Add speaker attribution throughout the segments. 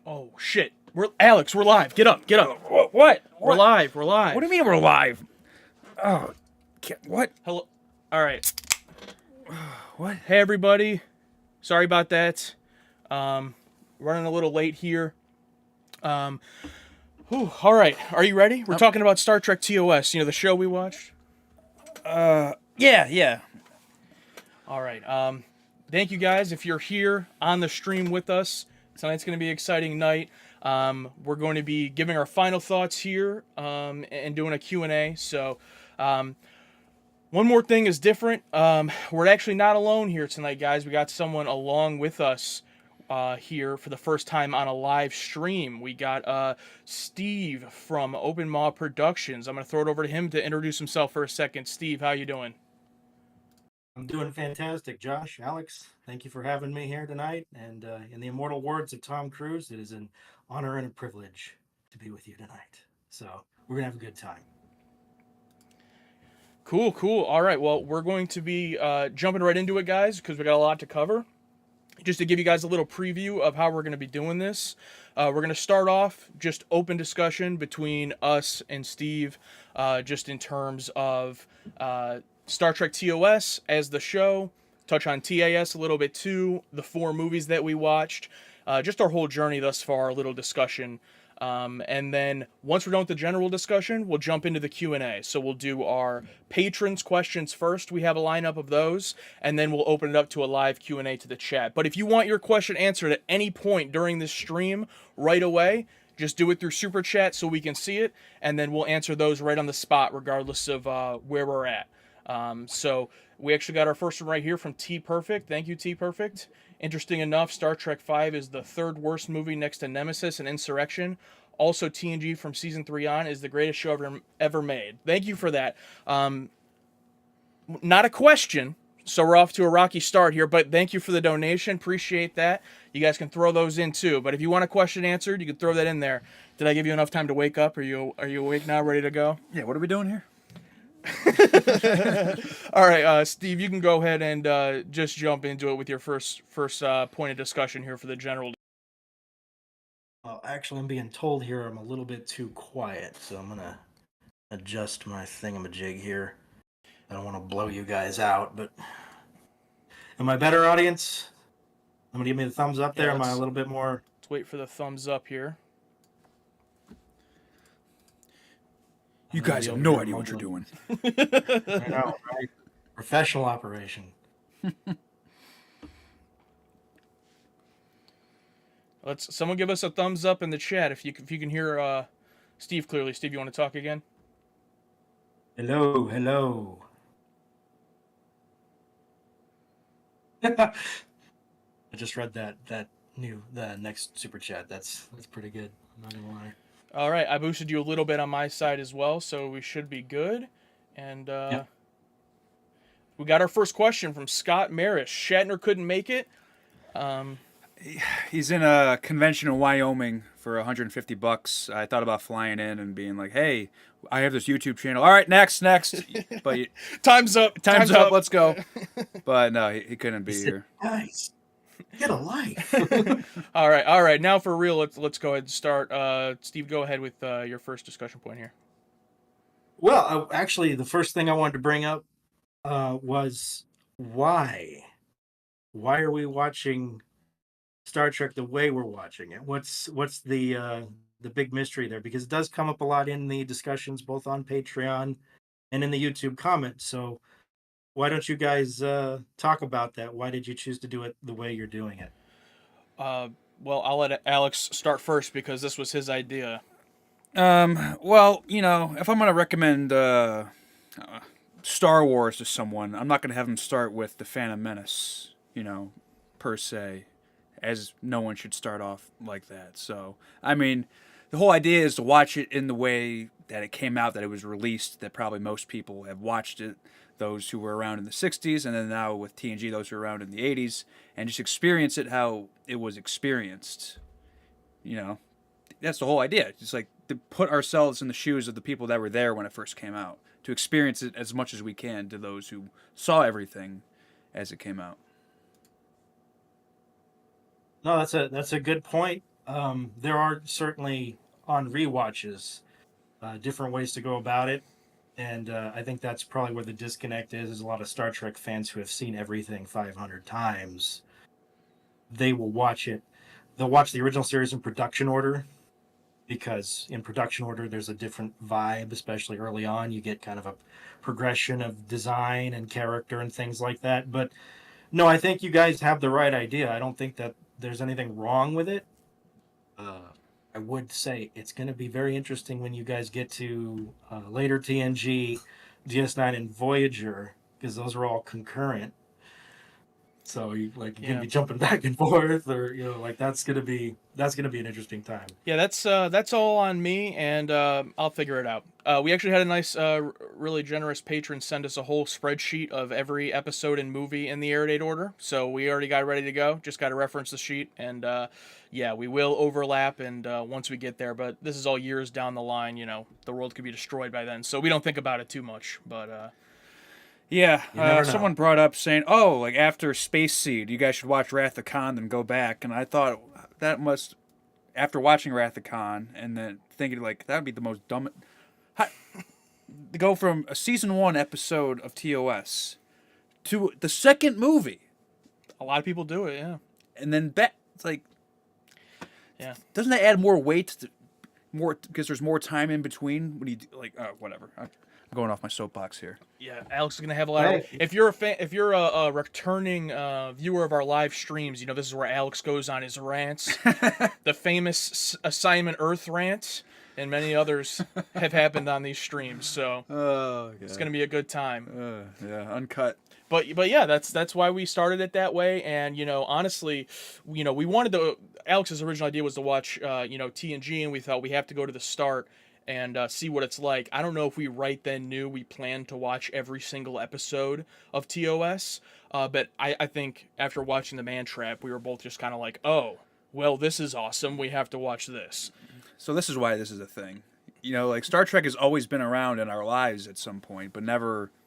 Speaker 1: Oh shit! We're live. Get up.
Speaker 2: What?
Speaker 1: We're live.
Speaker 2: What do you mean we're live? Oh, what?
Speaker 1: Hello. All right.
Speaker 2: What?
Speaker 1: Hey everybody. Sorry about that. Running a little late here. All right. Are you ready? We're talking about Star Trek TOS. You know the show we watched.
Speaker 2: Yeah.
Speaker 1: All right. Thank you guys if you're here on the stream with us. Tonight's going to be an exciting night. We're going to be giving our final thoughts here and doing a Q&A. So one more thing is different. We're actually not alone here tonight, guys. We got someone along with us here for the first time on a live stream. We got Steve from Open Maw Productions. I'm going to throw it over to him to introduce himself for a second. Steve, how you doing?
Speaker 3: I'm doing fantastic, Josh. Alex, thank you for having me here tonight. And in the immortal words of Tom Cruise, it is an honor and a privilege to be with you tonight. So we're going to have a good time.
Speaker 1: Cool. All right, well, we're going to be jumping right into it, guys, because we got a lot to cover. Just to give you guys a little preview of how we're going to be doing this, we're going to start off just open discussion between us and Steve, just in terms of Star Trek TOS as the show, touch on TAS a little bit too, the 4 movies that we watched, just our whole journey thus far, a little discussion. And then once we're done with the general discussion, we'll jump into the Q&A. So we'll do our patrons questions first. We have a lineup of those, and then we'll open it up to a live Q&A to the chat. But if you want your question answered at any point during this stream right away, just do it through Super Chat so we can see it, and then we'll answer those right on the spot regardless of where we're at. So we actually got our first one right here from T Perfect. Thank you, T Perfect. Interesting enough, Star Trek V is the 3rd worst movie next to Nemesis and Insurrection. Also, TNG from season 3 on is the greatest show ever made. Thank you for that. Not a question, so we're off to a rocky start here, but thank you for the donation. Appreciate that. You guys can throw those in too, but if you want a question answered, you can throw that in there. Did I give you enough time to wake up? Are you awake now, ready to go?
Speaker 2: Yeah, what are we doing here?
Speaker 1: All right, Steve, you can go ahead and just jump into it with your first point of discussion here for the general.
Speaker 3: Well, actually, I'm being told here I'm a little bit too quiet, so I'm going to adjust my thingamajig here. I don't want to blow you guys out, but am I better, audience? I'm going to give me the thumbs up there. Am I a little bit more?
Speaker 1: Let's wait for the thumbs up here.
Speaker 2: You guys have no idea what you're doing.
Speaker 3: I know, right? Professional operation.
Speaker 1: Someone give us a thumbs up in the chat if you can hear Steve clearly. Steve, you want to talk again?
Speaker 3: Hello. I just read the next super chat. That's pretty good. I'm not gonna lie.
Speaker 1: All right, I boosted you a little bit on my side as well, so we should be good. And we got our first question from Scott Marish. Shatner couldn't make it.
Speaker 2: He's in a convention in Wyoming for $150. I thought about flying in and being like, "Hey, I have this YouTube channel. All right, next." But
Speaker 1: Time's up.
Speaker 2: Let's go. But no, he couldn't be here.
Speaker 3: Nice. Get a life.
Speaker 1: All right. Now for real, let's go ahead and start. Steve, go ahead with your first discussion point here.
Speaker 3: Well, actually, the first thing I wanted to bring up was why. Why are we watching Star Trek the way we're watching it? What's the big mystery there? Because it does come up a lot in the discussions, both on Patreon and in the YouTube comments. So why don't you guys talk about that? Why did you choose to do it the way you're doing it?
Speaker 1: Well, I'll let Alex start first because this was his idea.
Speaker 2: Well, if I'm going to recommend Star Wars to someone, I'm not going to have them start with The Phantom Menace, per se, as no one should start off like that. So, I mean, the whole idea is to watch it in the way that it came out, that it was released, that probably most people have watched it, those who were around in the 60s, and then now with TNG, those who were around in the 80s, and just experience it how it was experienced. That's the whole idea. Just like to put ourselves in the shoes of the people that were there when it first came out, to experience it as much as we can to those who saw everything as it came out.
Speaker 3: No, that's a good point. There are certainly on rewatches different ways to go about it. And I think that's probably where the disconnect is. There's a lot of Star Trek fans who have seen everything 500 times. They will watch it. They'll watch the original series in production order because in production order there's a different vibe, especially early on. You get kind of a progression of design and character and things like that. But no, I think you guys have the right idea. I don't think that there's anything wrong with it. I would say it's going to be very interesting when you guys get to later TNG, DS9, and Voyager, because those are all concurrent. So you like you're gonna be jumping back and forth, or like that's gonna be an interesting time.
Speaker 1: Yeah, that's all on me, and I'll figure it out. We actually had a nice, really generous patron send us a whole spreadsheet of every episode and movie in the air date order, so we already got ready to go. Just got to reference the sheet, and yeah, we will overlap, and once we get there, but this is all years down the line. The world could be destroyed by then, so we don't think about it too much. But
Speaker 2: Yeah,
Speaker 3: You never know.
Speaker 2: someone brought up saying, "Oh, like after Space Seed, you guys should watch Wrath of Khan, then go back." And I thought that must, after watching Wrath of Khan and then thinking like that would be the most dumb. How, to go from a season 1 episode of TOS to the second movie,
Speaker 1: a lot of people do it, yeah.
Speaker 2: and then back. It's like,
Speaker 1: Yeah.
Speaker 2: doesn't that add more weight? More because there's more time in between when you whatever. I'm going off my soapbox here.
Speaker 1: Yeah, Alex is gonna have a lot. Of, if you're a fan, if you're a returning viewer of our live streams, this is where Alex goes on his rants, the famous Assignment Earth rant, and many others have happened on these streams. So it's gonna be a good time.
Speaker 2: Yeah, uncut.
Speaker 1: But yeah, that's why we started it that way. And honestly, we wanted to. Alex's original idea was to watch TNG, and we thought we have to go to the start and see what it's like. I don't know if we right then knew we planned to watch every single episode of TOS, but I think after watching The Man Trap, we were both just kind of like, oh, well, this is awesome. We have to watch this.
Speaker 2: So this is why this is a thing. Like Star Trek has always been around in our lives at some point, but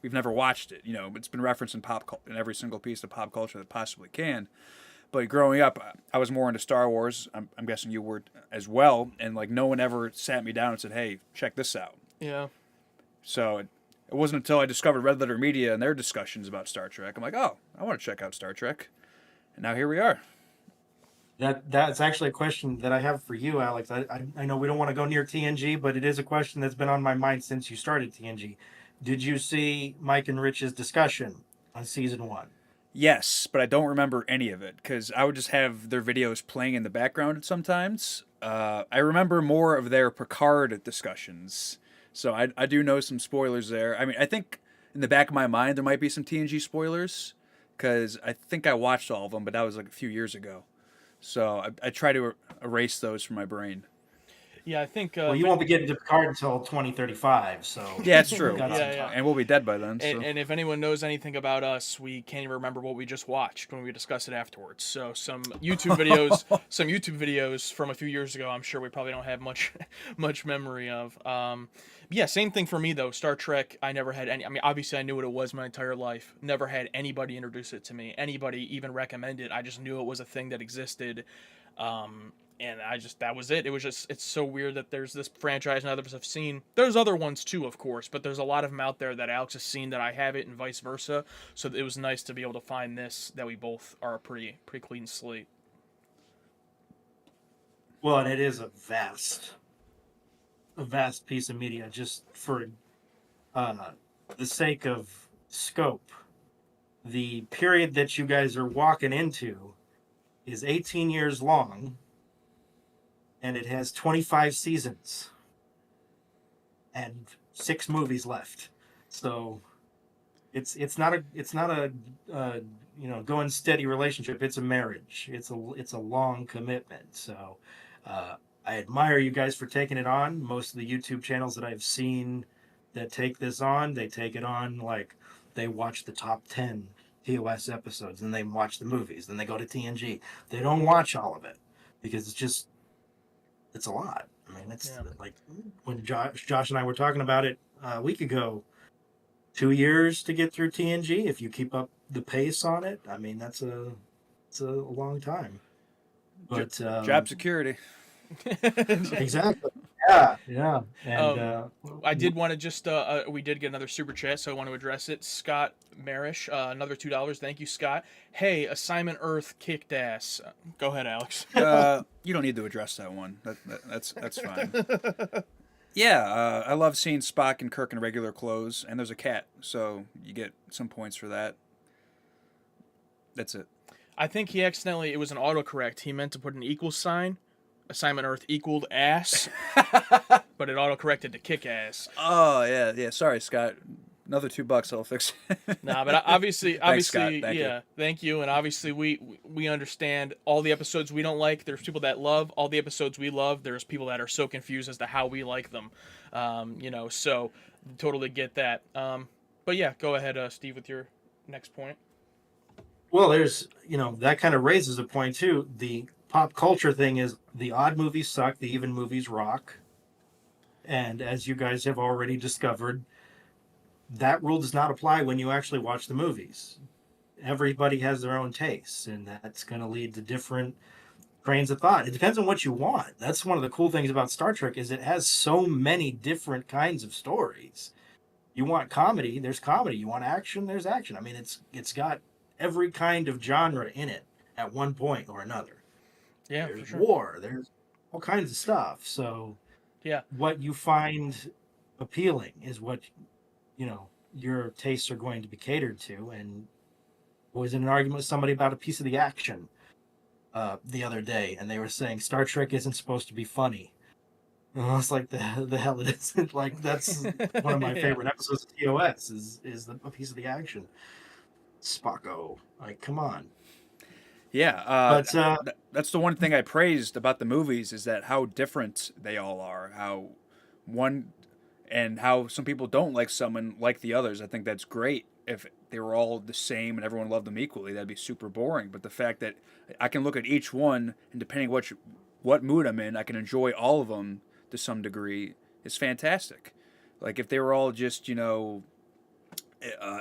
Speaker 2: we've never watched it. It's been referenced in every single piece of pop culture that possibly can. But growing up, I was more into Star Wars. I'm guessing you were as well. And like no one ever sat me down and said, "Hey, check this out."
Speaker 1: Yeah.
Speaker 2: So it wasn't until I discovered Red Letter Media and their discussions about Star Trek, I'm like, "Oh, I want to check out Star Trek." And now here we are.
Speaker 3: That's actually a question that I have for you, Alex. I know we don't want to go near TNG, but it is a question that's been on my mind since you started TNG. Did you see Mike and Rich's discussion on season 1?
Speaker 2: Yes, but I don't remember any of it because I would just have their videos playing in the background sometimes. I remember more of their Picard discussions, so I do know some spoilers there. I mean, I think in the back of my mind there might be some TNG spoilers because I think I watched all of them, but that was like a few years ago. So I try to erase those from my brain.
Speaker 1: Yeah, I think.
Speaker 3: Well, you won't be getting to Picard until 2035. So
Speaker 2: yeah, it's true.
Speaker 1: Yeah.
Speaker 2: And we'll be dead by then. So.
Speaker 1: And if anyone knows anything about us, we can't even remember what we just watched when we discuss it afterwards. So some YouTube videos from a few years ago, I'm sure we probably don't have much memory of. Yeah, same thing for me though. Star Trek, I never had any. I mean, obviously I knew what it was my entire life. Never had anybody introduce it to me. Anybody even recommend it. I just knew it was a thing that existed. And that was it. It was just, it's so weird that there's this franchise and others have seen. There's other ones too, of course, but there's a lot of them out there that Alex has seen that I haven't, and vice versa. So it was nice to be able to find this, that we both are a pretty clean slate.
Speaker 3: Well, and it is a vast piece of media just for the sake of scope. The period that you guys are walking into is 18 years long. And it has 25 seasons and 6 movies left. So it's not a going steady relationship. It's a marriage. It's a long commitment. So I admire you guys for taking it on. Most of the YouTube channels that I've seen that take this on, they take it on like they watch the top 10 TOS episodes and they watch the movies. Then they go to TNG. They don't watch all of it because it's a lot. I mean, it's like when Josh and I were talking about it a week ago, 2 years to get through TNG. If you keep up the pace on it, I mean, it's a long time. But
Speaker 2: Job security.
Speaker 3: exactly, yeah, and
Speaker 1: I did want to just we did get another super chat, so I want to address it. Scott Marish, another $2. Thank you, Scott. Hey, Assignment Earth kicked ass. Go ahead, Alex.
Speaker 2: You don't need to address that one. That's fine. Yeah, I love seeing Spock and Kirk in regular clothes, and there's a cat, so you get some points for that. That's it.
Speaker 1: I think he accidentally, it was an autocorrect. He meant to put an equal sign. Assignment Earth equaled ass, but it autocorrected to kick ass.
Speaker 2: Oh yeah. Sorry, Scott. Another $2. I'll fix it.
Speaker 1: Nah, but obviously,
Speaker 2: Scott. Thank you.
Speaker 1: yeah, thank you. And obviously, we understand all the episodes we don't like. There's people that love all the episodes we love. There's people that are so confused as to how we like them. So totally get that. But yeah, go ahead, Steve, with your next point.
Speaker 3: well, there's that kind of raises a point too. The pop culture thing is the odd movies suck, the even movies rock, and as you guys have already discovered, that rule does not apply when you actually watch the movies. Everybody has their own tastes, and that's going to lead to different trains of thought. It depends on what you want. That's one of the cool things about Star Trek is it has so many different kinds of stories. You want comedy, there's comedy. You want action, there's action. I mean, it's got every kind of genre in it at one point or another.
Speaker 1: Yeah,
Speaker 3: There's
Speaker 1: for sure.
Speaker 3: war, there's all kinds of stuff. So
Speaker 1: Yeah,
Speaker 3: what you find appealing is what your tastes are going to be catered to. And I was in an argument with somebody about a piece of the action the other day, and they were saying Star Trek isn't supposed to be funny. And I was like, the hell it isn't. Like, that's one of my
Speaker 1: Yeah.
Speaker 3: favorite episodes of TOS is a piece of the action. Spocko, like, come on.
Speaker 2: Yeah,
Speaker 3: But
Speaker 2: that's the one thing I praised about the movies is that how different they all are. How one and how some people don't like someone like the others. I think that's great. If they were all the same and everyone loved them equally, that'd be super boring. But the fact that I can look at each one and depending what mood I'm in, I can enjoy all of them to some degree is fantastic. Like if they were all just an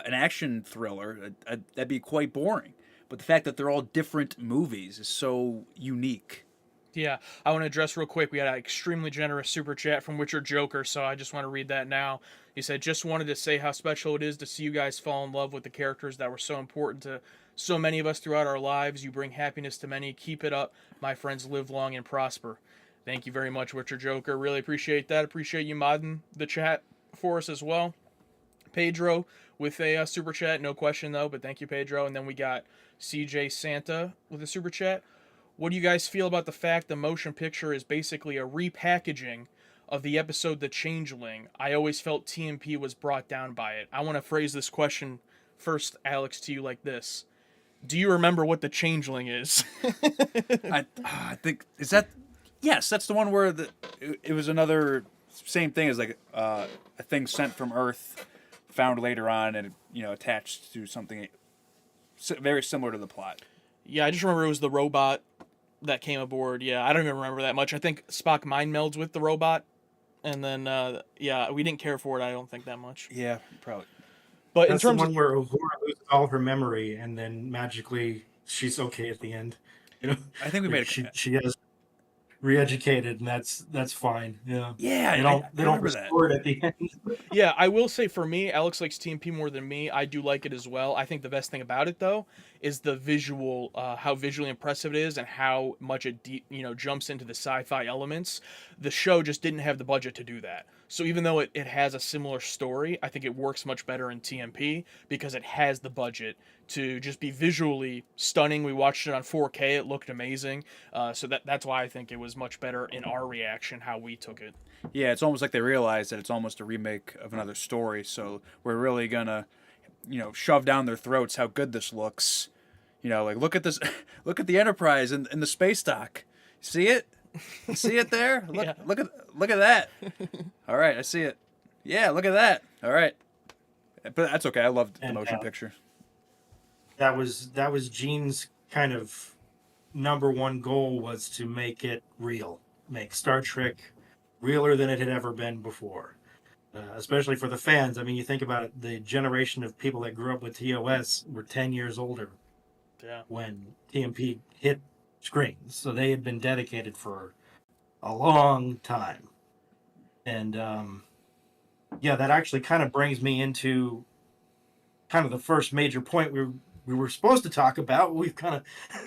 Speaker 2: action thriller, that'd be quite boring. But the fact that they're all different movies is so unique.
Speaker 1: Yeah, I want to address real quick. We had an extremely generous super chat from Witcher Joker, so I just want to read that now. He said, "Just wanted to say how special it is to see you guys fall in love with the characters that were so important to so many of us throughout our lives. You bring happiness to many. Keep it up, my friends. Live long and prosper." Thank you very much, Witcher Joker. Really appreciate that. Appreciate you modding the chat for us as well. Pedro with a super chat, no question though, but thank you, Pedro. And then we got CJ Santa with a super chat. What do you guys feel about the fact the motion picture is basically a repackaging of the episode The Changeling? I always felt TMP was brought down by it. I want to phrase this question first, Alex, to you like this. Do you remember what The Changeling is?
Speaker 2: I think is that yes, that's the one where it was another same thing as like a thing sent from Earth, found later on and attached to something very similar to the plot.
Speaker 1: Yeah, I just remember it was the robot that came aboard. Yeah, I don't even remember that much. I think Spock mind melds with the robot, and then we didn't care for it. I don't think that much.
Speaker 2: Yeah, probably.
Speaker 1: But
Speaker 3: that's
Speaker 1: in terms
Speaker 3: the one
Speaker 1: of
Speaker 3: where Uhura loses all of her memory, and then magically she's okay at the end.
Speaker 2: I think we made
Speaker 3: she has re-educated, and that's fine. Yeah.
Speaker 2: Yeah,
Speaker 3: They don't
Speaker 2: remember that.
Speaker 3: restore it at the end.
Speaker 1: yeah, I will say for me, Alex likes TMP more than me. I do like it as well. I think the best thing about it though is the visual, how visually impressive it is, and how much it jumps into the sci-fi elements. The show just didn't have the budget to do that. So even though it has a similar story, I think it works much better in TMP because it has the budget to just be visually stunning. We watched it on 4K; it looked amazing. So that's why I think it was much better in our reaction, how we took it.
Speaker 2: Yeah, it's almost like they realized that it's almost a remake of another story, so we're really gonna, shove down their throats how good this looks. Like look at this, look at the Enterprise in the space dock. See it? You see it there? Look,
Speaker 1: Yeah.
Speaker 2: look at that. All right, I see it. Yeah, look at that. All right, but that's okay. I loved the
Speaker 3: And,
Speaker 2: motion picture.
Speaker 3: That was Gene's kind of number one goal, was to make it real, make Star Trek realer than it had ever been before. Especially for the fans. I mean, you think about it, the generation of people that grew up with TOS were 10 years older
Speaker 1: Yeah.
Speaker 3: when TMP hit screens. So they had been dedicated for a long time. And yeah, that actually kind of brings me into kind of the first major point we were supposed to talk about. We've kind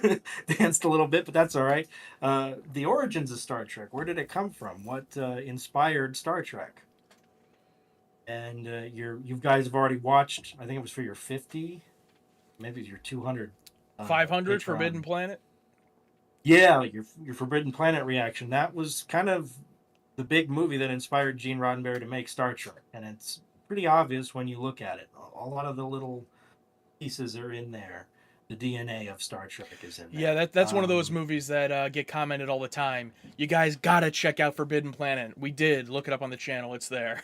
Speaker 3: of danced a little bit, but that's all right. The origins of Star Trek. Where did it come from? What inspired Star Trek? And you guys have already watched. I think it was for your 50, maybe your 200.
Speaker 1: 500
Speaker 3: Patreon.
Speaker 1: Forbidden Planet.
Speaker 3: Yeah, your Forbidden Planet reaction. That was kind of the big movie that inspired Gene Roddenberry to make Star Trek, and it's pretty obvious when you look at it. A lot of the little pieces are in there. The DNA of Star Trek is in there.
Speaker 1: Yeah, that's one of those movies that get commented all the time. You guys gotta check out Forbidden Planet. We did. Look it up on the channel. It's there.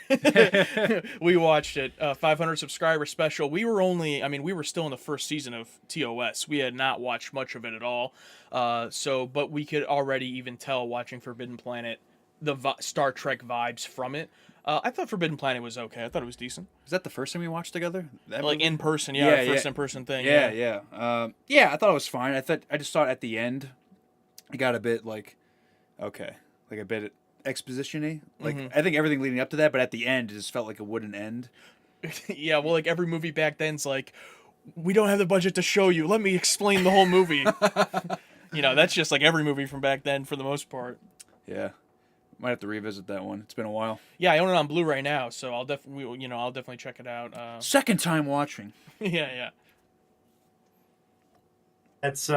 Speaker 1: We watched it. 500 subscriber special. We were still in the first season of TOS. We had not watched much of it at all. But we could already even tell watching Forbidden Planet the Star Trek vibes from it. I thought Forbidden Planet was okay. I thought it was decent.
Speaker 2: Is that the first time we watched together? That
Speaker 1: Like
Speaker 2: movie?
Speaker 1: in person,
Speaker 2: Yeah,
Speaker 1: first
Speaker 2: yeah.
Speaker 1: in person thing.
Speaker 2: Yeah. I thought it was fine. I just thought at the end, it got a bit a bit exposition-y. I think everything leading up to that, but at the end, it just felt like it wouldn't end.
Speaker 1: Yeah, well, like every movie back then's like, we don't have the budget to show you. Let me explain the whole movie. That's just like every movie from back then for the most part.
Speaker 2: Yeah, might have to revisit that one. It's been a while.
Speaker 1: Yeah, I own it on Blu-ray now, so I'll definitely check it out.
Speaker 2: Second time watching.
Speaker 1: Yeah.
Speaker 3: That's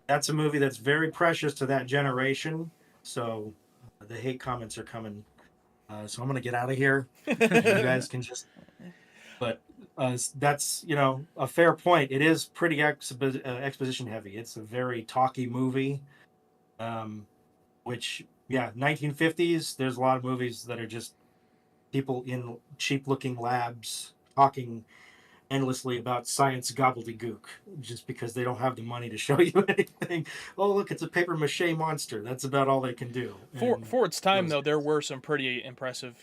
Speaker 3: that's a movie that's very precious to that generation. So the hate comments are coming. So I'm gonna get out of here. You guys can just. But that's a fair point. It is pretty exposition heavy. It's a very talky movie. Which 1950s. There's a lot of movies that are just people in cheap looking labs talking endlessly about science gobbledygook just because they don't have the money to show you anything. Oh, look, it's a paper mache monster. That's about all they can do.
Speaker 1: For its time, though, there were some pretty impressive,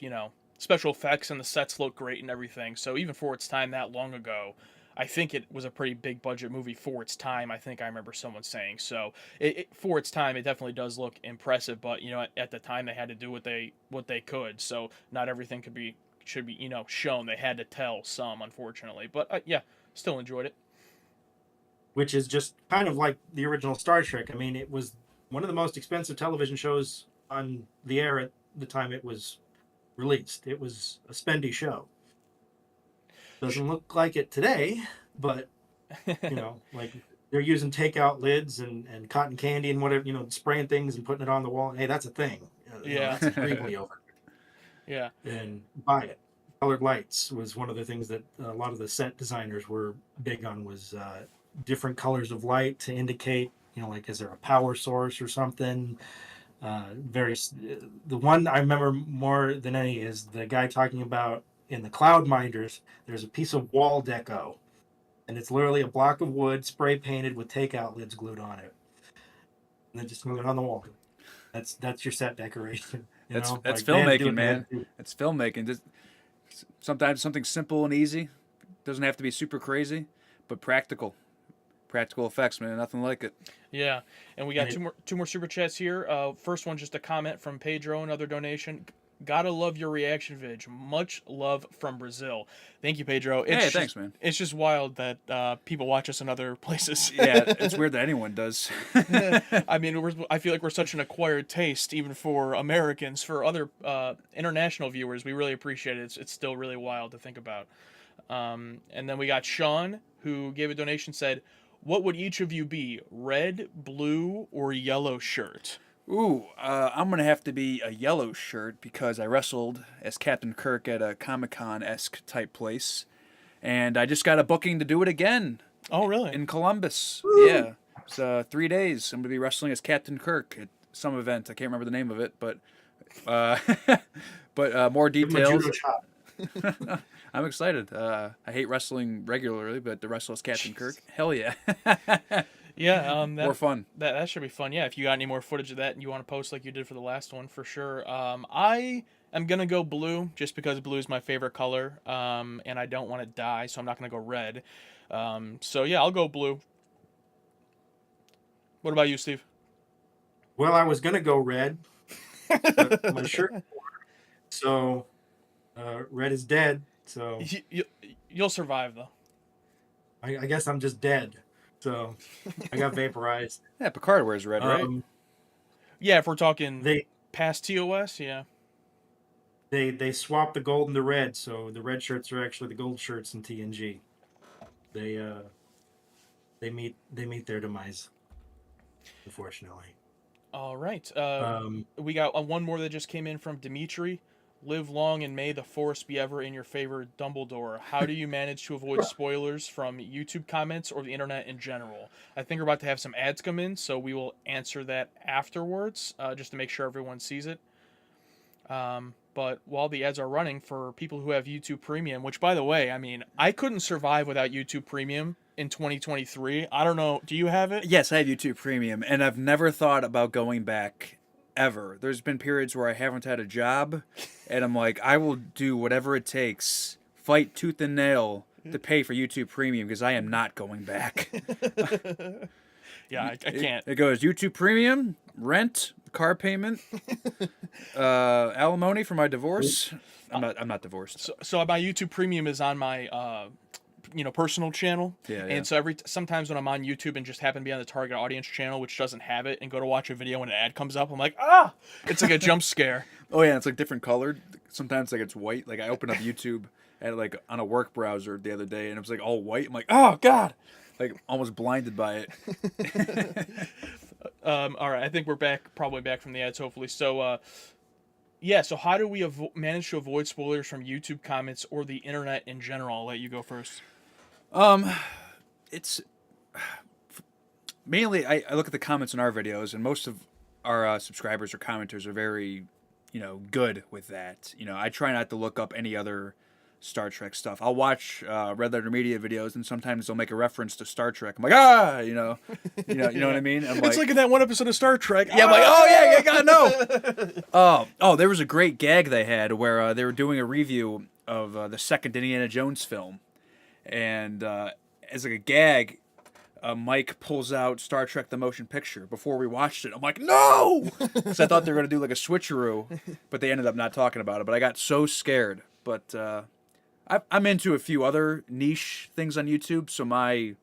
Speaker 1: special effects, and the sets look great and everything. So even for its time that long ago, I think it was a pretty big budget movie for its time. I think I remember someone saying so. For its time, it definitely does look impressive. But at the time, they had to do what they could. So not everything should be shown. They had to tell some, unfortunately. But still enjoyed it.
Speaker 3: Which is just kind of like the original Star Trek. I mean, it was one of the most expensive television shows on the air at the time it was released. It was a spendy show. Doesn't look like it today, but like they're using takeout lids and cotton candy and whatever, spraying things and putting it on the wall. Hey, that's a thing. That's creepily over.
Speaker 1: Yeah.
Speaker 3: And buy it. Colored lights was one of the things that a lot of the set designers were big on, was different colors of light to indicate, like, is there a power source or something? The one I remember more than any is the guy talking about in the Cloud Minders, there's a piece of wall deco, and it's literally a block of wood spray painted with takeout lids glued on it, and then just hung it on the wall. That's your set decoration.
Speaker 2: That's
Speaker 3: Like,
Speaker 2: filmmaking, man. It's filmmaking. Just sometimes something simple and easy. Doesn't have to be super crazy, but practical. Practical effects, man. Nothing like it.
Speaker 1: Yeah, and we got two more super chats here. First one, just a comment from Pedro, another donation. Gotta love your reaction vid. Much love from Brazil. Thank you, Pedro.
Speaker 2: Thanks, man.
Speaker 1: It's just wild that people watch us in other places.
Speaker 2: Yeah, it's weird that anyone does.
Speaker 1: I mean, I feel like we're such an acquired taste, even for Americans. For other international viewers, we really appreciate it. It's still really wild to think about. And then we got Sean, who gave a donation, said, what would each of you be, red, blue, or yellow shirt?
Speaker 2: Ooh, I'm going to have to be a yellow shirt because I wrestled as Captain Kirk at a Comic-Con-esque type place. And I just got a booking to do it again.
Speaker 1: Oh, really?
Speaker 2: In Columbus. Woo! Yeah. It's 3 days. I'm going to be wrestling as Captain Kirk at some event. I can't remember the name of it, but more details. I'm excited. I hate wrestling regularly, but to wrestle as Captain Kirk, hell yeah.
Speaker 1: Yeah,
Speaker 2: more fun.
Speaker 1: That should be fun. Yeah, if you got any more footage of that and you want to post like you did for the last one, for sure. I am gonna go blue just because blue is my favorite color, and I don't want to die, so I'm not gonna go red. So yeah, I'll go blue. What about you, Steve?
Speaker 3: Well, I was gonna go red, but my shirt, so red is dead. So
Speaker 1: You'll survive though.
Speaker 3: I guess I'm just dead. So I got vaporized.
Speaker 2: Yeah, Picard wears red, right?
Speaker 3: Um,
Speaker 1: Yeah, if we're talking
Speaker 3: they
Speaker 1: past TOS, yeah.
Speaker 3: they swapped the gold and the red, so the red shirts are actually the gold shirts in TNG. They they meet their demise, unfortunately.
Speaker 1: All right.
Speaker 3: Um,
Speaker 1: We got one more that just came in from Dimitri. Live long and may the force be ever in your favor, Dumbledore. How do you manage to avoid spoilers from YouTube comments or the internet in general? I think we're about to have some ads come in, so we will answer that afterwards, just to make sure everyone sees it. But while the ads are running, for people who have YouTube Premium, which by the way, I mean, I couldn't survive without YouTube Premium in 2023. I don't know. Do you have it?
Speaker 2: Yes, I have YouTube Premium, and I've never thought about going back ever. There's been periods where I haven't had a job, and I'm like, I will do whatever it takes, fight tooth and nail to pay for YouTube Premium because I am not going back.
Speaker 1: Yeah, I can't.
Speaker 2: It goes YouTube Premium, rent, car payment, alimony for my divorce. I'm not divorced.
Speaker 1: So my YouTube Premium is on my personal channel.
Speaker 2: Yeah, yeah.
Speaker 1: And so sometimes when I'm on YouTube and just happen to be on the target audience channel, which doesn't have it, and go to watch a video and an ad comes up, I'm like, ah! It's like a jump scare.
Speaker 2: Oh yeah, it's like different colored. Sometimes like it's white. Like I opened up YouTube at like on a work browser the other day, and it was like all white. I'm like, oh god, like almost blinded by it.
Speaker 1: All right, I think we're probably back from the ads, hopefully. So, yeah. So how do we manage to avoid spoilers from YouTube comments or the internet in general? I'll let you go first.
Speaker 2: It's mainly I look at the comments in our videos, and most of our subscribers or commenters are very, good with that. I try not to look up any other Star Trek stuff. I'll watch Red Letter Media videos, and sometimes they'll make a reference to Star Trek. I'm like, you know what I mean? I'm
Speaker 1: It's like in that one episode of Star Trek.
Speaker 2: yeah, I'm like, oh yeah, God, no. Oh, there was a great gag they had where they were doing a review of the second Indiana Jones film, and as like a gag, Mike pulls out Star Trek: The Motion Picture before we watched it. I'm like, no, because I thought they were gonna do like a switcheroo, but they ended up not talking about it. But I got so scared. But I'm into a few other niche things on YouTube, so my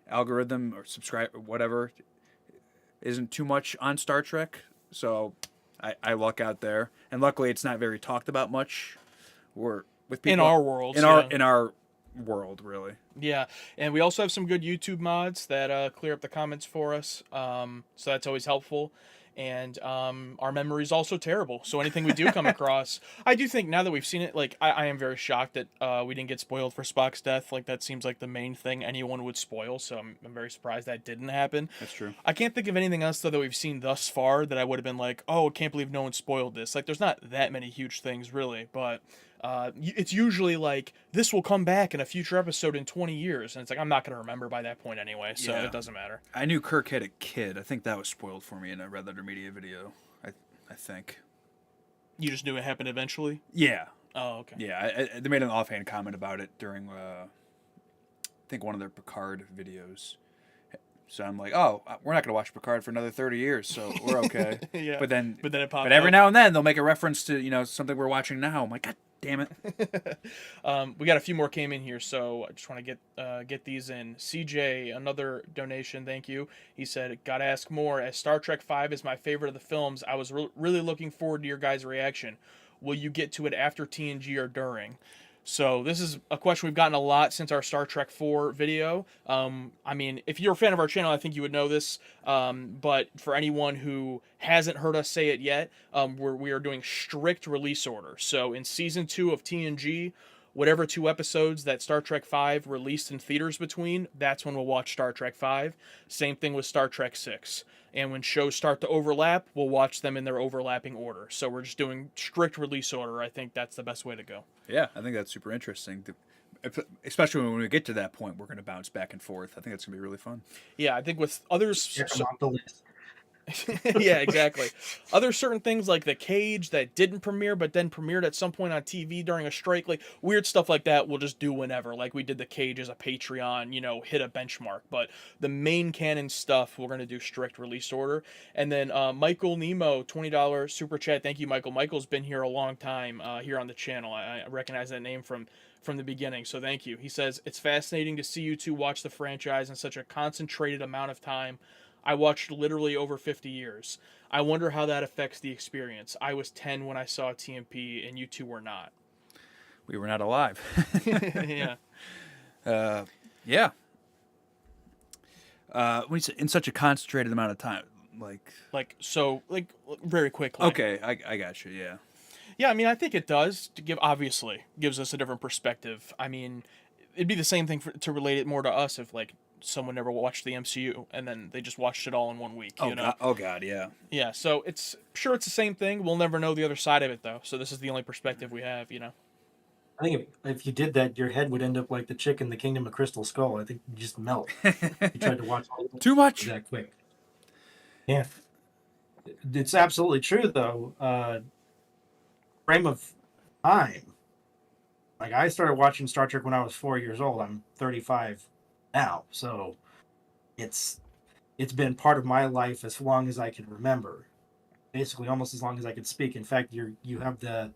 Speaker 2: algorithm or subscribe or whatever isn't too much on Star Trek. So I luck out there, and luckily it's not very talked about much. With people
Speaker 1: In our world,
Speaker 2: in our world, really.
Speaker 1: Yeah, and we also have some good YouTube mods that clear up the comments for us, so that's always helpful. And our memory is also terrible, so anything we do come across, I do think now that we've seen it, like I am very shocked that we didn't get spoiled for Spock's death. Like that seems like the main thing anyone would spoil, so I'm very surprised that didn't happen.
Speaker 2: That's true.
Speaker 1: I can't think of anything else though that we've seen thus far that I would have been like, oh, I can't believe no one spoiled this. Like there's not that many huge things really, but it's usually like this will come back in a future episode in 20 years, and it's like I'm not going to remember by that point anyway, so
Speaker 2: Yeah.
Speaker 1: it doesn't matter.
Speaker 2: I knew Kirk had a kid. I think that was spoiled for me in a Red Letter Media video. I think.
Speaker 1: You just knew it happened eventually.
Speaker 2: Yeah.
Speaker 1: Oh, okay.
Speaker 2: Yeah. They made an offhand comment about it during, I think, one of their Picard videos. So I'm like, oh, we're not going to watch Picard for another 30 years, so we're okay.
Speaker 1: Yeah.
Speaker 2: But then
Speaker 1: it popped
Speaker 2: But every
Speaker 1: up.
Speaker 2: now and then they'll make a reference to, something we're watching now. I'm like, God damn it.
Speaker 1: We got a few more came in here, so I just want to get these in. CJ, another donation, thank you. He said, "Gotta ask more. As Star Trek V is my favorite of the films, I was really looking forward to your guys' reaction. Will you get to it after TNG or during?" So this is a question we've gotten a lot since our Star Trek 4 video. I mean, if you're a fan of our channel, I think you would know this. But for anyone who hasn't heard us say it yet, we are doing strict release order. So in season 2 of TNG, whatever 2 episodes that Star Trek 5 released in theaters between, that's when we'll watch Star Trek 5. Same thing with Star Trek 6. And when shows start to overlap, we'll watch them in their overlapping order. So we're just doing strict release order. I think that's the best way to go.
Speaker 2: Yeah, I think that's super interesting. Especially when we get to that point, we're going to bounce back and forth. I think that's going to be really fun.
Speaker 1: Yeah, I think with others...
Speaker 3: check them off the list.
Speaker 1: Yeah, exactly. Other certain things like The Cage that didn't premiere but then premiered at some point on TV during a strike, like weird stuff like that we'll just do whenever. Like we did The Cage as a Patreon, hit a benchmark. But the main canon stuff we're gonna do strict release order. And then Michael Nemo, $20 super chat. Thank you, Michael. Michael's been here a long time here on the channel. I recognize that name from the beginning, so thank you. He says, it's fascinating to see you two watch the franchise in such a concentrated amount of time. I watched literally over 50 years. I wonder how that affects the experience. I was 10 when I saw TMP, and you two were not.
Speaker 2: We were not alive.
Speaker 1: Yeah.
Speaker 2: Yeah. When you say in such a concentrated amount of time,
Speaker 1: Like very quickly.
Speaker 2: okay, I got you. Yeah.
Speaker 1: Yeah, I mean, I think it does obviously gives us a different perspective. I mean, it'd be the same thing to relate it more to us if like someone never watched the MCU and then they just watched it all in one week. You know?
Speaker 2: God, oh God, yeah.
Speaker 1: Yeah, so it's the same thing. We'll never know the other side of it though. So this is the only perspective we have.
Speaker 3: I think if you did that, your head would end up like the chick in the Kingdom of Crystal Skull. I think you just melt. You tried to watch all of it
Speaker 2: Too much.
Speaker 3: that quick. Yeah, it's absolutely true though. Frame of time. Like I started watching Star Trek when I was 4 years old. I'm 35 now, so it's been part of my life as long as I can remember. Basically, almost as long as I can speak. In fact, you have the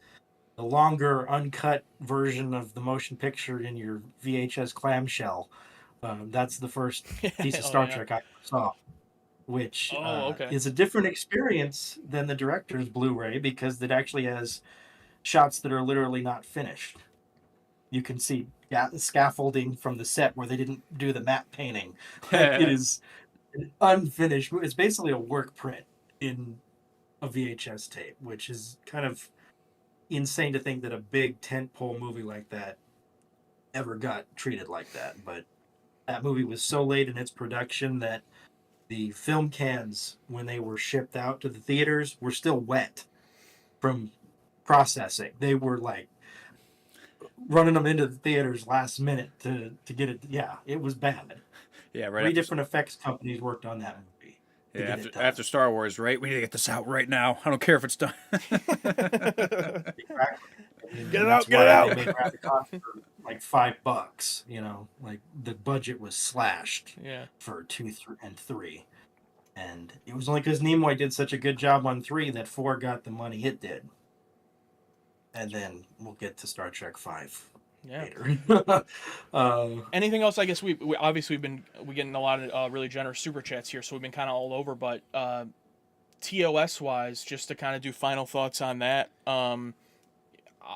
Speaker 3: longer uncut version of the motion picture in your VHS clamshell. That's the first piece of Star Trek I saw, which
Speaker 1: Okay.
Speaker 3: is a different experience than the director's Blu-ray because it actually has shots that are literally not finished. You can see scaffolding from the set where they didn't do the matte painting. Like, it is an unfinished. It's basically a work print in a VHS tape, which is kind of insane to think that a big tentpole movie like that ever got treated like that. But that movie was so late in its production that the film cans, when they were shipped out to the theaters, were still wet from processing. They were like running them into the theaters last minute to get it. Yeah, it was bad.
Speaker 2: Yeah, right.
Speaker 3: 3 different effects companies worked on that movie.
Speaker 2: Yeah, after Star Wars, right? We need to get this out right now. I don't care if it's done.
Speaker 3: Exactly.
Speaker 2: Get it out, get it out.
Speaker 3: They made Rabbit for like $5. Like the budget was slashed.
Speaker 1: Yeah.
Speaker 3: For 2 and 3, and it was only because Nimoy did such a good job on 3 that 4 got the money it did. And then we'll get to Star Trek 5 later.
Speaker 1: Anything else? I guess we obviously we're getting a lot of really generous super chats here, so we've been kind of all over. But TOS wise, just to kind of do final thoughts on that.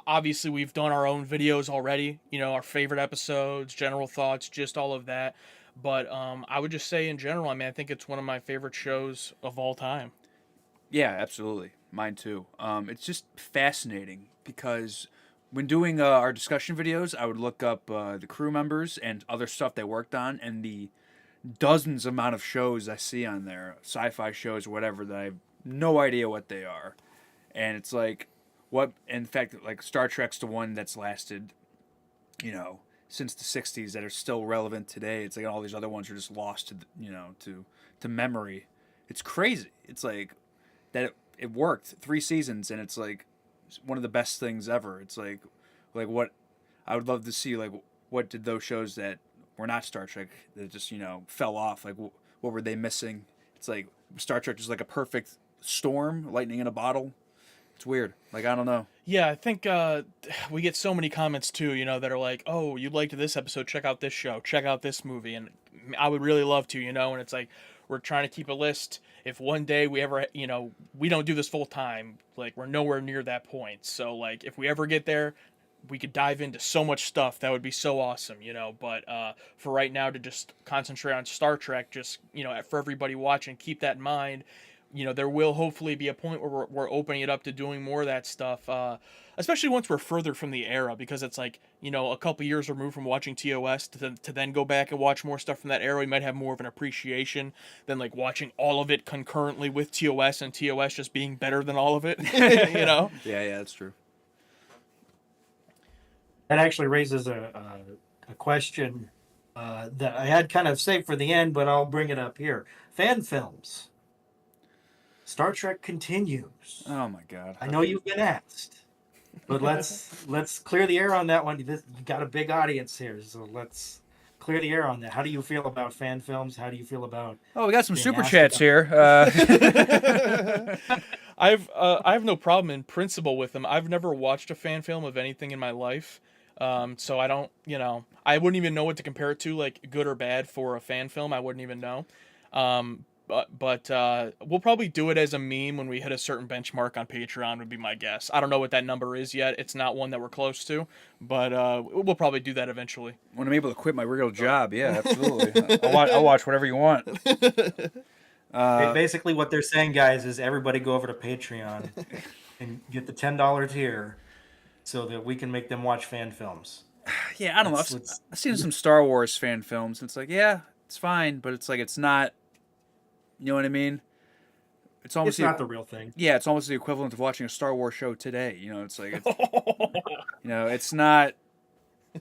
Speaker 1: Obviously, we've done our own videos already. Our favorite episodes, general thoughts, just all of that. But I would just say in general, I mean, I think it's one of my favorite shows of all time.
Speaker 2: Yeah, absolutely. Mine too. It's just fascinating because when doing our discussion videos, I would look up the crew members and other stuff they worked on, and the dozens amount of shows I see on there, sci-fi shows or whatever, that I have no idea what they are. And it's like, what? In fact, like Star Trek's the one that's lasted, since the '60s, that are still relevant today. It's like all these other ones are just lost to memory. It's crazy. It's like that it worked 3 seasons, and it's like one of the best things ever. It's like what I would love to see, like what did those shows that were not Star Trek that just fell off, like what were they missing? It's like Star Trek is like a perfect storm, lightning in a bottle. It's weird. Like, I don't know.
Speaker 1: Yeah, I think we get so many comments too, that are like, oh, you liked this episode, check out this show, check out this movie. And I would really love to, and it's like, we're trying to keep a list. If one day we ever, we don't do this full time, like we're nowhere near that point. So like, if we ever get there, we could dive into so much stuff. That would be so awesome, but for right now, to just concentrate on Star Trek, just, for everybody watching, keep that in mind. There will hopefully be a point where we're opening it up to doing more of that stuff, especially once we're further from the era, because it's like, a couple years removed from watching TOS to then go back and watch more stuff from that era. We might have more of an appreciation than like watching all of it concurrently with TOS and TOS just being better than all of it,
Speaker 2: Yeah, that's true.
Speaker 3: That actually raises a question that I had kind of saved for the end, but I'll bring it up here. Fan films. Star Trek continues.
Speaker 2: Oh my God.
Speaker 3: I know you've been asked, but let's clear the air on that one. You got a big audience here, so let's clear the air on that. How do you feel about fan films? How do you feel about
Speaker 2: Oh, we got some
Speaker 3: being
Speaker 2: super
Speaker 3: asked
Speaker 2: chats
Speaker 3: about?
Speaker 2: here.
Speaker 1: I have no problem in principle with them. I've never watched a fan film of anything in my life, so I don't, I wouldn't even know what to compare it to, like good or bad for a fan film. I wouldn't even know. But we'll probably do it as a meme when we hit a certain benchmark on Patreon. Would be my guess. I don't know what that number is yet. It's not one that we're close to, but we'll probably do that eventually.
Speaker 2: When I'm able to quit my real job, yeah, absolutely. I'll watch whatever you want.
Speaker 3: Basically, what they're saying, guys, is everybody go over to Patreon and get the $10 tier so that we can make them watch fan films.
Speaker 2: Yeah, I don't know. I've seen some Star Wars fan films. And it's like, yeah, it's fine, but it's like it's not. You know what I mean? It's almost
Speaker 3: It's not the real thing.
Speaker 2: Yeah, it's almost the equivalent of watching a Star Wars show today. It's like, it's not.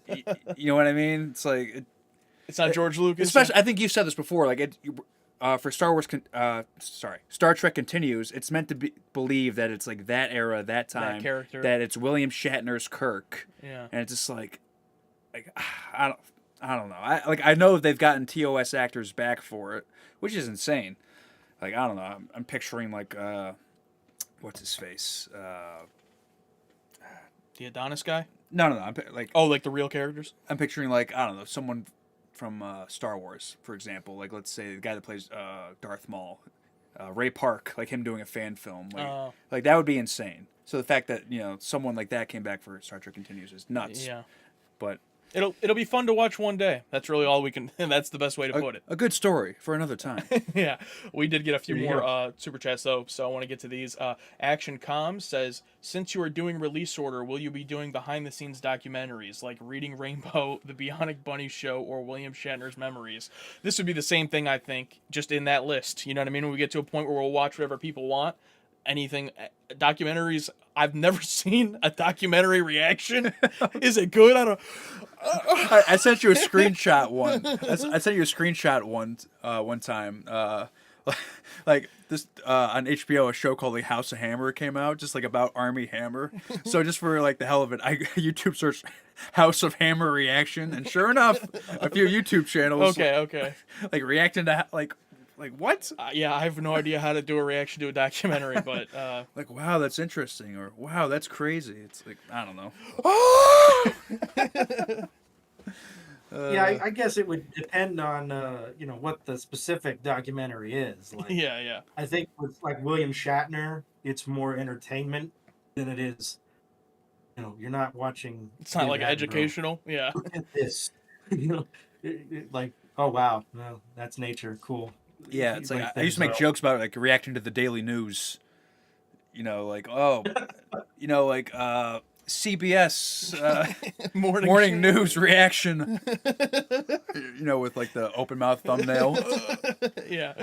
Speaker 2: You know what I mean? It's like
Speaker 1: It's not George Lucas.
Speaker 2: especially. I think you've said this before. Like for Star Wars, Star Trek Continues. It's meant to believe that it's like that era, that time,
Speaker 1: That character.
Speaker 2: that it's William Shatner's Kirk.
Speaker 1: Yeah.
Speaker 2: And it's just like I don't know. I know they've gotten TOS actors back for it, which is insane. Like I don't know. I'm picturing like what's his face?
Speaker 1: The Adonis guy.
Speaker 2: No. Like
Speaker 1: Like the real characters.
Speaker 2: I'm picturing like I don't know someone from Star Wars, for example. Like let's say the guy that plays Darth Maul, Ray Park, like him doing a fan film. Like that would be insane. So the fact that someone like that came back for Star Trek Continues is nuts.
Speaker 1: Yeah.
Speaker 2: But
Speaker 1: It'll be fun to watch one day. That's really all we can. That's the best way to put it.
Speaker 2: a good story for another time.
Speaker 1: Yeah, we did get a few
Speaker 3: There you
Speaker 1: more super chats though, so I want to get to these. Action Com says, since you are doing release order, will you be doing behind the scenes documentaries like Reading Rainbow, The Bionic Bunny Show, or William Shatner's Memories? This would be the same thing, I think, just in that list. You know what I mean? When we get to a point where we'll watch whatever people want, anything documentaries. I've never seen a documentary reaction. Is it good? I don't.
Speaker 2: I sent you a screenshot I sent you a screenshot one time. Like this on HBO, a show called like House of Hammer came out, just like about Army Hammer. So just for like the hell of it, I YouTube searched House of Hammer reaction, and sure enough, a few YouTube channels.
Speaker 1: Okay.
Speaker 2: Like reacting to like what?
Speaker 1: Yeah, I have no idea how to do a reaction to a documentary, but
Speaker 2: Like wow, that's interesting, or wow, that's crazy. It's like I don't know.
Speaker 3: Yeah, I guess it would depend on what the specific documentary is. Like,
Speaker 1: yeah.
Speaker 3: I think with like William Shatner, it's more entertainment than it is. You're not watching.
Speaker 1: It's not like
Speaker 3: Attenborough.
Speaker 1: educational. Yeah.
Speaker 3: Look at this. Like, oh wow, no, that's nature. Cool.
Speaker 2: Yeah, it's like I
Speaker 3: things
Speaker 2: used to make
Speaker 3: out.
Speaker 2: jokes about it, like reacting to the Daily News. Like like CBS morning news reaction. With like the open mouth thumbnail.
Speaker 1: Yeah.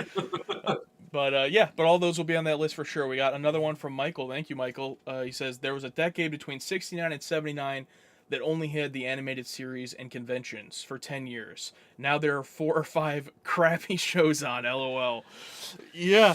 Speaker 1: But all those will be on that list for sure. We got another one from Michael. Thank you, Michael. He says there was a decade between 69 and 79 that only had the animated series and conventions for 10 years. Now there are 4 or 5 crappy shows on, LOL. Yeah,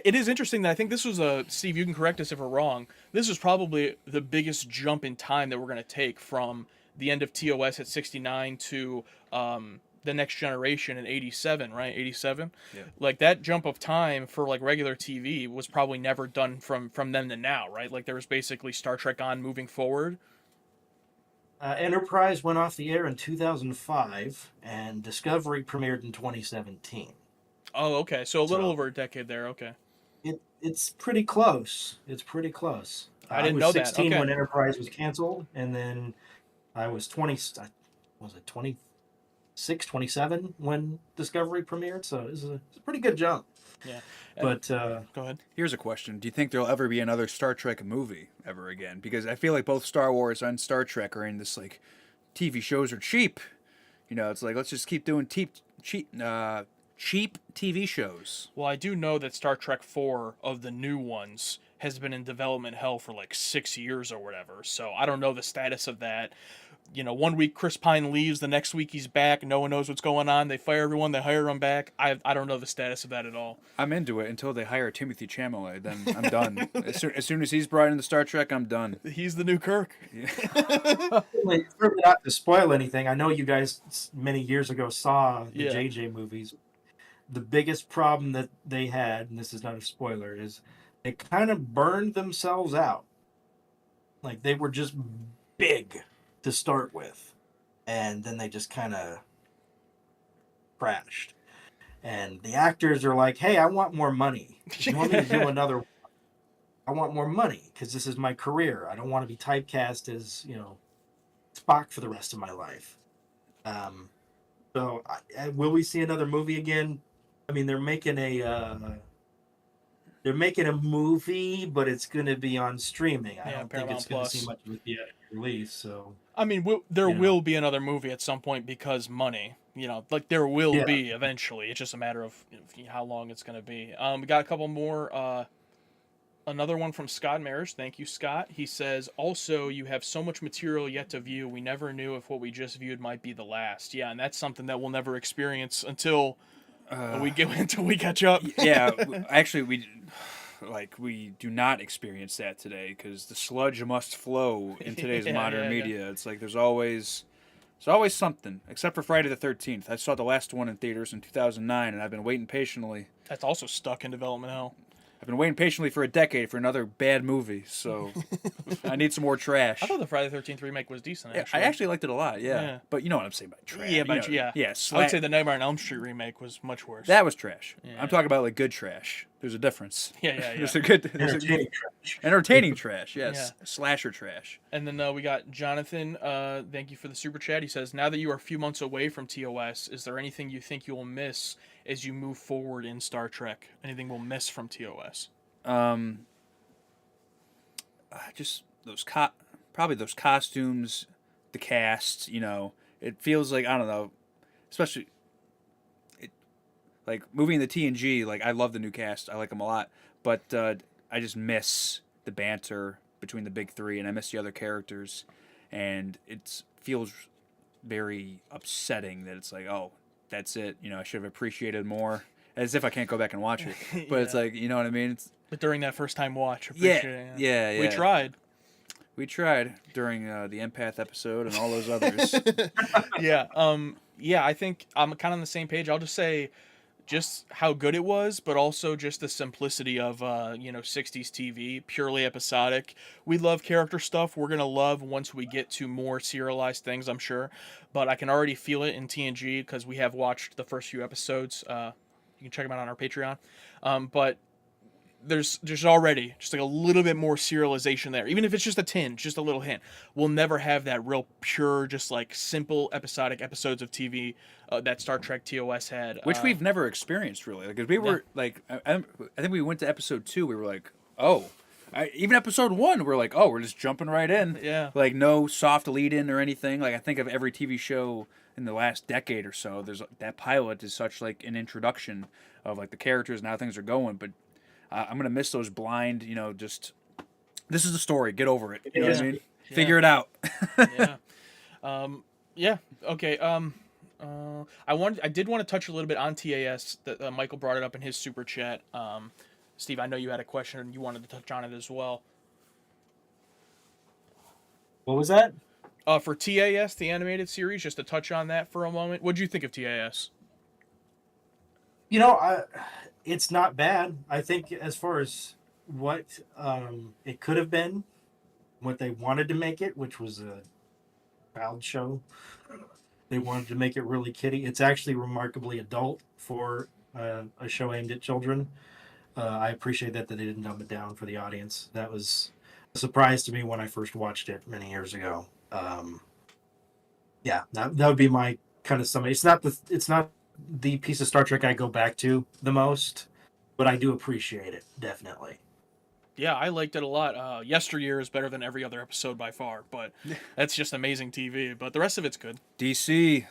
Speaker 1: it is interesting that I think this was Steve, you can correct us if we're wrong. This is probably the biggest jump in time that we're going to take from the end of TOS at 69 to the next generation in 87, right? 87?
Speaker 2: Yeah.
Speaker 1: Like that jump of time for like regular TV was probably never done from then to now, right? Like there was basically Star Trek on moving forward.
Speaker 3: Enterprise went off the air in 2005, and Discovery premiered in 2017.
Speaker 1: Oh, okay. So a little over a decade there. Okay.
Speaker 3: It's pretty close. It's pretty close.
Speaker 1: I didn't
Speaker 3: was
Speaker 1: know that.
Speaker 3: 16
Speaker 1: Okay.
Speaker 3: when Enterprise was canceled, and then I was 20. Was it 26, 27 when Discovery premiered? So it's a pretty good jump.
Speaker 1: Yeah.
Speaker 3: But
Speaker 1: Go ahead.
Speaker 2: Here's a question: do you think there'll ever be another Star Trek movie ever again? Because I feel like both Star Wars and Star Trek are in this like TV shows are cheap. It's like let's just keep doing cheap TV shows.
Speaker 1: Well, I do know that Star Trek 4 of the new ones has been in development hell for like 6 years or whatever. So I don't know the status of that. 1 week Chris Pine leaves, the next week he's back. No one knows what's going on. They fire everyone. They hire him back. I don't know the status of that at all.
Speaker 2: I'm into it until they hire Timothy Chalamet. Then I'm done. As soon as he's brought into Star Trek, I'm done.
Speaker 1: He's the new Kirk.
Speaker 3: Certainly not to spoil anything. I know you guys many years ago saw the
Speaker 1: Yeah.
Speaker 3: JJ movies. The biggest problem that they had, and this is not a spoiler, is they kind of burned themselves out. Like they were just big to start with, and then they just kind of crashed. And the actors are like, "Hey, I want more money. You want me to do another? I want more money because this is my career. I don't want to be typecast as Spock for the rest of my life." So, will we see another movie again? I mean, they're making a movie, but it's going to be on streaming. I don't think it's going to see much of a theatrical release. So,
Speaker 1: I mean, there will be another movie at some point because money. Like there will be eventually. It's just a matter of how long it's going to be. We got a couple more. Another one from Scott Marish. Thank you, Scott. He says, also, you have so much material yet to view. We never knew if what we just viewed might be the last. Yeah, and that's something that we'll never experience until we catch up.
Speaker 2: Yeah, actually, we do not experience that today because the sludge must flow in today's modern media. It's like there's always something, except for Friday the 13th. I saw the last one in theaters in 2009, and I've been waiting patiently.
Speaker 1: That's also stuck in development hell.
Speaker 2: I've been waiting patiently for a decade for another bad movie, so I need some more trash.
Speaker 1: I thought the Friday the 13th remake was decent, actually.
Speaker 2: I actually liked it a lot, yeah. But you know what I'm saying by trash.
Speaker 1: Yeah,
Speaker 2: Yeah,
Speaker 1: I would say the Nightmare on Elm Street remake was much worse.
Speaker 2: That was trash.
Speaker 1: Yeah.
Speaker 2: I'm talking about like good trash. There's a difference.
Speaker 1: Yeah.
Speaker 2: There's
Speaker 3: trash.
Speaker 2: Entertaining trash, yes.
Speaker 1: Yeah.
Speaker 2: Slasher trash.
Speaker 1: And then we got Jonathan. Thank you for the super chat. He says, now that you are a few months away from TOS, is there anything you think you will miss as you move forward in Star Trek? Anything we'll miss from TOS?
Speaker 2: Just probably those costumes, the cast. It feels like, I don't know, especially like moving the TNG. Like I love the new cast, I like them a lot, but I just miss the banter between the big three, and I miss the other characters, and it feels very upsetting that it's like, oh, that's it. I should have appreciated more. As if I can't go back and watch it, but it's like, you know what I mean.
Speaker 1: But during that first time watch,
Speaker 2: yeah.
Speaker 1: We tried.
Speaker 2: We tried during the Empath episode and all those others.
Speaker 1: Yeah. I think I'm kind of on the same page. I'll just say, just how good it was, but also just the simplicity of 60s TV, purely episodic. We love character stuff. We're gonna love once we get to more serialized things, I'm sure. But I can already feel it in TNG because we have watched the first few episodes. You can check them out on our Patreon. But there's already just like a little bit more serialization there. Even if it's just a tinge, just a little hint. We'll never have that real pure, just like simple episodic episodes of TV that Star Trek TOS had.
Speaker 2: Which we've never experienced, really. Because we were like, I think we went to episode 2, we were like, oh. Even episode 1, we're like, oh, we're just jumping right in.
Speaker 1: Yeah.
Speaker 2: Like no soft lead in or anything. Like I think of every TV show in the last decade or so, there's that pilot is such like an introduction of like the characters and how things are going. But I'm gonna miss those blind, just this is the story, get over it. You know what I mean? Figure it out.
Speaker 1: Yeah. Okay. I did want to touch a little bit on TAS. That Michael brought it up in his super chat. Steve, I know you had a question and you wanted to touch on it as well.
Speaker 3: What was that?
Speaker 1: For TAS, the animated series, just to touch on that for a moment. What did you think of TAS?
Speaker 3: It's not bad. I think as far as what it could have been, what they wanted to make it, which was a child show, they wanted to make it really kiddie. It's actually remarkably adult for a show aimed at children. I appreciate that they didn't dumb it down for the audience. That was a surprise to me when I first watched it many years ago. That would be my kind of summary. It's not the piece of Star Trek I go back to the most, but I do appreciate it, definitely.
Speaker 1: Yeah, I liked it a lot. Yesteryear is better than every other episode by far, but that's just amazing TV. But the rest of it's good.
Speaker 2: DC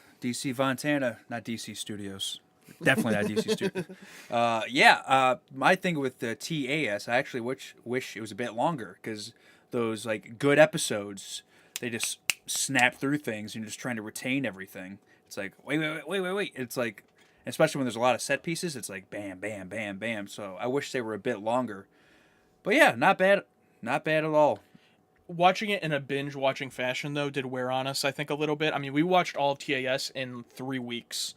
Speaker 2: Fontana, not DC Studios. Definitely not DC Studios. My thing with the TAS, I actually wish it was a bit longer because those like good episodes, they just snap through things and you're just trying to retain everything. It's like wait. It's like, especially when there's a lot of set pieces, it's like bam, bam, bam, bam. So I wish they were a bit longer. But yeah, not bad at all.
Speaker 1: Watching it in a binge watching fashion though did wear on us, I think, a little bit. I mean, we watched all of TAS in 3 weeks,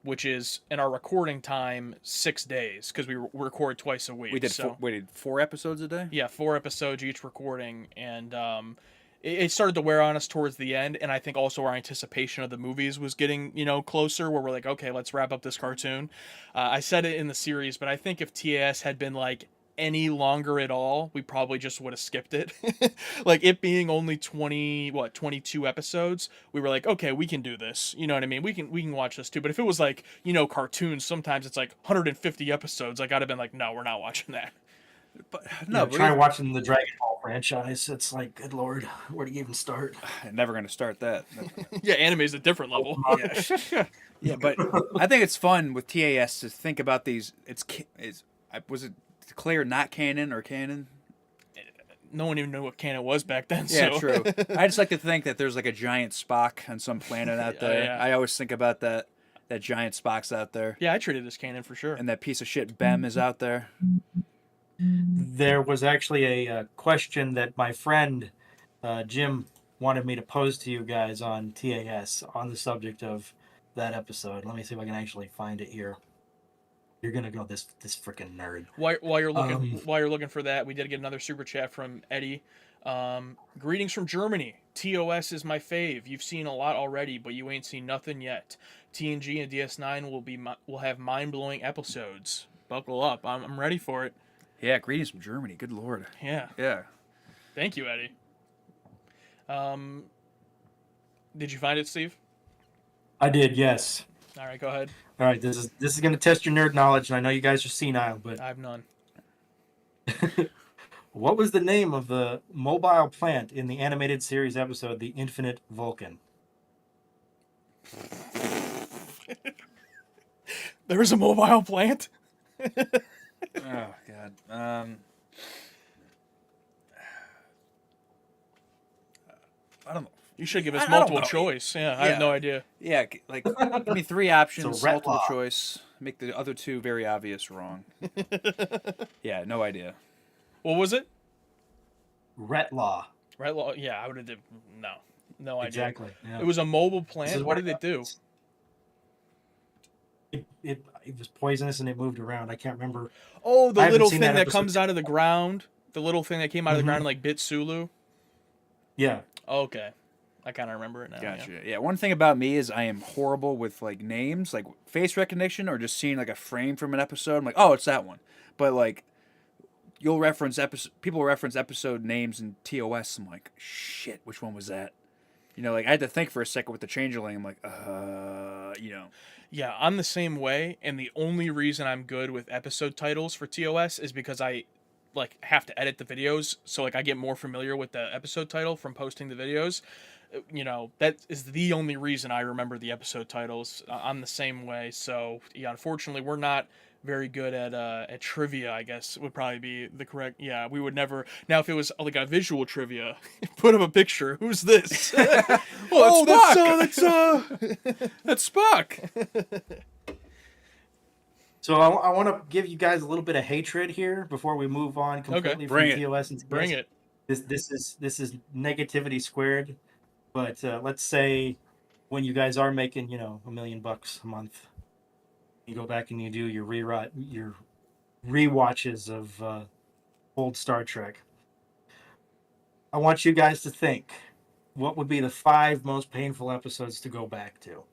Speaker 1: which is in our recording time 6 days because we record twice a week.
Speaker 2: We did four episodes a day.
Speaker 1: Yeah, 4 episodes each recording, and it started to wear on us towards the end. And I think also our anticipation of the movies was getting closer, where we're like, okay, let's wrap up this cartoon. I said it in the series, but I think if TAS had been like any longer at all, we probably just would have skipped it. Like it being only 22 episodes, we were like, okay, we can do this. You know what I mean? We can watch this too. But if it was like, cartoons, sometimes it's like 150 episodes. I gotta been like, no, we're not watching that.
Speaker 2: But no,
Speaker 3: try watching the Dragon Ball franchise. It's like, good lord, where do you even start?
Speaker 2: Never going to start that.
Speaker 1: Yeah, anime is a different level.
Speaker 2: Yeah, but I think it's fun with TAS to think about these. Was it declared not canon or canon?
Speaker 1: No one even knew what canon was back then.
Speaker 2: Yeah,
Speaker 1: so.
Speaker 2: true. I just like to think that there's like a giant Spock on some planet out there.
Speaker 1: Yeah.
Speaker 2: I always think about that giant Spock's out there.
Speaker 1: Yeah, I treated it as canon for sure.
Speaker 2: And that piece of shit Bem is out there.
Speaker 3: There was actually a question that my friend Jim wanted me to pose to you guys on TAS on the subject of that episode. Let me see if I can actually find it here. You're gonna go this freaking nerd.
Speaker 1: While you're looking for that, we did get another super chat from Eddie. Greetings from Germany. TOS is my fave. You've seen a lot already, but you ain't seen nothing yet. TNG and DS9 will have mind blowing episodes. Buckle up. I'm ready for it.
Speaker 2: Yeah, greetings from Germany. Good lord.
Speaker 1: Yeah.
Speaker 2: Yeah.
Speaker 1: Thank you, Eddie. Did you find it, Steve?
Speaker 3: I did, yes.
Speaker 1: All right, go ahead.
Speaker 3: All right, this is going to test your nerd knowledge, and I know you guys are senile, but
Speaker 1: I have none.
Speaker 3: what was the name of the mobile plant in the animated series episode The Infinite Vulcan?
Speaker 1: There was a mobile plant?
Speaker 2: Oh god. I don't know.
Speaker 1: You should give us
Speaker 2: I don't
Speaker 1: multiple
Speaker 2: know.
Speaker 1: choice. Yeah, I have no idea.
Speaker 2: Yeah, like give me 3 options,
Speaker 3: Ret
Speaker 2: multiple
Speaker 3: Law.
Speaker 2: choice. Make the other 2 very obvious wrong. Yeah, no idea.
Speaker 1: What was it?
Speaker 3: Retlaw.
Speaker 1: Right? Yeah, I would have did no idea.
Speaker 3: Exactly. Yeah.
Speaker 1: It was a mobile
Speaker 3: This
Speaker 1: plant.
Speaker 3: is
Speaker 1: What did it do?
Speaker 3: It was poisonous and it moved around. I can't remember.
Speaker 1: Oh, the
Speaker 3: I haven't
Speaker 1: little
Speaker 3: seen
Speaker 1: thing
Speaker 3: that
Speaker 1: that
Speaker 3: episode.
Speaker 1: comes out of the ground. The little thing that came out of the
Speaker 3: Mhm.
Speaker 1: ground and like bit Sulu.
Speaker 3: Yeah.
Speaker 1: Okay, I kind of remember it now.
Speaker 2: Gotcha. Yeah, one thing about me is I am horrible with like names, like face recognition, or just seeing like a frame from an episode. I'm like, oh, it's that one. But like, people reference episode names in TOS. I'm like, shit, which one was that? Like I had to think for a second with the changeling. I'm like,
Speaker 1: Yeah, I'm the same way, and the only reason I'm good with episode titles for TOS is because I like have to edit the videos, so like I get more familiar with the episode title from posting the videos. That is the only reason I remember the episode titles. I'm the same way. So yeah, unfortunately, we're not very good at trivia. I guess would probably be the correct. Yeah, we would never. Now, if it was like a visual trivia, put up a picture. Who's this?
Speaker 2: Oh,
Speaker 1: that's Spock.
Speaker 3: So I want to give you guys a little bit of hatred here before we move on completely
Speaker 2: Bring
Speaker 3: from
Speaker 2: it.
Speaker 3: TOS and TS.
Speaker 1: Bring it.
Speaker 3: This is negativity squared. But let's say when you guys are making $1 million a month, you go back and you do your rewatches of old Star Trek. I want you guys to think, what would be the 5 most painful episodes to go back to?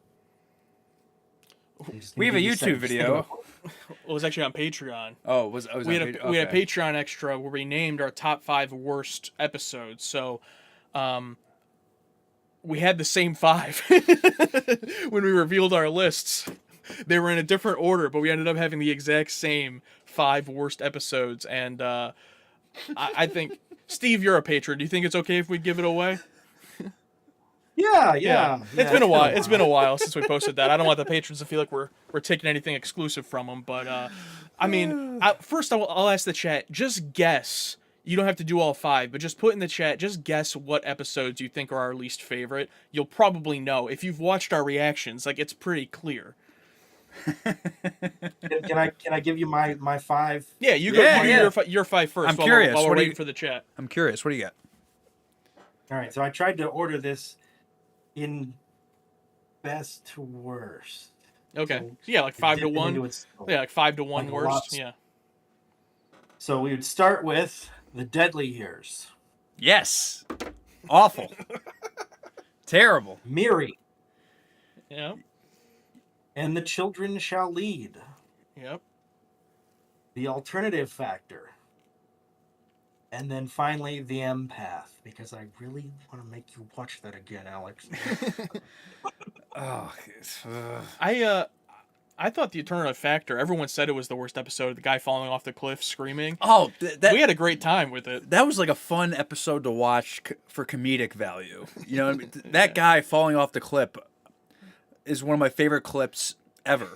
Speaker 2: We have a YouTube video.
Speaker 1: It was actually on Patreon.
Speaker 2: Oh, was
Speaker 1: We had a Patreon extra where we named our top 5 worst episodes. So, we had the same 5 when we revealed our lists. They were in a different order, but we ended up having the exact same 5 worst episodes. And I think, Steve, you're a patron. Do you think it's okay if we give it away?
Speaker 3: Yeah.
Speaker 1: It's been a while. It's been a while since we posted that. I don't want the patrons to feel like we're taking anything exclusive from them. But I mean, first I'll ask the chat. Just guess You don't have to do all 5, but just put in the chat, just guess what episodes you think are our least favorite. You'll probably know. If you've watched our reactions, like, it's pretty clear.
Speaker 3: Can I give you my 5?
Speaker 1: Yeah, you go.
Speaker 2: Yeah,
Speaker 1: You do
Speaker 2: yeah.
Speaker 1: your 5 first.
Speaker 2: I'm
Speaker 1: while
Speaker 2: curious.
Speaker 1: While we're
Speaker 2: What do
Speaker 1: waiting
Speaker 2: you-
Speaker 1: for the chat.
Speaker 2: I'm curious. What do you got?
Speaker 3: All right, so I tried to order this in best to worst.
Speaker 1: Okay.
Speaker 3: So
Speaker 1: Yeah, like 5 to
Speaker 3: dipping
Speaker 1: 1.
Speaker 3: into it still.
Speaker 1: Yeah, like 5 to 1
Speaker 3: Like a
Speaker 1: worst.
Speaker 3: lot.
Speaker 1: Yeah.
Speaker 3: So we would start with the Deadly Years.
Speaker 2: Yes. Awful. Terrible.
Speaker 3: Miri
Speaker 1: Yep.
Speaker 3: and the Children Shall Lead.
Speaker 1: Yep.
Speaker 3: The Alternative Factor. And then finally, The Empath, because I really want to make you watch that again, Alex.
Speaker 2: Oh,
Speaker 1: I thought the Alternative Factor, everyone said it was the worst episode. The guy falling off the cliff screaming.
Speaker 2: oh, that
Speaker 1: We had a great time with it.
Speaker 2: that was like a fun episode to watch for comedic value. You know what I mean? That guy falling off the cliff is one of my favorite clips ever.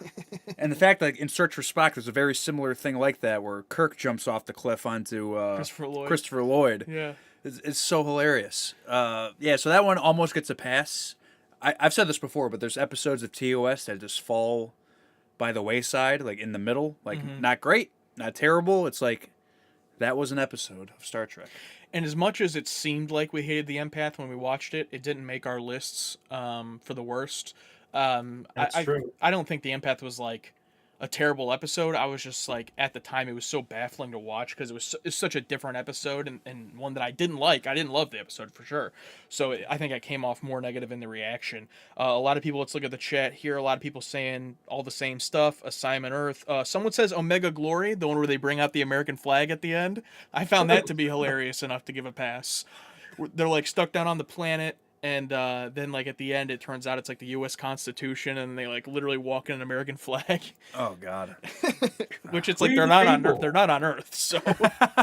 Speaker 2: And the fact that in Search for Spock, there's a very similar thing like that where Kirk jumps off the cliff onto
Speaker 1: Christopher Lloyd.
Speaker 2: Yeah.
Speaker 1: Yeah.
Speaker 2: It's so hilarious. Yeah, so that one almost gets a pass. I've said this before, but there's episodes of TOS that just fall by the wayside, like in the middle. Like, not great, not terrible. It's like, that was an episode of Star Trek.
Speaker 1: And as much as it seemed like we hated The Empath when we watched it, it didn't make our lists for the worst.
Speaker 3: That's true.
Speaker 1: I don't think The Empath was like a terrible episode. I was just like, at the time, it was so baffling to watch because it's such a different episode and one that I didn't like. I didn't love the episode for sure. So I think I came off more negative in the reaction. A lot of people, let's look at the chat here. A lot of people saying all the same stuff. Assignment Earth. Someone says Omega Glory, the one where they bring out the American flag at the end. I found that to be hilarious enough to give a pass. They're like stuck down on the planet. And then, like, at the end, it turns out it's, like, the U.S. Constitution, and they, like, literally walk in an American flag.
Speaker 2: Oh, God.
Speaker 1: Which it's
Speaker 3: Free
Speaker 1: like, they're not on
Speaker 3: people.
Speaker 1: Earth. They're not on Earth, so...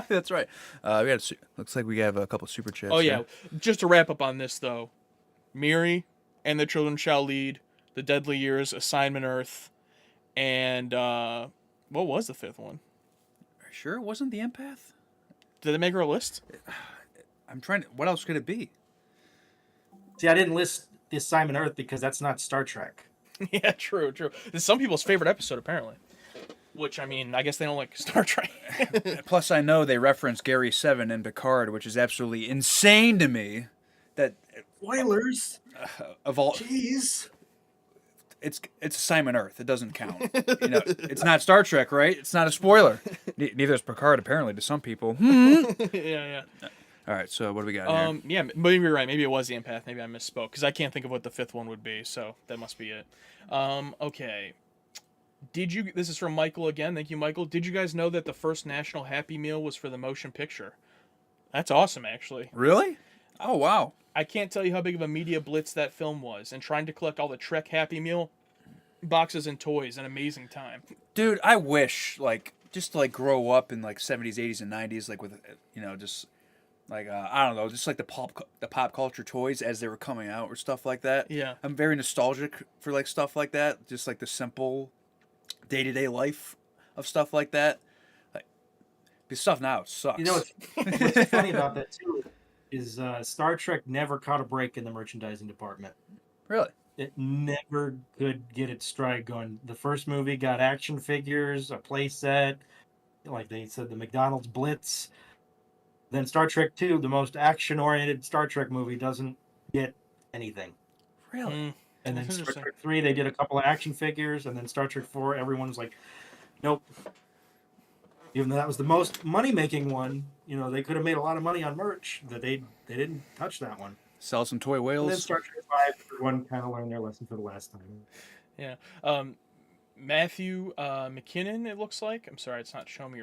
Speaker 2: That's right. We got looks like we have a couple super chats.
Speaker 1: Oh, yeah.
Speaker 2: here.
Speaker 1: Just to wrap up on this, though. Miri and the Children Shall Lead, The Deadly Years, Assignment Earth, and, what was the 5th one?
Speaker 2: Are you sure it wasn't The Empath?
Speaker 1: Did they make our list?
Speaker 2: I'm trying to... What else could it be?
Speaker 3: See, I didn't list the Assignment Earth because that's not Star Trek.
Speaker 1: Yeah, true. It's some people's favorite episode, apparently. Which, I mean, I guess they don't like Star Trek.
Speaker 2: Plus, I know they reference Gary 7 in Picard, which is absolutely insane to me. That
Speaker 3: Spoilers.
Speaker 2: of all,
Speaker 3: Jeez.
Speaker 2: it's Assignment Earth. It doesn't count. You know, it's not Star Trek, right? It's not a spoiler. Neither is Picard, apparently, to some people.
Speaker 1: Yeah.
Speaker 2: All right, so what do we got here?
Speaker 1: Yeah, maybe you're right. Maybe it was the Empath. Maybe I misspoke because I can't think of what the 5th one would be. So that must be it. Okay. This is from Michael again. Thank you, Michael. Did you guys know that the first National Happy Meal was for the motion picture? That's awesome, actually.
Speaker 2: Really? Oh, wow.
Speaker 1: I can't tell you how big of a media blitz that film was, and trying to collect all the Trek Happy Meal boxes and toys, an amazing time.
Speaker 2: Dude, I wish, like, just to, like, grow up in, like, 70s, 80s, and 90s, like, with, you know, just... Like, I don't know, just like the pop culture toys as they were coming out or stuff like that.
Speaker 1: Yeah.
Speaker 2: I'm very nostalgic for, like, stuff like that. Just, like, the simple day-to-day life of stuff like that. Like, the stuff now sucks.
Speaker 3: You know what's funny about that, too, is Star Trek never caught a break in the merchandising department.
Speaker 2: Really?
Speaker 3: It never could get its stride going. The first movie got action figures, a play set, like they said, the McDonald's Blitz. Then Star Trek 2, the most action-oriented Star Trek movie, doesn't get anything.
Speaker 2: Really?
Speaker 3: And then
Speaker 1: That's
Speaker 3: Star
Speaker 1: interesting.
Speaker 3: Trek 3, they did a couple of action figures, and then Star Trek 4, everyone was like, nope. Even though that was the most money-making one, you know, they could have made a lot of money on merch, that they didn't touch that one.
Speaker 2: Sell some toy
Speaker 3: And then
Speaker 2: whales?
Speaker 3: Star Trek 5, everyone kind of learned their lesson for the last time.
Speaker 1: Yeah. Matthew McKinnon, it looks like. I'm sorry, it's not showing me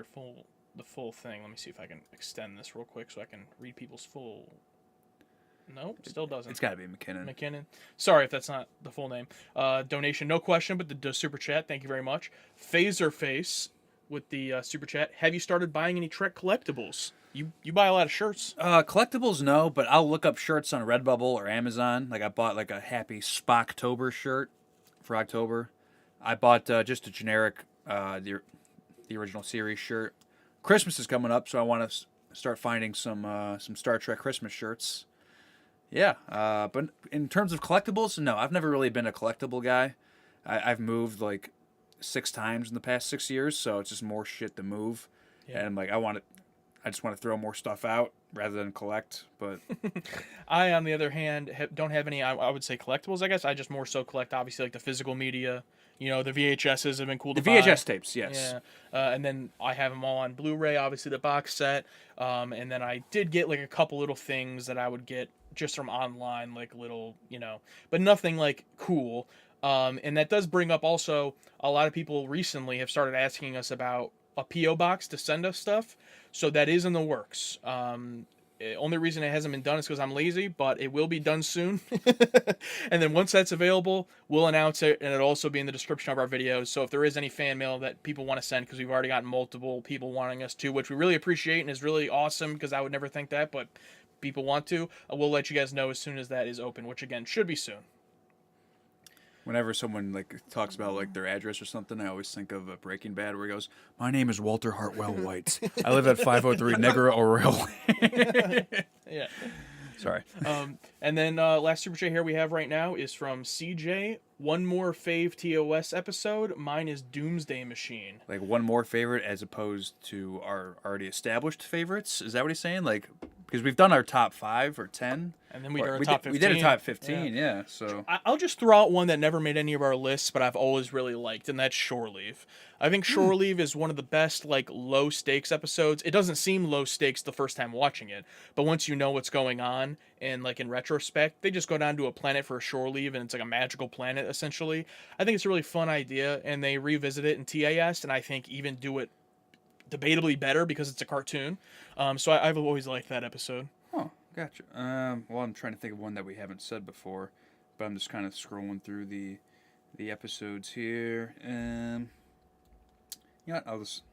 Speaker 1: the full thing. Let me see if I can extend this real quick so I can read people's full... Nope, still doesn't.
Speaker 2: It's got to be McKinnon.
Speaker 1: McKinnon. Sorry if that's not the full name. Donation, no question, but the super chat. Thank you very much. Phaser Face with the super chat. Have you started buying any Trek collectibles? You buy a lot of shirts.
Speaker 2: Collectibles, no, but I'll look up shirts on Redbubble or Amazon. Like, I bought, like, a Happy Spocktober shirt for October. I bought just a generic, the original series shirt. Christmas is coming up, so I want to start finding some Star Trek Christmas shirts. Yeah, but in terms of collectibles, no, I've never really been a collectible guy. I've moved like 6 times in the past 6 years, so it's just more shit to move,
Speaker 1: Yeah.
Speaker 2: and like I just want to throw more stuff out rather than collect. But
Speaker 1: I, on the other hand, don't have any. I would say collectibles. I guess I just more so collect obviously like the physical media. You know, the VHSs have been cool
Speaker 2: the
Speaker 1: to buy.
Speaker 2: VHS tapes, yes.
Speaker 1: Yeah, and then I have them all on Blu-ray. Obviously, the box set. And then I did get like a couple little things that I would get just from online, like little, but nothing like cool. And that does bring up also a lot of people recently have started asking us about a PO box to send us stuff. So that is in the works. Only reason it hasn't been done is because I'm lazy, but it will be done soon. And then once that's available, we'll announce it, and it'll also be in the description of our videos. So if there is any fan mail that people want to send, because we've already gotten multiple people wanting us to, which we really appreciate and is really awesome, because I would never think that, but people want to, we'll let you guys know as soon as that is open, which again should be soon.
Speaker 2: Whenever someone like talks about like their address or something, I always think of Breaking Bad, where he goes, "My name is Walter Hartwell White. I live at 503 Negro Railway."
Speaker 1: Yeah.
Speaker 2: Sorry.
Speaker 1: And then last super chat here we have right now is from CJ. One more fave TOS episode. Mine is Doomsday Machine.
Speaker 2: Like one more favorite as opposed to our already established favorites. Is that what he's saying? Like, because we've done our top 5 or 10.
Speaker 1: And then we did our top 15.
Speaker 2: We did a top 15, yeah. So
Speaker 1: I'll just throw out one that never made any of our lists, but I've always really liked, and that's Shore Leave. I think Shore Leave is one of the best, like, low stakes episodes. It doesn't seem low stakes the first time watching it, but once you know what's going on, and like in retrospect, they just go down to a planet for a shore leave, and it's like a magical planet essentially. I think it's a really fun idea, and they revisit it in TAS, and I think even do it debatably better because it's a cartoon. So I've always liked that episode.
Speaker 2: Oh, gotcha. Well, I'm trying to think of one that we haven't said before, but I'm just kind of scrolling through the episodes here. You know what? I'll just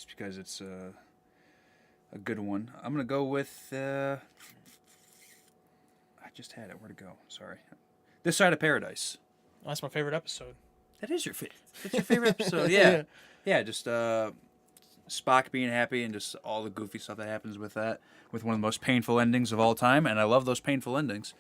Speaker 2: because it's a good one. I'm gonna go with. I just had it. Where'd it go? Sorry. This Side of Paradise.
Speaker 1: Well, that's my favorite episode.
Speaker 2: That is your favorite. That's your favorite episode. Yeah. Yeah. Just Spock being happy and just all the goofy stuff that happens with that, with one of the most painful endings of all time, and I love those painful endings.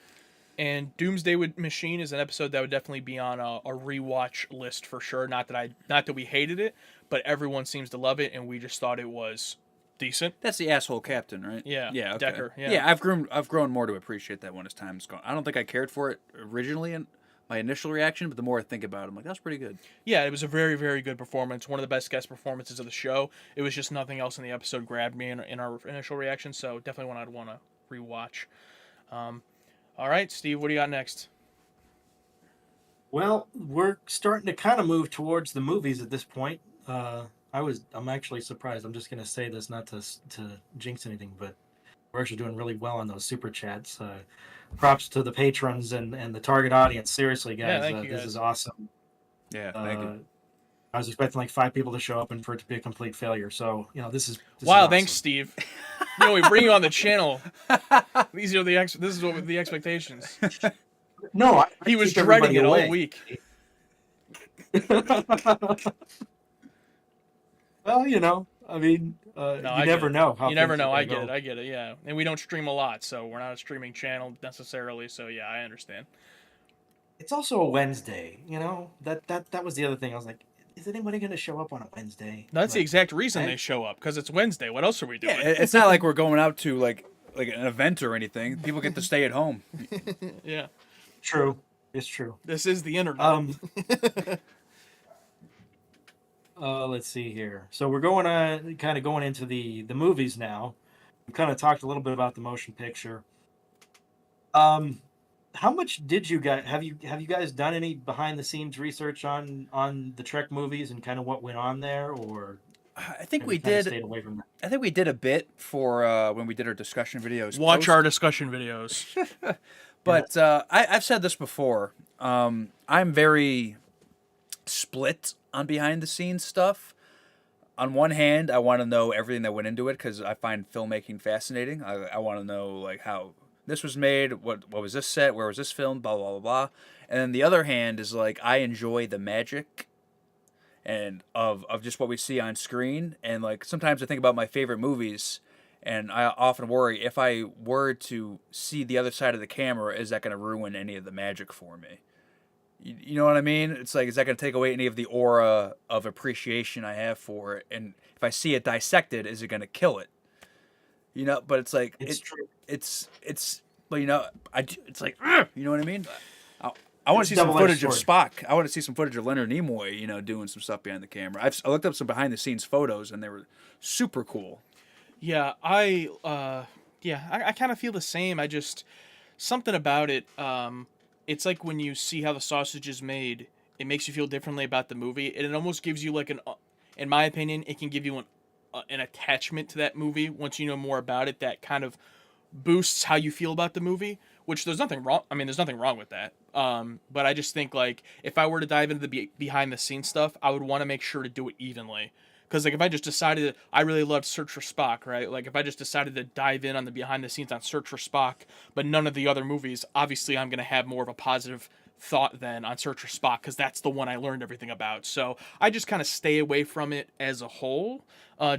Speaker 1: And Doomsday Machine is an episode that would definitely be on a rewatch list for sure. Not that we hated it, but everyone seems to love it, and we just thought it was decent.
Speaker 2: That's the asshole captain, right?
Speaker 1: Yeah.
Speaker 2: Yeah. Okay.
Speaker 1: Decker. Yeah.
Speaker 2: Yeah. I've grown more to appreciate that one as time's gone. I don't think I cared for it originally in my initial reaction, but the more I think about it, I'm like, that's pretty good.
Speaker 1: Yeah, it was a very, very good performance. One of the best guest performances of the show. It was just nothing else in the episode grabbed me in our initial reaction, so definitely one I'd want to rewatch. All right, Steve, what do you got next?
Speaker 3: Well, we're starting to kind of move towards the movies at this point. I'm actually surprised. I'm just going to say this, not to jinx anything, but we're actually doing really well on those super chats. Props to the patrons and the target audience. Seriously, guys,
Speaker 1: thank you,
Speaker 3: this
Speaker 1: guys.
Speaker 3: is awesome.
Speaker 2: Yeah, thank you.
Speaker 3: I was expecting like 5 people to show up and for it to be a complete failure. So, this is
Speaker 1: Wow,
Speaker 3: awesome.
Speaker 1: thanks, Steve. We bring you on the channel. This is what the expectations.
Speaker 3: No,
Speaker 1: He was dreading it all week.
Speaker 3: Well, you never know how
Speaker 1: you never
Speaker 3: things
Speaker 1: know.
Speaker 3: are
Speaker 1: I
Speaker 3: gonna
Speaker 1: get it. Yeah, and we don't stream a lot, so we're not a streaming channel necessarily. So yeah, I understand.
Speaker 3: It's also a Wednesday, that was the other thing. I was like, is anybody going to show up on a Wednesday?
Speaker 1: That's the exact reason they show up, because it's Wednesday. What else are we doing?
Speaker 2: Yeah, it's not like we're going out to like an event or anything. People get to stay at home.
Speaker 1: Yeah,
Speaker 3: true. It's true.
Speaker 1: this is the internet.
Speaker 3: Let's see here. So we're going into the movies now. We kind of talked a little bit about the motion picture. How much did you guys have you guys done any behind the scenes research on the Trek movies and kind of what went on there, or
Speaker 2: I think we
Speaker 3: have you kinda
Speaker 2: did.
Speaker 3: stayed away from that?
Speaker 2: I think we did a bit for when we did our discussion videos.
Speaker 1: Watch our discussion videos.
Speaker 2: But I've said this before. I'm very split on behind the scenes stuff. On one hand, I want to know everything that went into it because I find filmmaking fascinating. I want to know like how this was made, what was this set, where was this filmed, blah blah blah blah. And then the other hand is like I enjoy the magic and of just what we see on screen. And like sometimes I think about my favorite movies, and I often worry if I were to see the other side of the camera, is that going to ruin any of the magic for me? You know what I mean? It's like, is that going to take away any of the aura of appreciation I have for it? And if I see it dissected, is it going to kill it? You know, but it's like
Speaker 3: It's true.
Speaker 2: it's but you know, it's like ugh, you know what I mean? I want
Speaker 3: It's
Speaker 2: to
Speaker 3: a
Speaker 2: see some
Speaker 3: double-edged
Speaker 2: footage of
Speaker 3: sword.
Speaker 2: Spock. I want to see some footage of Leonard Nimoy, you know, doing some stuff behind the camera. I looked up some behind the scenes photos, and they were super cool.
Speaker 1: Yeah, I kind of feel the same. I just something about it. It's like when you see how the sausage is made, it makes you feel differently about the movie, and it almost gives you like in my opinion, it can give you an attachment to that movie once you know more about it. That kind of boosts how you feel about the movie, which there's nothing wrong. I mean, there's nothing wrong with that. But I just think like if I were to dive into the behind the scenes stuff, I would want to make sure to do it evenly. Because like if I just decided I really loved Search for Spock, right? Like if I just decided to dive in on the behind the scenes on Search for Spock, but none of the other movies, obviously I'm gonna have more of a positive thought than on Search for Spock because that's the one I learned everything about. So I just kind of stay away from it as a whole,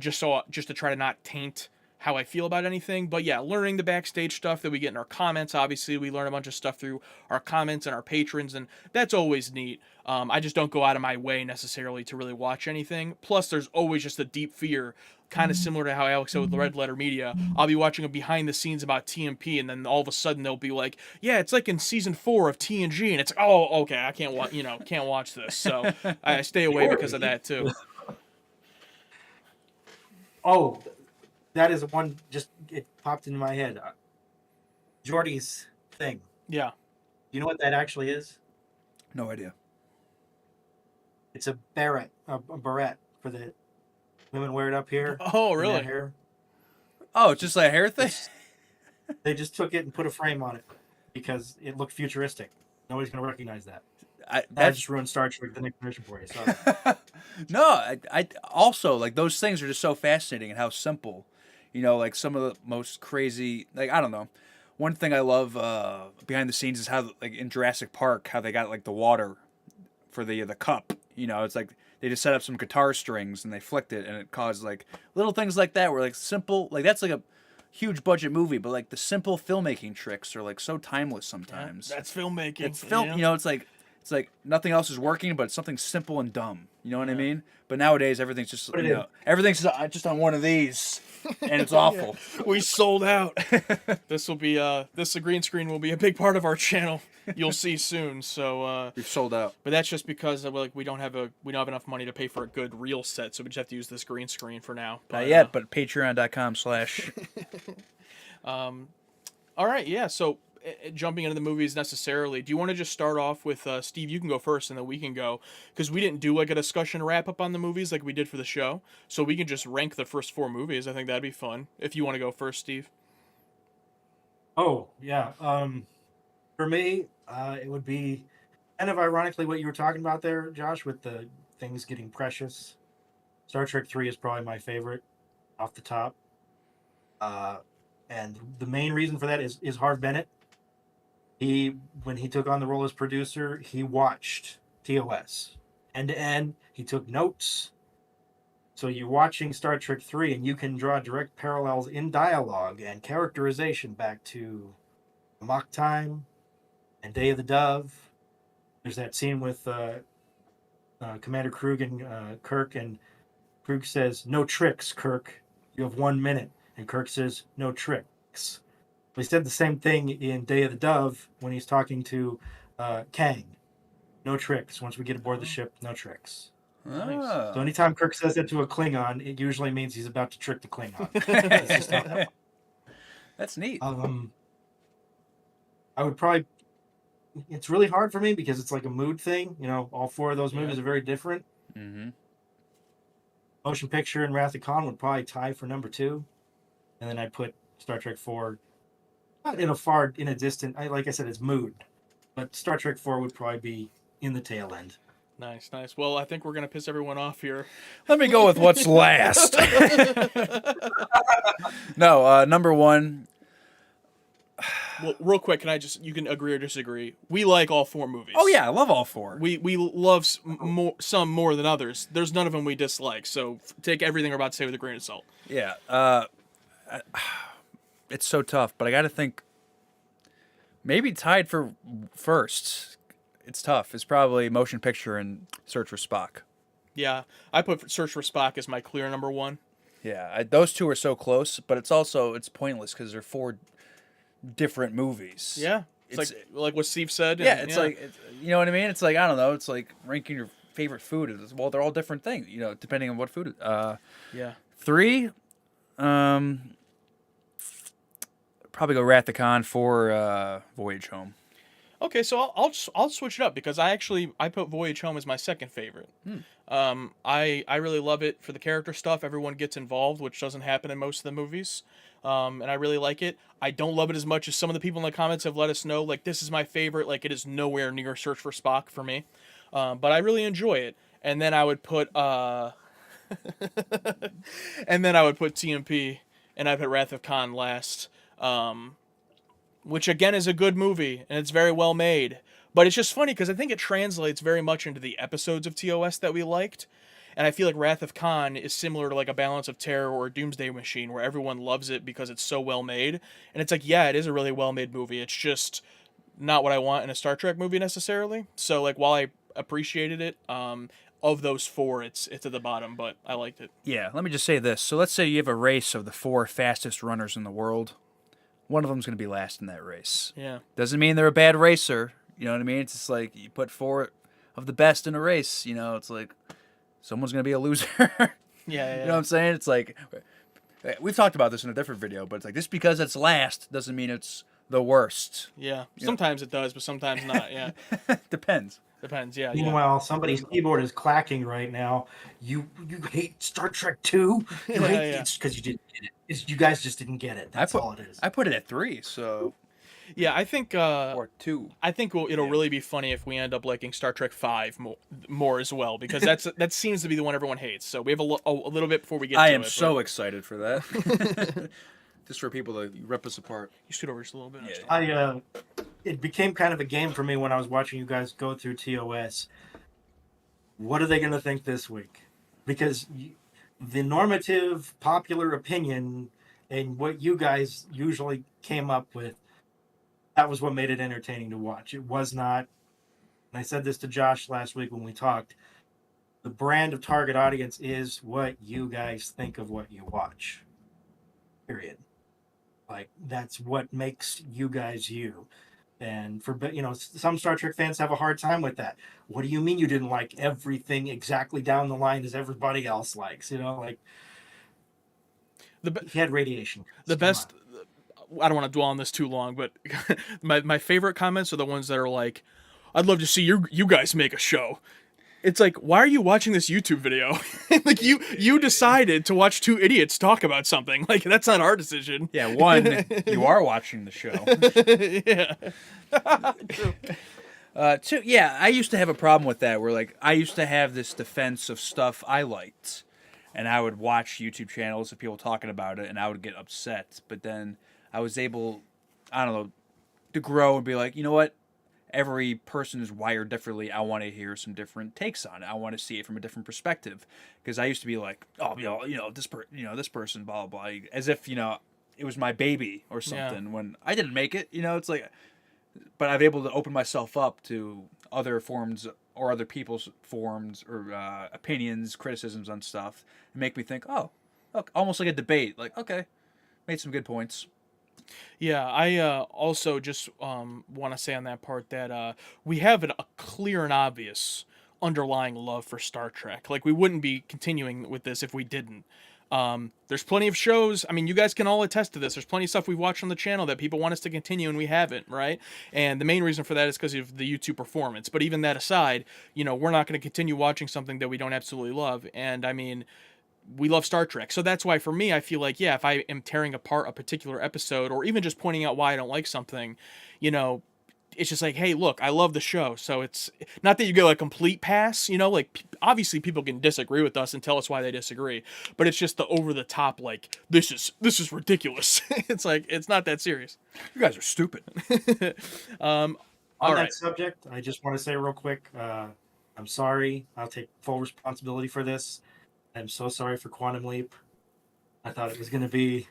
Speaker 1: just to try to not taint how I feel about anything. But yeah, learning the backstage stuff that we get in our comments. Obviously, we learn a bunch of stuff through our comments and our patrons, and that's always neat. I just don't go out of my way necessarily to really watch anything. Plus, there's always just a deep fear, kind of similar to how Alex said with the Red Letter Media. I'll be watching a behind the scenes about TMP, and then all of a sudden they'll be like, "Yeah, it's like in season 4 of TNG," and it's like, "Oh, okay, I can't watch, can't watch this." So I stay away because of that too.
Speaker 3: Oh, that is one. Just it popped into my head. Jordy's thing.
Speaker 1: Yeah.
Speaker 3: You know what that actually is?
Speaker 2: No idea.
Speaker 3: It's a beret, a beret for the women wear it up here.
Speaker 1: Oh,
Speaker 3: in that
Speaker 1: really?
Speaker 3: hair.
Speaker 2: Oh, it's just like a hair thing.
Speaker 3: They just took it and put a frame on it because it looked futuristic. Nobody's gonna recognize that. That
Speaker 2: That's
Speaker 3: just ruined Star Trek: The Next Generation for you. Sorry.
Speaker 2: no. I also like those things are just so fascinating and how simple. You know, like some of the most crazy. Like I don't know. One thing I love behind the scenes is how like in Jurassic Park how they got like the water for the cup. You know, it's like they just set up some guitar strings and they flicked it and it caused like little things like that were like simple. Like that's like a huge budget movie, but like the simple filmmaking tricks are like so timeless sometimes.
Speaker 1: That's filmmaking.
Speaker 2: It's film.
Speaker 1: Yeah.
Speaker 2: You know, it's like nothing else is working, but it's something simple and dumb. You know what I mean? But nowadays everything's just
Speaker 3: Put it
Speaker 2: you
Speaker 3: in.
Speaker 2: know everything's just on one of these, and it's awful.
Speaker 1: We sold out. This will be this green screen will be a big part of our channel. You'll see soon. So
Speaker 2: We've sold out.
Speaker 1: but that's just because like we don't have enough money to pay for a good real set, so we just have to use this green screen for now. But,
Speaker 2: Not yet, but patreon.com/.
Speaker 1: all right, yeah. So jumping into the movies necessarily, do you want to just start off with Steve? You can go first, and then we can go because we didn't do like a discussion wrap up on the movies like we did for the show. So we can just rank the first 4 movies. I think that'd be fun. If you want to go first, Steve.
Speaker 3: Oh yeah. For me, it would be kind of ironically what you were talking about there, Josh, with the things getting precious. Star Trek 3 is probably my favorite off the top. And the main reason for that is Harv Bennett. When he took on the role as producer, he watched TOS end to end. He took notes. So you're watching Star Trek 3 and you can draw direct parallels in dialogue and characterization back to Mock Time and Day of the Dove. There's that scene with Commander Krug and Kirk, and Krug says, "No tricks, Kirk. You have 1 minute." And Kirk says, "No tricks." He said the same thing in Day of the Dove when he's talking to Kang. No tricks. Once we get aboard the ship, no tricks.
Speaker 2: Ah.
Speaker 3: So anytime Kirk says that to a Klingon, it usually means he's about to trick the Klingon. That's just how-
Speaker 2: That's neat.
Speaker 3: I would probably. It's really hard for me because it's like a mood thing. You know, all 4 of those movies are very different.
Speaker 2: Mm-hmm.
Speaker 3: Motion Picture and Wrath of Khan would probably tie for number 2, and then I'd put Star Trek 4 not in a distant. Like I said, it's mood, but Star Trek 4 would probably be in the tail end.
Speaker 1: Nice. Well, I think we're gonna piss everyone off here.
Speaker 2: Let me go with what's last. No, number 1.
Speaker 1: Well, real quick, you can agree or disagree. We like all 4 movies.
Speaker 2: Oh yeah, I love all 4.
Speaker 1: We love some more than others. There's none of them we dislike. So take everything we're about to say with a grain of salt.
Speaker 2: Yeah. It's so tough, but I got to think. Maybe tied for first. It's tough. It's probably Motion Picture and Search for Spock.
Speaker 1: Yeah, I put Search for Spock as my clear number 1.
Speaker 2: Yeah, those two are so close, but it's pointless because they're 4 different movies.
Speaker 1: Yeah, it's like what Steve said.
Speaker 2: Yeah, you know what I mean. It's like I don't know. It's like ranking your favorite food. Well, they're all different things. You know, depending on what food.
Speaker 1: Yeah.
Speaker 2: 3. Probably go Wrath of Khan for Voyage Home.
Speaker 1: Okay, so I'll switch it up because I put Voyage Home as my second favorite. I really love it for the character stuff. Everyone gets involved, which doesn't happen in most of the movies. And I really like it. I don't love it as much as some of the people in the comments have let us know. Like, this is my favorite. Like, it is nowhere near Search for Spock for me. But I really enjoy it. And then I would put TMP, and I put Wrath of Khan last. Which again is a good movie and it's very well made. But it's just funny because I think it translates very much into the episodes of TOS that we liked. And I feel like Wrath of Khan is similar to like a Balance of Terror or a Doomsday Machine where everyone loves it because it's so well made. And it's like, yeah, it is a really well made movie. It's just not what I want in a Star Trek movie necessarily. So like while I appreciated it, of those 4, it's at the bottom, but I liked it.
Speaker 2: Yeah, let me just say this. So let's say you have a race of the 4 fastest runners in the world. One of them's going to be last in that race.
Speaker 1: Yeah.
Speaker 2: Doesn't mean they're a bad racer. You know what I mean? It's just like you put 4 of the best in a race. You know, it's like someone's going to be a loser.
Speaker 1: Yeah.
Speaker 2: You know what I'm saying? It's like we've talked about this in a different video, but it's like just because it's last doesn't mean it's the worst.
Speaker 1: Yeah. Sometimes it does, but sometimes not. Yeah.
Speaker 2: Depends.
Speaker 1: Depends. Yeah.
Speaker 3: Meanwhile, somebody's keyboard is clacking right now. You hate Star Trek 2? You hate it because you didn't get it. You guys just didn't get it. That's all it is.
Speaker 2: I put it at 3, so
Speaker 1: yeah, I think
Speaker 2: or 2.
Speaker 1: I think it'll really be funny if we end up liking Star Trek 5 more as well because that seems to be the one everyone hates. So we have a little bit before we get.
Speaker 2: I
Speaker 1: to
Speaker 2: am
Speaker 1: it,
Speaker 2: so excited for that. Just for people to rip us apart.
Speaker 1: You scoot over just a little bit.
Speaker 3: Yeah. It became kind of a game for me when I was watching you guys go through TOS. What are they going to think this week? Because the normative popular opinion and what you guys usually came up with, that was what made it entertaining to watch. It was not, and I said this to Josh last week when we talked, the brand of target audience is what you guys think of what you watch. Period. Like, that's what makes you guys you. And for some Star Trek fans have a hard time with that. What do you mean you didn't like everything exactly down the line as everybody else likes? You know, like he had radiation.
Speaker 1: The best. I don't want to dwell on this too long, but my favorite comments are the ones that are like, "I'd love to see you guys make a show." It's like, why are you watching this YouTube video? Like you decided to watch 2 idiots talk about something. Like that's not our decision.
Speaker 2: Yeah, one, you are watching the show.
Speaker 1: Yeah.
Speaker 2: 2, yeah, I used to have a problem with that where like I used to have this defense of stuff I liked. And I would watch YouTube channels of people talking about it and I would get upset. But then I was able, I don't know, to grow and be like, you know what? Every person is wired differently. I want to hear some different takes on it. I want to see it from a different perspective. Because I used to be like, oh, this person, blah, blah, blah. As if, it was my baby or something when I didn't make it. It's like, but I've been able to open myself up to other forms or other people's forms or opinions, criticisms on stuff, and make me think, oh, look, almost like a debate. Like, okay, made some good points.
Speaker 1: Yeah, I also just want to say on that part that we have a clear and obvious underlying love for Star Trek. Like, we wouldn't be continuing with this if we didn't. There's plenty of shows. I mean, you guys can all attest to this. There's plenty of stuff we've watched on the channel that people want us to continue and we haven't, right? And the main reason for that is because of the YouTube performance. But even that aside, we're not going to continue watching something that we don't absolutely love. And I mean, we love Star Trek. So that's why for me, I feel like, yeah, if I am tearing apart a particular episode or even just pointing out why I don't like something, it's just like, hey, look, I love the show. So it's not that you get a complete pass, you know, like obviously people can disagree with us and tell us why they disagree, but it's just the over the top, like, this is ridiculous. It's like, it's not that serious.
Speaker 2: You guys are stupid.
Speaker 3: On
Speaker 1: All
Speaker 3: that
Speaker 1: right.
Speaker 3: subject, I just want to say real quick, I'm sorry. I'll take full responsibility for this. I'm so sorry for Quantum Leap. I thought it was going to be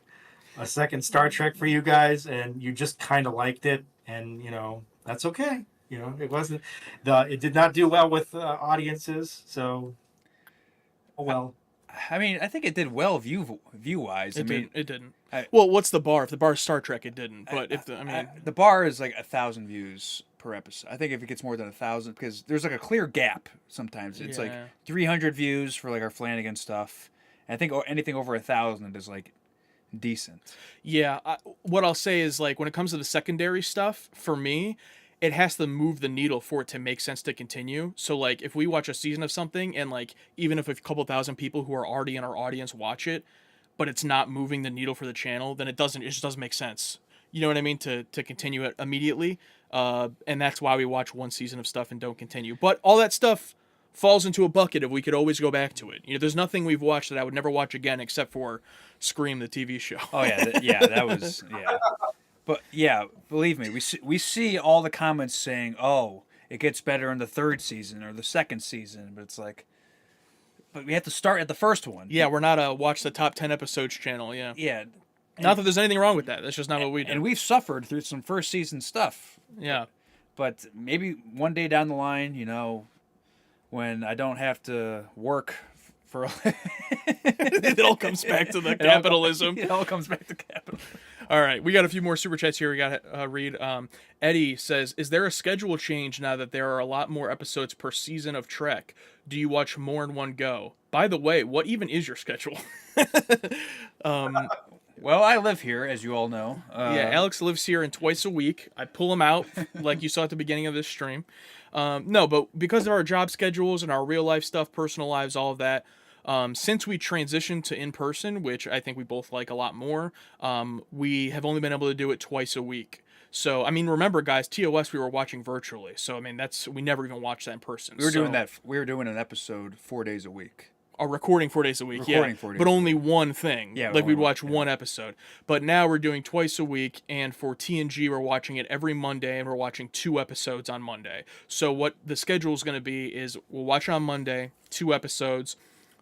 Speaker 3: a second Star Trek for you guys, and you just kind of liked it, and that's okay. It wasn't it did not do well with audiences, so oh well.
Speaker 2: I mean, I think it did well view wise.
Speaker 1: It didn't.
Speaker 2: I-
Speaker 1: Well, what's the bar? If the bar is Star Trek, it didn't. But
Speaker 2: the bar is like 1,000 views per episode. I think if it gets more than 1,000, because there's like a clear gap sometimes. It's like
Speaker 1: Yeah.
Speaker 2: 300 views for like our Flanagan stuff. And I think anything over 1,000 is like decent.
Speaker 1: Yeah, what I'll say is, like, when it comes to the secondary stuff, for me, it has to move the needle for it to make sense to continue. So, like, if we watch a season of something and, like, even if a couple thousand people who are already in our audience watch it, but it's not moving the needle for the channel, then it just doesn't make sense. You know what I mean? To continue it immediately. And that's why we watch one season of stuff and don't continue. But all that stuff falls into a bucket of we could always go back to it. There's nothing we've watched that I would never watch again except for Scream, the TV show.
Speaker 2: Oh yeah, that was yeah. But yeah, believe me, we see all the comments saying, "Oh, it gets better in the third season or the second season," but it's like, but we have to start at the first one.
Speaker 1: Yeah, we're not a watch the top 10 episodes channel. Yeah.
Speaker 2: Yeah.
Speaker 1: Not that there's anything wrong with that. That's just not what we do.
Speaker 2: And we've suffered through some first season stuff.
Speaker 1: Yeah.
Speaker 2: But maybe one day down the line, when I don't have to work for
Speaker 1: It all comes back to the capitalism.
Speaker 2: It all comes back to capitalism.
Speaker 1: All right, we got a few more super chats here. We got to read. Eddie says, "Is there a schedule change now that there are a lot more episodes per season of Trek? Do you watch more in one go? By the way, what even is your schedule?"
Speaker 2: Well, I live here, as you all know.
Speaker 1: Yeah, Alex lives here, and twice a week I pull him out, like you saw at the beginning of this stream. No, but because of our job schedules and our real life stuff, personal lives, all of that, since we transitioned to in person, which I think we both like a lot more, we have only been able to do it twice a week. So, I mean, remember, guys, TOS we were watching virtually. So, I mean, we never even watched that in person.
Speaker 2: We were doing that. We were doing an episode 4 days a week.
Speaker 1: A recording 4 days a week,
Speaker 2: Recording 4 days
Speaker 1: but
Speaker 2: a
Speaker 1: only one thing.
Speaker 2: Yeah,
Speaker 1: like
Speaker 2: only
Speaker 1: we'd watch
Speaker 2: one,
Speaker 1: one episode. But now we're doing twice a week, and for TNG we're watching it every Monday, and we're watching 2 episodes on Monday. So what the schedule is going to be is we'll watch it on Monday, 2 episodes.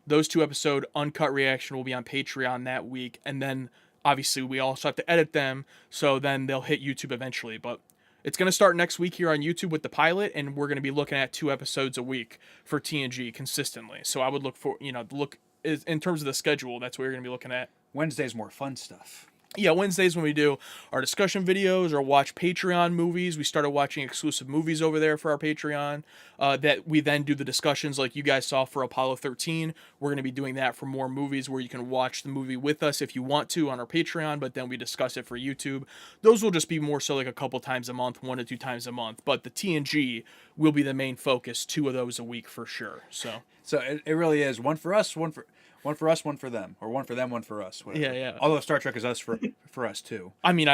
Speaker 1: Those 2 episode uncut reaction will be on Patreon that week, and then obviously we also have to edit them, so then they'll hit YouTube eventually. But it's going to start next week here on YouTube with the pilot, and we're going to be looking at 2 episodes a week for TNG consistently. So I would look for, in terms of the schedule, that's what you're going to be looking at.
Speaker 2: Wednesday's more fun stuff.
Speaker 1: Yeah, Wednesdays when we do our discussion videos or watch Patreon movies. We started watching exclusive movies over there for our Patreon that we then do the discussions like you guys saw for Apollo 13. We're going to be doing that for more movies where you can watch the movie with us if you want to on our Patreon, but then we discuss it for YouTube. Those will just be more so like a couple times a month, 1 to 2 times a month. But the TNG will be the main focus, 2 of those a week for sure. So
Speaker 2: it really is one for us, one for us, one for them, or one for them, one for us. Whatever.
Speaker 1: Yeah.
Speaker 2: Although Star Trek is us for us too.
Speaker 1: I mean,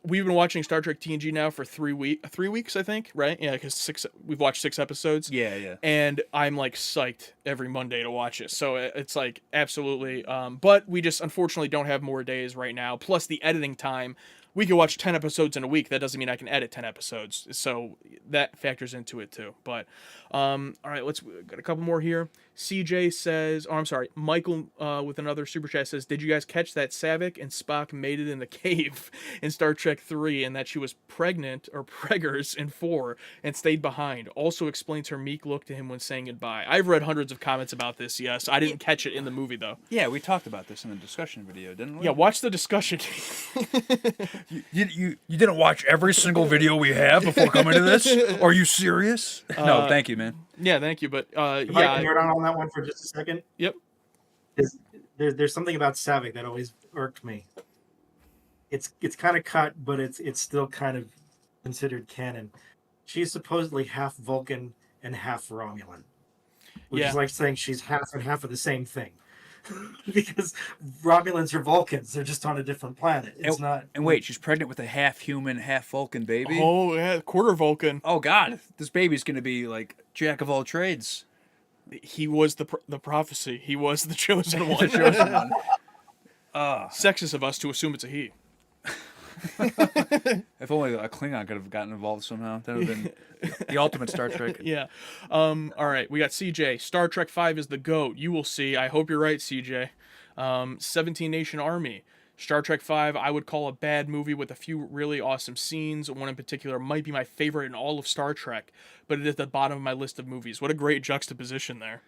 Speaker 1: we've been watching Star Trek TNG now for 3 weeks, I think, right? Yeah, because we've watched 6 episodes.
Speaker 2: Yeah.
Speaker 1: And I'm like psyched every Monday to watch it. So it's like absolutely. But we just unfortunately don't have more days right now. Plus the editing time. We can watch 10 episodes in a week. That doesn't mean I can edit 10 episodes. So that factors into it too. But all right, let's got a couple more here. CJ says, Michael with another super chat says, "Did you guys catch that Saavik and Spock made it in the cave in Star Trek 3 and that she was pregnant or preggers in 4 and stayed behind? Also explains her meek look to him when saying goodbye." I've read hundreds of comments about this, yes. I didn't catch it in the movie though.
Speaker 2: Yeah, we talked about this in the discussion video, didn't we?
Speaker 1: Yeah, watch the discussion.
Speaker 2: You didn't watch every single video we have before coming to this? Are you serious? No, thank you, man.
Speaker 1: Yeah, thank you. But
Speaker 3: If I can nerd on that one for just a second.
Speaker 1: Yep.
Speaker 3: There's something about Saavik that always irked me. It's kind of cut, but it's still kind of considered canon. She's supposedly half Vulcan and half Romulan, which is like saying she's half and half of the same thing. because Romulans are Vulcans. They're just on a different planet. It's not.
Speaker 2: And wait, she's pregnant with a half human, half Vulcan baby.
Speaker 1: Oh yeah, quarter Vulcan.
Speaker 2: Oh God, this baby's gonna be like jack of all trades.
Speaker 1: He was the prophecy. He was the chosen one.
Speaker 2: The chosen one.
Speaker 1: Sexist of us to assume it's a he.
Speaker 2: If only a Klingon could have gotten involved somehow. That would have been the ultimate Star Trek.
Speaker 1: Yeah. All right. We got CJ. Star Trek V is the GOAT. You will see. I hope you're right, CJ. 17 Nation Army. Star Trek V, I would call a bad movie with a few really awesome scenes. One in particular might be my favorite in all of Star Trek, but it is at the bottom of my list of movies. What a great juxtaposition there.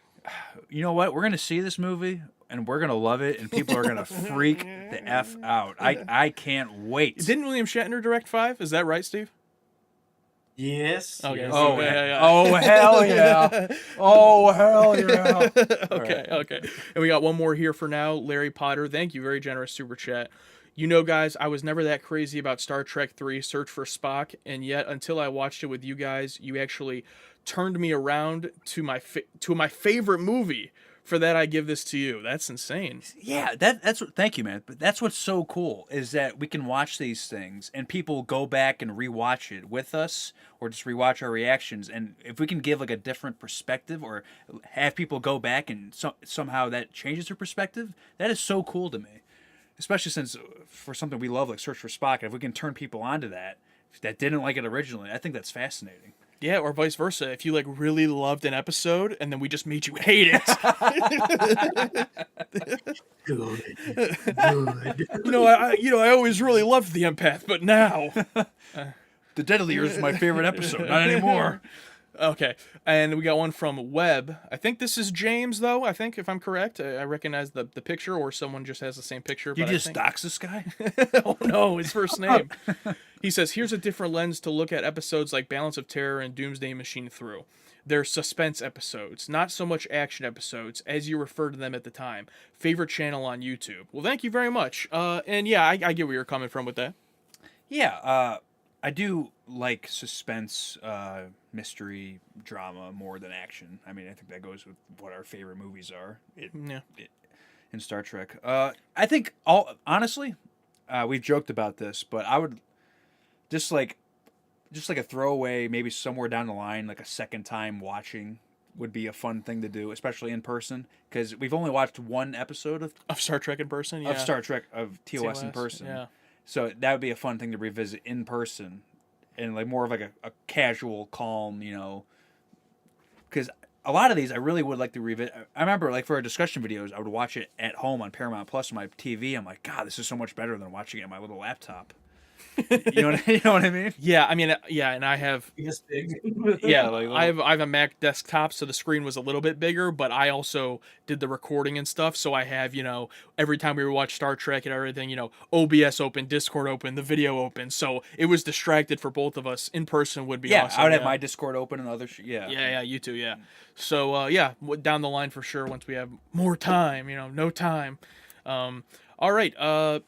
Speaker 2: You know what? We're gonna see this movie and we're gonna love it, and people are gonna freak the F out. I can't wait.
Speaker 1: Didn't William Shatner direct V? Is that right, Steve?
Speaker 3: Yes.
Speaker 1: Okay.
Speaker 3: Yes.
Speaker 2: Oh
Speaker 1: yeah.
Speaker 2: Oh hell yeah! Oh hell yeah!
Speaker 1: Okay. And we got one more here for now. Larry Potter, thank you. Very generous super chat. You know, guys, I was never that crazy about Star Trek 3 Search for Spock, and yet until I watched it with you guys, you actually turned me around to my favorite movie. For that, I give this to you. That's insane.
Speaker 2: Yeah, that's what. Thank you, man. But that's what's so cool is that we can watch these things and people go back and rewatch it with us, or just rewatch our reactions. And if we can give like a different perspective, or have people go back and somehow that changes their perspective, that is so cool to me. Especially since for something we love like Search for Spock, if we can turn people onto that didn't like it originally, I think that's fascinating.
Speaker 1: Yeah, or vice versa. If you like really loved an episode and then we just made you hate it.
Speaker 3: Good.
Speaker 1: I always really loved the empath, but now.
Speaker 2: The Deadly Years is my favorite episode. Not anymore.
Speaker 1: Okay, and we got one from Webb. I think this is James, though. I think, if I'm correct, I recognize the picture, or someone just has the same picture.
Speaker 2: You
Speaker 1: but
Speaker 2: just dox this guy?
Speaker 1: Oh no, his first name. He says, here's a different lens to look at episodes like Balance of Terror and Doomsday Machine through. They're suspense episodes, not so much action episodes, as you referred to them at the time. Favorite channel on YouTube. Well, thank you very much. And yeah, I get where you're coming from with that.
Speaker 2: Yeah, I do like suspense, mystery, drama more than action. I mean, I think that goes with what our favorite movies are in Star Trek. I think, honestly, we've joked about this, but I would just like a throwaway, maybe somewhere down the line, like a second time watching would be a fun thing to do, especially in person, because we've only watched one episode of
Speaker 1: Star Trek in person, yeah.
Speaker 2: Of Star Trek, of TOS in person.
Speaker 1: Yeah.
Speaker 2: So that would be a fun thing to revisit in person, and like more of like a casual, calm, because a lot of these I really would like to revisit. I remember like for our discussion videos, I would watch it at home on Paramount Plus on my TV. I'm like, God, this is so much better than watching it on my little laptop. You know what I mean?
Speaker 1: Yeah, I mean, yeah, and I have
Speaker 3: Yes, big.
Speaker 1: yeah, I have a Mac desktop, so the screen was a little bit bigger, but I also did the recording and stuff, so I have, every time we would watch Star Trek and everything, OBS open, Discord open, the video open, so it was distracted for both of us. In person would be awesome.
Speaker 2: I would have my Discord open and other
Speaker 1: Yeah, you too, yeah. So, down the line for sure, once we have more time, no time. All right,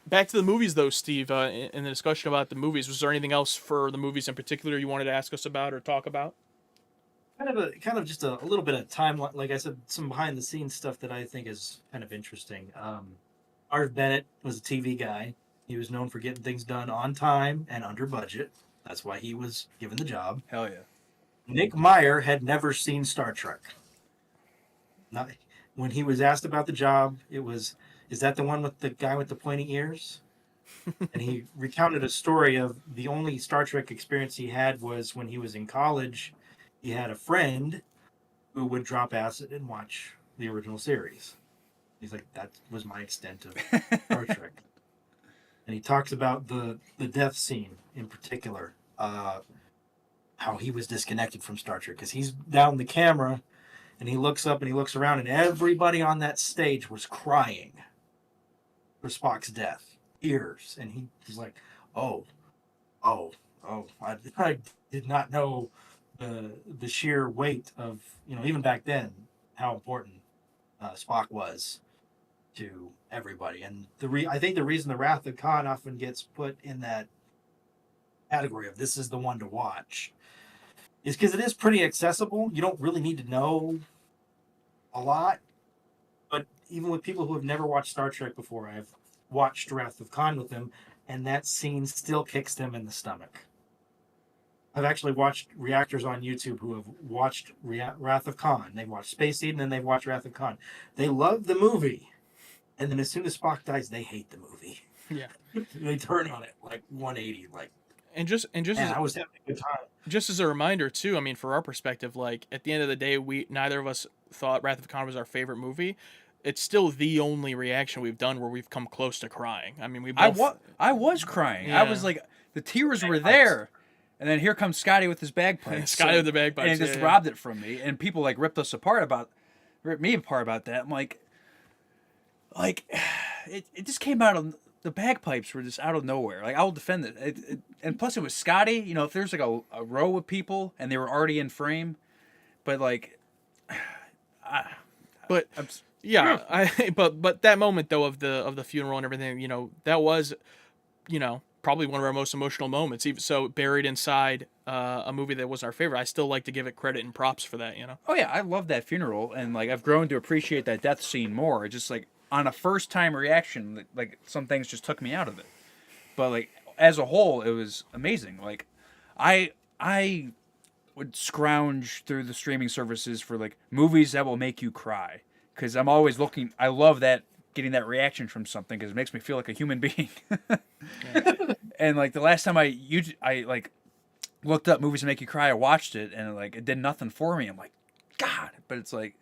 Speaker 1: back to the movies, though, Steve. In the discussion about the movies, was there anything else for the movies in particular you wanted to ask us about or talk about?
Speaker 3: Kind of just a little bit of timeline. Like I said, some behind the scenes stuff that I think is kind of interesting. Art Bennett was a TV guy. He was known for getting things done on time and under budget. That's why he was given the job.
Speaker 2: Hell yeah.
Speaker 3: Nick Meyer had never seen Star Trek. When he was asked about the job, it was, is that the one with the guy with the pointy ears? And he recounted a story of the only Star Trek experience he had was when he was in college. He had a friend who would drop acid and watch the original series. He's like, that was my extent of Star Trek. And he talks about the death scene in particular, how he was disconnected from Star Trek because he's down the camera and he looks up and he looks around and everybody on that stage was crying for Spock's death. Tears. And he's like, oh, I did not know the sheer weight of, even back then, how important Spock was to everybody. And I think the reason the Wrath of Khan often gets put in that category of this is the one to watch is because it is pretty accessible. You don't really need to know a lot, but even with people who have never watched Star Trek before, I've watched Wrath of Khan with them, and that scene still kicks them in the stomach. I've actually watched reactors on YouTube who have watched Wrath of Khan. They've watched Space Seed, and then they've watched Wrath of Khan. They love the movie, and then as soon as Spock dies, they hate the movie.
Speaker 1: Yeah.
Speaker 3: They turn on it like 180, like.
Speaker 1: And just
Speaker 3: Man, I was having a good time.
Speaker 1: just as a reminder too, I mean, for our perspective, like at the end of the day, we neither of us thought Wrath of Khan was our favorite movie. It's still the only reaction we've done where we've come close to crying. I mean, we both.
Speaker 2: I was crying.
Speaker 1: Yeah.
Speaker 2: I was like, the tears were there, and then here comes Scotty with his bagpipes.
Speaker 1: Scotty with the bagpipes,
Speaker 2: and just
Speaker 1: yeah.
Speaker 2: robbed it from me. And people like ripped me apart about that. I'm like, it just came out of the bagpipes were just out of nowhere. Like, I will defend it. And plus it was Scotty. You know, if there's like a row of people and they were already in frame, but like,
Speaker 1: But yeah, but that moment though of the funeral and everything, you know, that was, you know, probably one of our most emotional moments. Even so, buried inside a movie that was our favorite, I still like to give it credit and props for that. You know.
Speaker 2: oh yeah, I love that funeral, and like I've grown to appreciate that death scene more. It's just like on a first time reaction, like some things just took me out of it. But like as a whole, it was amazing. Like I would scrounge through the streaming services for like movies that will make you cry, because I'm always looking. I love that, getting that reaction from something, because it makes me feel like a human being. And like the last time I like looked up movies that make you cry, I watched it, and like it did nothing for me. I'm like, God, but it's like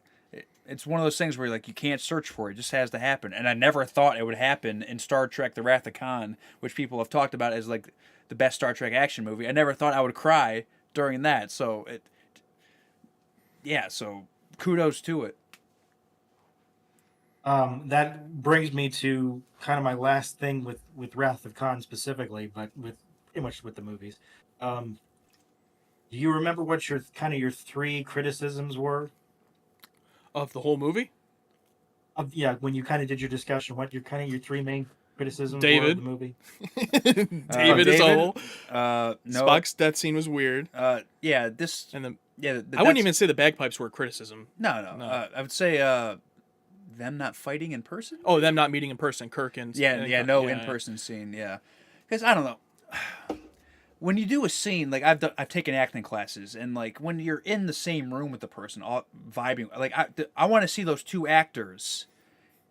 Speaker 2: it's one of those things where like you can't search for it; it just has to happen. And I never thought it would happen in Star Trek: The Wrath of Khan, which people have talked about as like the best Star Trek action movie. I never thought I would cry during that. So so kudos to it.
Speaker 3: That brings me to kind of my last thing with Wrath of Khan specifically, but with pretty much with the movies. Do you remember what your three criticisms were?
Speaker 1: Of the whole movie,
Speaker 3: Yeah, when you kind of did your discussion, what your three main criticisms were
Speaker 1: David.
Speaker 3: of the movie?
Speaker 1: David as a whole.
Speaker 2: No,
Speaker 1: Spock's death scene was weird,
Speaker 2: yeah, this
Speaker 1: and the
Speaker 2: yeah.
Speaker 1: I wouldn't even say the bagpipes were a criticism.
Speaker 2: No.
Speaker 1: No.
Speaker 2: I would say them not fighting in person.
Speaker 1: Oh, them not meeting in person, Kirk and
Speaker 2: No in-person scene. Yeah, because I don't know. When you do a scene, like I've taken acting classes, and like when you're in the same room with the person, all vibing, like I want to see those two actors,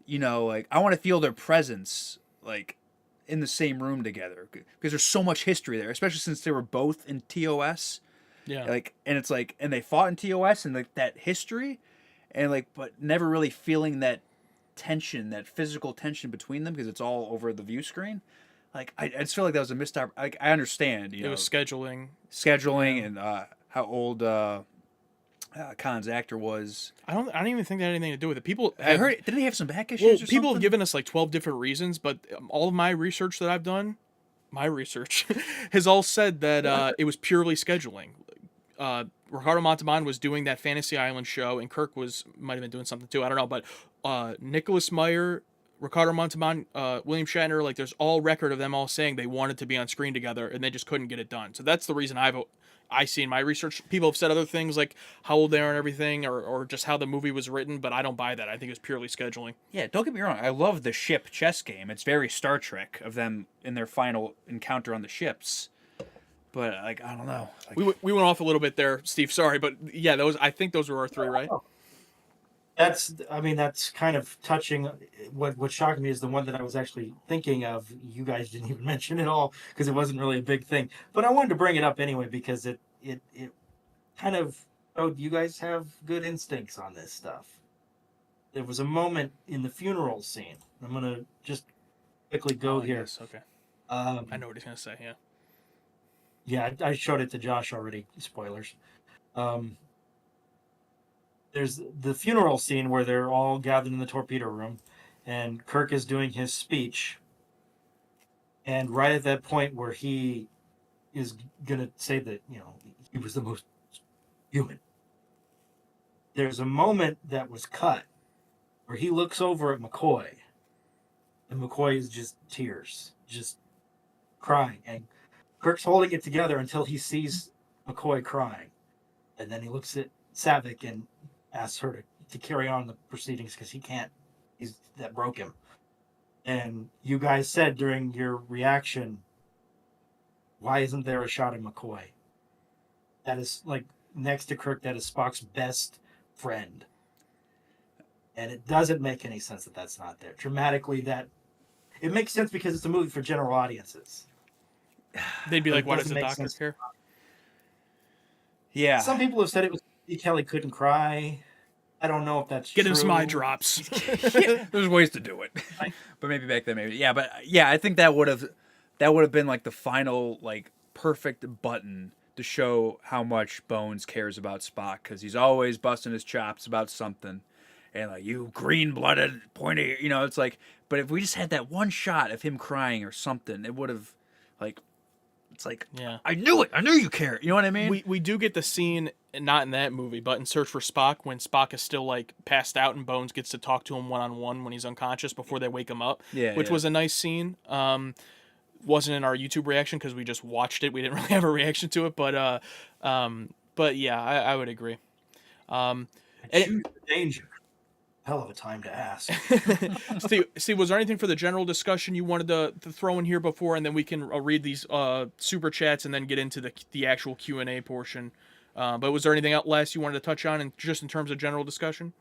Speaker 2: you know, like I want to feel their presence, like in the same room together, because there's so much history there, especially since they were both in TOS.
Speaker 1: Yeah.
Speaker 2: Like, and it's like, and they fought in TOS, and like that history, and like, but never really feeling that tension, that physical tension between them, because it's all over the view screen. Like, I just feel like that was a missed opportunity. Like, I understand, you know,
Speaker 1: It was scheduling.
Speaker 2: and how old Khan's actor was.
Speaker 1: I don't even think that had anything to do with it. People,
Speaker 2: I heard, didn't he have some back issues?
Speaker 1: well,
Speaker 2: or
Speaker 1: people have
Speaker 2: something?
Speaker 1: given us like 12 different reasons, but all of my research that I've done, has all said that it was purely scheduling. Ricardo Montalban was doing that Fantasy Island show, and Kirk might have been doing something too. I don't know, but Nicholas Meyer, Ricardo Montalban, William Shatner, like there's all record of them all saying they wanted to be on screen together, and they just couldn't get it done. So that's the reason I see in my research. People have said other things like how old they are and everything, or just how the movie was written, but I don't buy that. I think it's purely scheduling.
Speaker 2: Yeah, don't get me wrong. I love the ship chess game. It's very Star Trek of them in their final encounter on the ships. But like, I don't know. Like,
Speaker 1: We went off a little bit there, Steve. Sorry, but yeah, I think those were our three, right?
Speaker 3: That's kind of touching. What shocked me is the one that I was actually thinking of. You guys didn't even mention it all because it wasn't really a big thing. But I wanted to bring it up anyway because it kind of showed you guys have good instincts on this stuff. There was a moment in the funeral scene. I'm gonna just quickly go here.
Speaker 1: Yes, okay. I know what he's gonna say. Yeah.
Speaker 3: Yeah, I showed it to Josh already. Spoilers. There's the funeral scene where they're all gathered in the torpedo room, and Kirk is doing his speech. And right at that point where he is gonna say that, you know, he was the most human, there's a moment that was cut where he looks over at McCoy, and McCoy is just tears, just crying, and Kirk's holding it together until he sees McCoy crying, and then he looks at Savick and asks her to carry on the proceedings because he can't that broke him. And you guys said during your reaction, why isn't there a shot of McCoy? That is like next to Kirk, that is Spock's best friend. And it doesn't make any sense that that's not there. Dramatically, that it makes sense because it's a movie for general audiences.
Speaker 1: They'd be
Speaker 3: But
Speaker 1: like,
Speaker 3: it
Speaker 1: "Why does
Speaker 3: doesn't
Speaker 1: the
Speaker 3: make
Speaker 1: doctor
Speaker 3: sense.
Speaker 1: care?"
Speaker 2: Yeah.
Speaker 3: Some people have said it was Kelly couldn't cry. I don't know if that's
Speaker 1: Get
Speaker 3: true.
Speaker 1: him some eye drops.
Speaker 2: Yeah, there's ways to do it, but maybe back then, maybe yeah. But yeah, I think that would have been like the final like perfect button to show how much Bones cares about Spock because he's always busting his chops about something, and like you green-blooded pointy, you know, it's like. But if we just had that one shot of him crying or something, it would have like. It's like,
Speaker 1: Yeah.
Speaker 2: I knew it. I knew you care. You know what I mean?
Speaker 1: We do get the scene, not in that movie, but in Search for Spock, when Spock is still like passed out and Bones gets to talk to him one-on-one when he's unconscious before they wake him up,
Speaker 2: Yeah,
Speaker 1: which
Speaker 2: yeah.
Speaker 1: was a nice scene. Wasn't in our YouTube reaction because we just watched it. We didn't really have a reaction to it, but yeah, I would agree.
Speaker 3: And choose the danger. Hell of a time to ask.
Speaker 1: Steve, was there anything for the general discussion you wanted to throw in here before, and then we can read these super chats and then get into the actual Q&A portion? But was there anything else you wanted to touch on, just in terms of general discussion?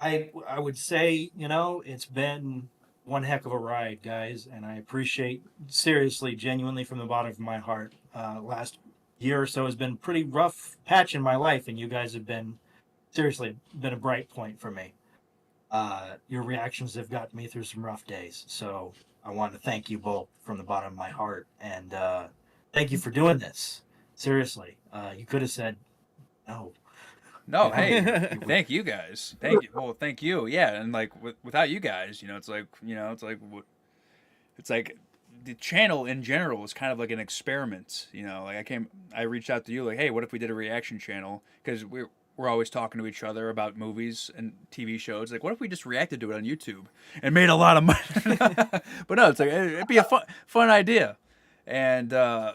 Speaker 3: I would say, you know, it's been one heck of a ride, guys, and I appreciate, seriously, genuinely from the bottom of my heart. Last year or so has been a pretty rough patch in my life, and you guys have been, seriously, been a bright point for me. Your reactions have gotten me through some rough days, so I want to thank you both from the bottom of my heart, and thank you for doing this. Seriously, you could have said no.
Speaker 2: No, hey, thank you guys. Thank you. Well, thank you. Yeah, and like without you guys, you know, it's like the channel in general is kind of like an experiment. You know, like I reached out to you like, hey, what if we did a reaction channel? Because we're always talking to each other about movies and TV shows. Like, what if we just reacted to it on YouTube and made a lot of money? But no, it's like it'd be a fun idea, and I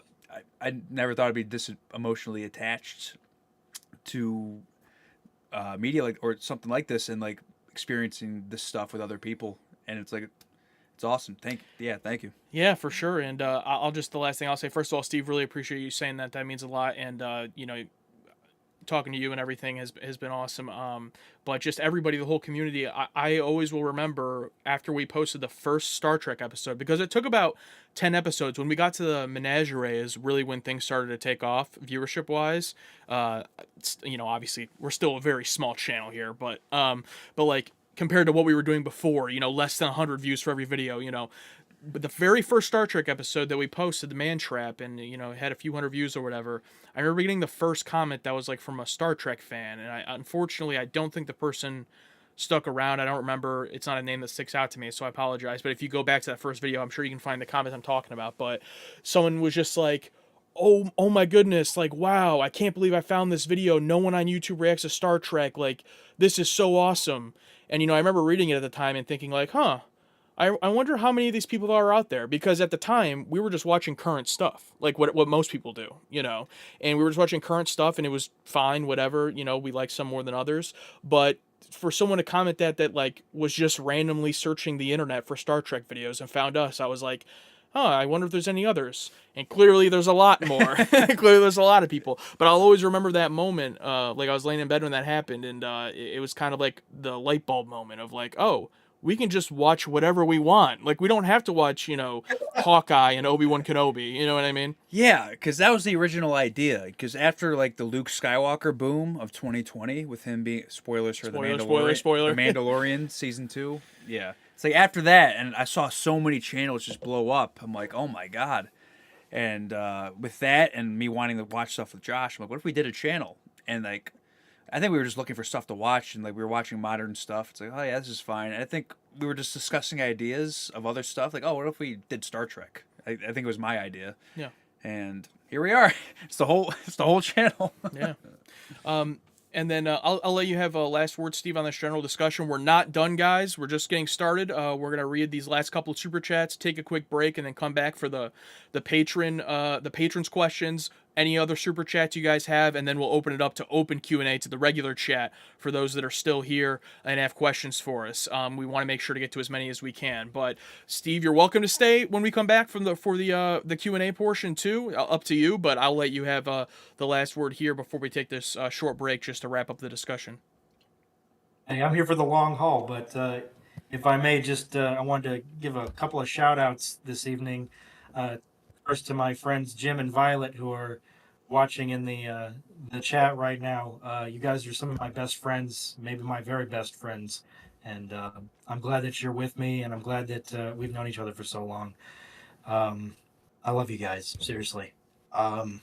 Speaker 2: never thought I'd be this emotionally attached to media like or something like this and like experiencing this stuff with other people, and it's like it's awesome. Thank you.
Speaker 1: Yeah, for sure. And I'll just the last thing I'll say. First of all, Steve, really appreciate you saying that. That means a lot. And you know, talking to you and everything has been awesome. But just everybody, the whole community, I always will remember after we posted the first Star Trek episode, because it took about 10 episodes. When we got to the menagerie is really when things started to take off viewership wise. You know, obviously we're still a very small channel here, but like compared to what we were doing before, you know, less than 100 views for every video, you know. But the very first Star Trek episode that we posted, the Man Trap, and you know, had a few hundred views or whatever, I remember getting the first comment that was like from a Star Trek fan, and unfortunately I don't think the person stuck around. I don't remember. It's not a name that sticks out to me, so I apologize. But if you go back to that first video, I'm sure you can find the comment I'm talking about. But someone was just like, oh my goodness, like, wow, I can't believe I found this video. No one on YouTube reacts to Star Trek. Like, this is so awesome. And, you know, I remember reading it at the time and thinking like, I wonder how many of these people are out there, because at the time we were just watching current stuff, like what most people do, you know, and we were just watching current stuff and it was fine, whatever, you know, we like some more than others, but for someone to comment that like was just randomly searching the internet for Star Trek videos and found us, I was like, I wonder if there's any others. And clearly there's a lot more. Clearly there's a lot of people. But I'll always remember that moment. Like I was laying in bed when that happened, and it was kind of like the light bulb moment of like, oh, we can just watch whatever we want. Like, we don't have to watch, you know, Hawkeye and Obi-Wan Kenobi. You know what I mean?
Speaker 2: Yeah, because that was the original idea. Because after like the Luke Skywalker boom of 2020, with him being spoilers for the Mandalorian season 2. Yeah, it's like after that, and I saw so many channels just blow up. I'm like, oh my god. And with that, and me wanting to watch stuff with Josh, I'm like, what if we did a channel? And like, I think we were just looking for stuff to watch, and like we were watching modern stuff. It's like, oh yeah, this is fine. And I think we were just discussing ideas of other stuff. Like, oh, what if we did Star Trek? I think it was my idea.
Speaker 1: Yeah.
Speaker 2: And here we are. It's the whole channel.
Speaker 1: Yeah. And then I'll let you have a last word, Steve, on this general discussion. We're not done, guys. We're just getting started. We're gonna read these last couple of super chats, take a quick break, and then come back for the patrons questions. any other super chats you guys have, and then we'll open it up to open Q&A to the regular chat for those that are still here and have questions for us. We want to make sure to get to as many as we can. But Steve, you're welcome to stay when we come back for the Q&A portion too. Up to you, but I'll let you have the last word here before we take this short break just to wrap up the discussion.
Speaker 3: Hey, I'm here for the long haul, but if I may, just I wanted to give a couple of shout outs this evening. First to my friends Jim and Violet, who are watching in the chat right now. You guys are some of my best friends, maybe my very best friends, and I'm glad that you're with me, and I'm glad that we've known each other for so long. I love you guys, seriously. And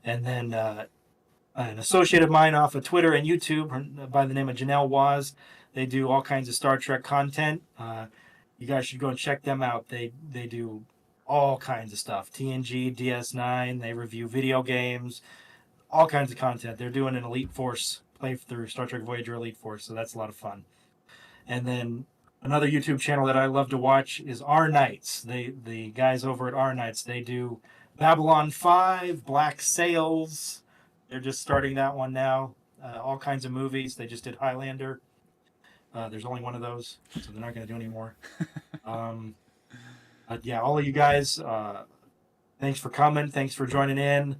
Speaker 3: then an associate of mine off of Twitter and YouTube by the name of Janelle Waz. They do all kinds of Star Trek content. You guys should go and check them out. They do all kinds of stuff. TNG, DS9. They review video games, all kinds of content. They're doing an Elite Force playthrough, Star Trek Voyager Elite Force, so that's a lot of fun. And then another YouTube channel that I love to watch is R Nights. The guys over at R Nights, they do Babylon 5, Black Sails. They're just starting that one now. All kinds of movies. They just did Highlander. There's only one of those, so they're not going to do any more. But yeah, all of you guys, thanks for coming. Thanks for joining in.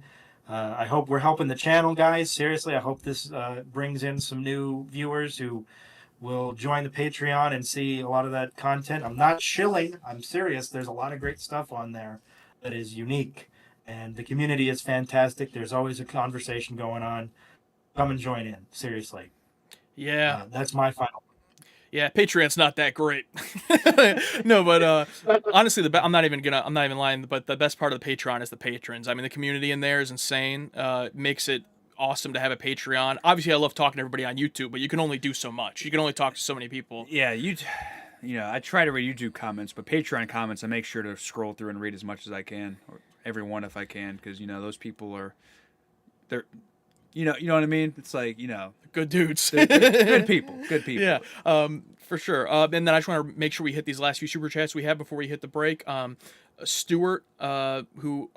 Speaker 3: I hope we're helping the channel, guys. Seriously, I hope this brings in some new viewers who will join the Patreon and see a lot of that content. I'm not shilling. I'm serious. There's a lot of great stuff on there that is unique. And the community is fantastic. There's always a conversation going on. Come and join in. Seriously.
Speaker 1: Yeah.
Speaker 3: That's my final.
Speaker 1: Yeah, Patreon's not that great. No, but honestly, I'm not even lying. But the best part of the Patreon is the patrons. I mean, the community in there is insane. Makes it awesome to have a Patreon. Obviously, I love talking to everybody on YouTube, but you can only do so much. You can only talk to so many people.
Speaker 2: Yeah, I try to read YouTube comments, but Patreon comments, I make sure to scroll through and read as much as I can, or every one if I can, because those people they're you know what I mean. It's like
Speaker 1: Good dudes.
Speaker 2: they're good people.
Speaker 1: Yeah, for sure. And then I just want to make sure we hit these last few super chats we have before we hit the break. Stuart, who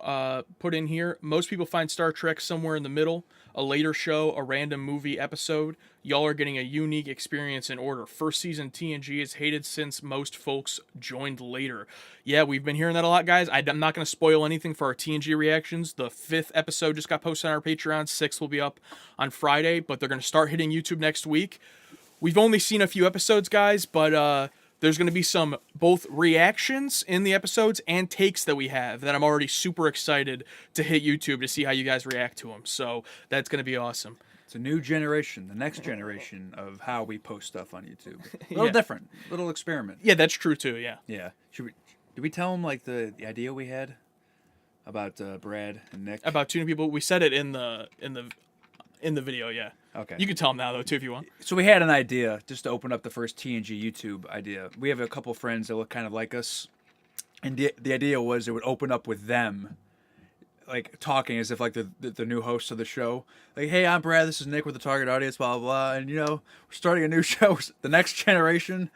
Speaker 1: put in here, most people find Star Trek somewhere in the middle, a later show, a random movie episode. Y'all are getting a unique experience in order. First season TNG is hated since most folks joined later. Yeah, we've been hearing that a lot, guys. I'm not going to spoil anything for our TNG reactions. The 5th episode just got posted on our Patreon. 6th will be up on Friday, but they're going to start hitting YouTube next week. We've only seen a few episodes, guys, but there's going to be some both reactions in the episodes and takes that we have that I'm already super excited to hit YouTube to see how you guys react to them. So that's going to be awesome.
Speaker 2: It's a new generation, the next generation of how we post stuff on YouTube. A little
Speaker 1: Yeah.
Speaker 2: different, little experiment.
Speaker 1: Yeah, that's true too. Yeah.
Speaker 2: Yeah. Did we tell them like the idea we had about Brad and Nick?
Speaker 1: About tuning people, we said it in the video. Yeah.
Speaker 2: Okay.
Speaker 1: You can tell them now though too if you want.
Speaker 2: So we had an idea just to open up the first TNG YouTube idea. We have a couple friends that look kind of like us, and the idea was it would open up with them, like talking as if like the new host of the show. Like, hey, I'm Brad. This is Nick with the target audience. Blah blah blah. And we're starting a new show, the next generation.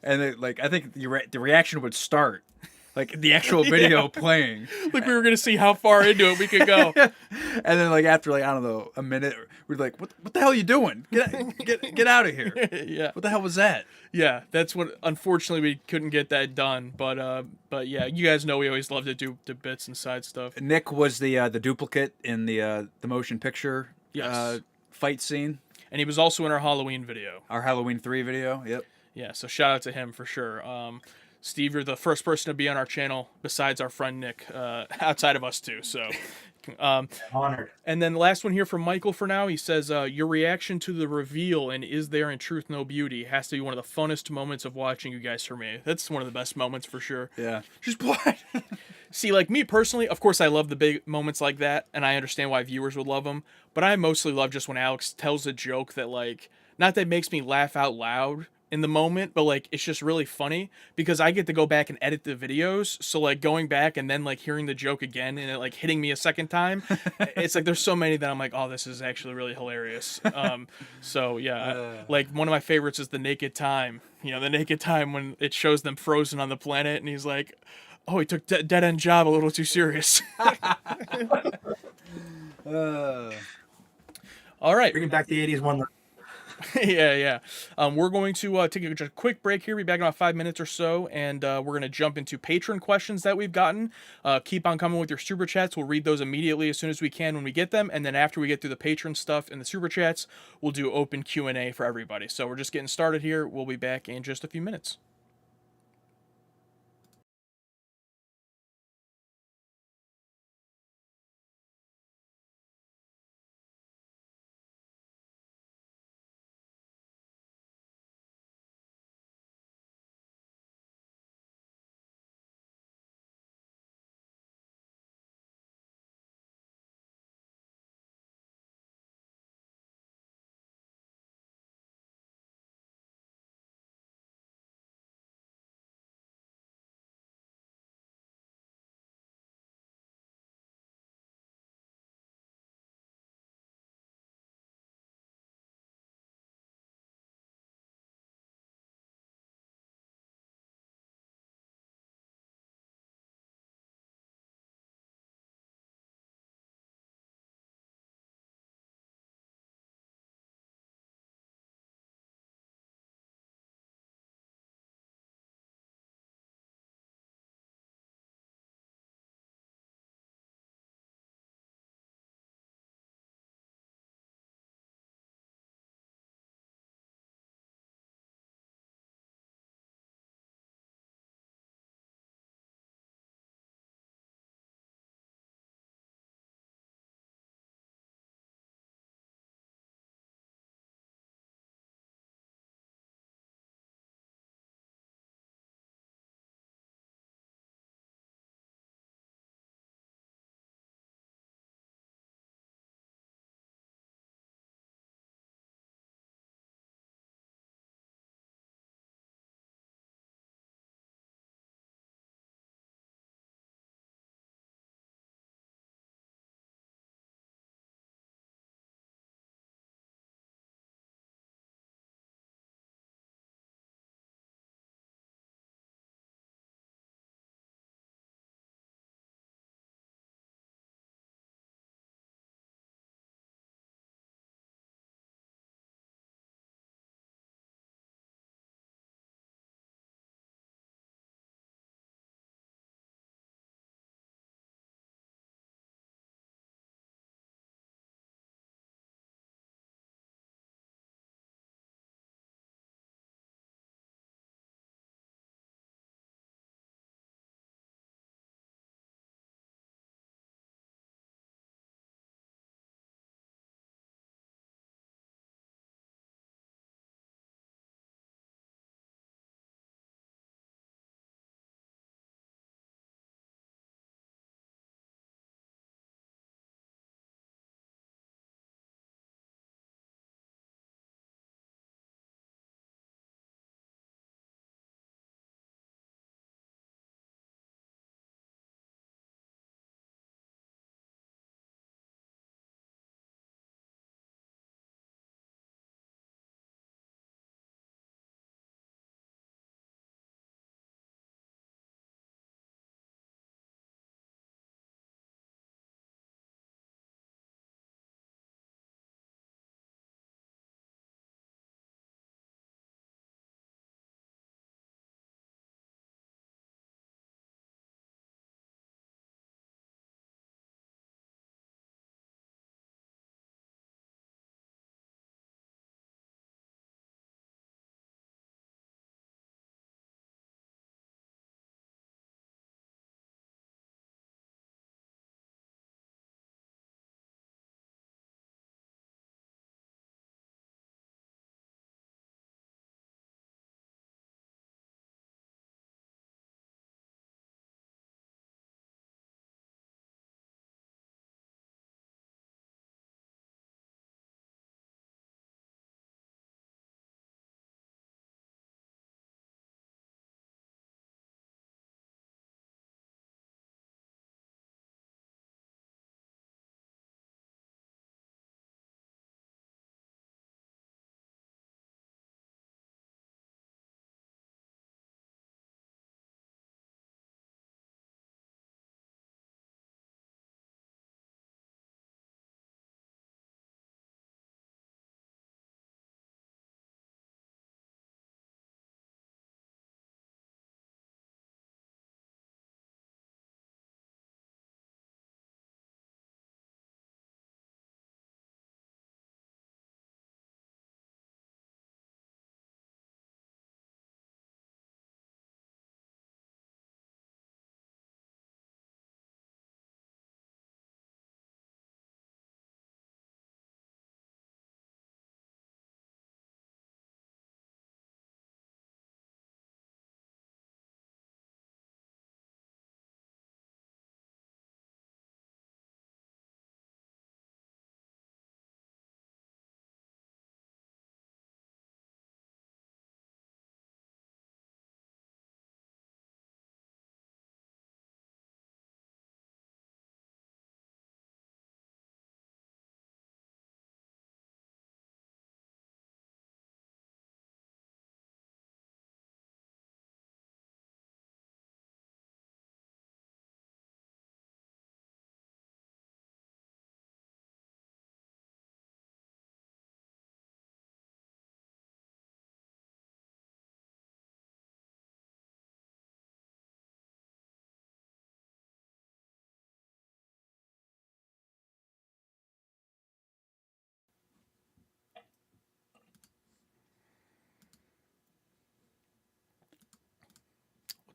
Speaker 2: And I think the reaction would start. Like the actual video playing.
Speaker 1: Like we were gonna see how far into it we could go.
Speaker 2: And then after I don't know, a minute, we're like, what the hell are you doing? Get out of here.
Speaker 1: Yeah.
Speaker 2: What the hell was that?
Speaker 1: Yeah, that's what. Unfortunately, we couldn't get that done. But yeah, you guys know we always love to do the bits and side stuff.
Speaker 2: Nick was the duplicate in the motion picture
Speaker 1: Yes.
Speaker 2: fight scene.
Speaker 1: And he was also in our Halloween video.
Speaker 2: Our Halloween 3 video. Yep.
Speaker 1: Yeah, so shout out to him for sure. Steve, you're the first person to be on our channel besides our friend Nick, outside of us two. So,
Speaker 3: Honored.
Speaker 1: and then the last one here from Michael for now. He says, your reaction to the reveal and Is There in Truth No Beauty has to be one of the funnest moments of watching you guys for me. That's one of the best moments for sure.
Speaker 2: Yeah. Just blind.
Speaker 1: See, like me personally, of course I love the big moments like that, and I understand why viewers would love them, but I mostly love just when Alex tells a joke that not that makes me laugh out loud in the moment, but it's just really funny because I get to go back and edit the videos. So going back and then hearing the joke again and it hitting me a second time, it's there's so many that I'm like, oh, this is actually really hilarious. So yeah, one of my favorites is the naked time. The naked time when it shows them frozen on the planet and he's like, Oh, he took dead end job a little too serious. All right.
Speaker 3: Bringing back the '80s one.
Speaker 1: Yeah, yeah. We're going to take just a quick break here. Be back in about 5 minutes or so, and we're going to jump into patron questions that we've gotten. Keep on coming with your super chats. We'll read those immediately as soon as we can when we get them, and then after we get through the patron stuff and the super chats, we'll do open Q&A for everybody. So we're just getting started here. We'll be back in just a few minutes.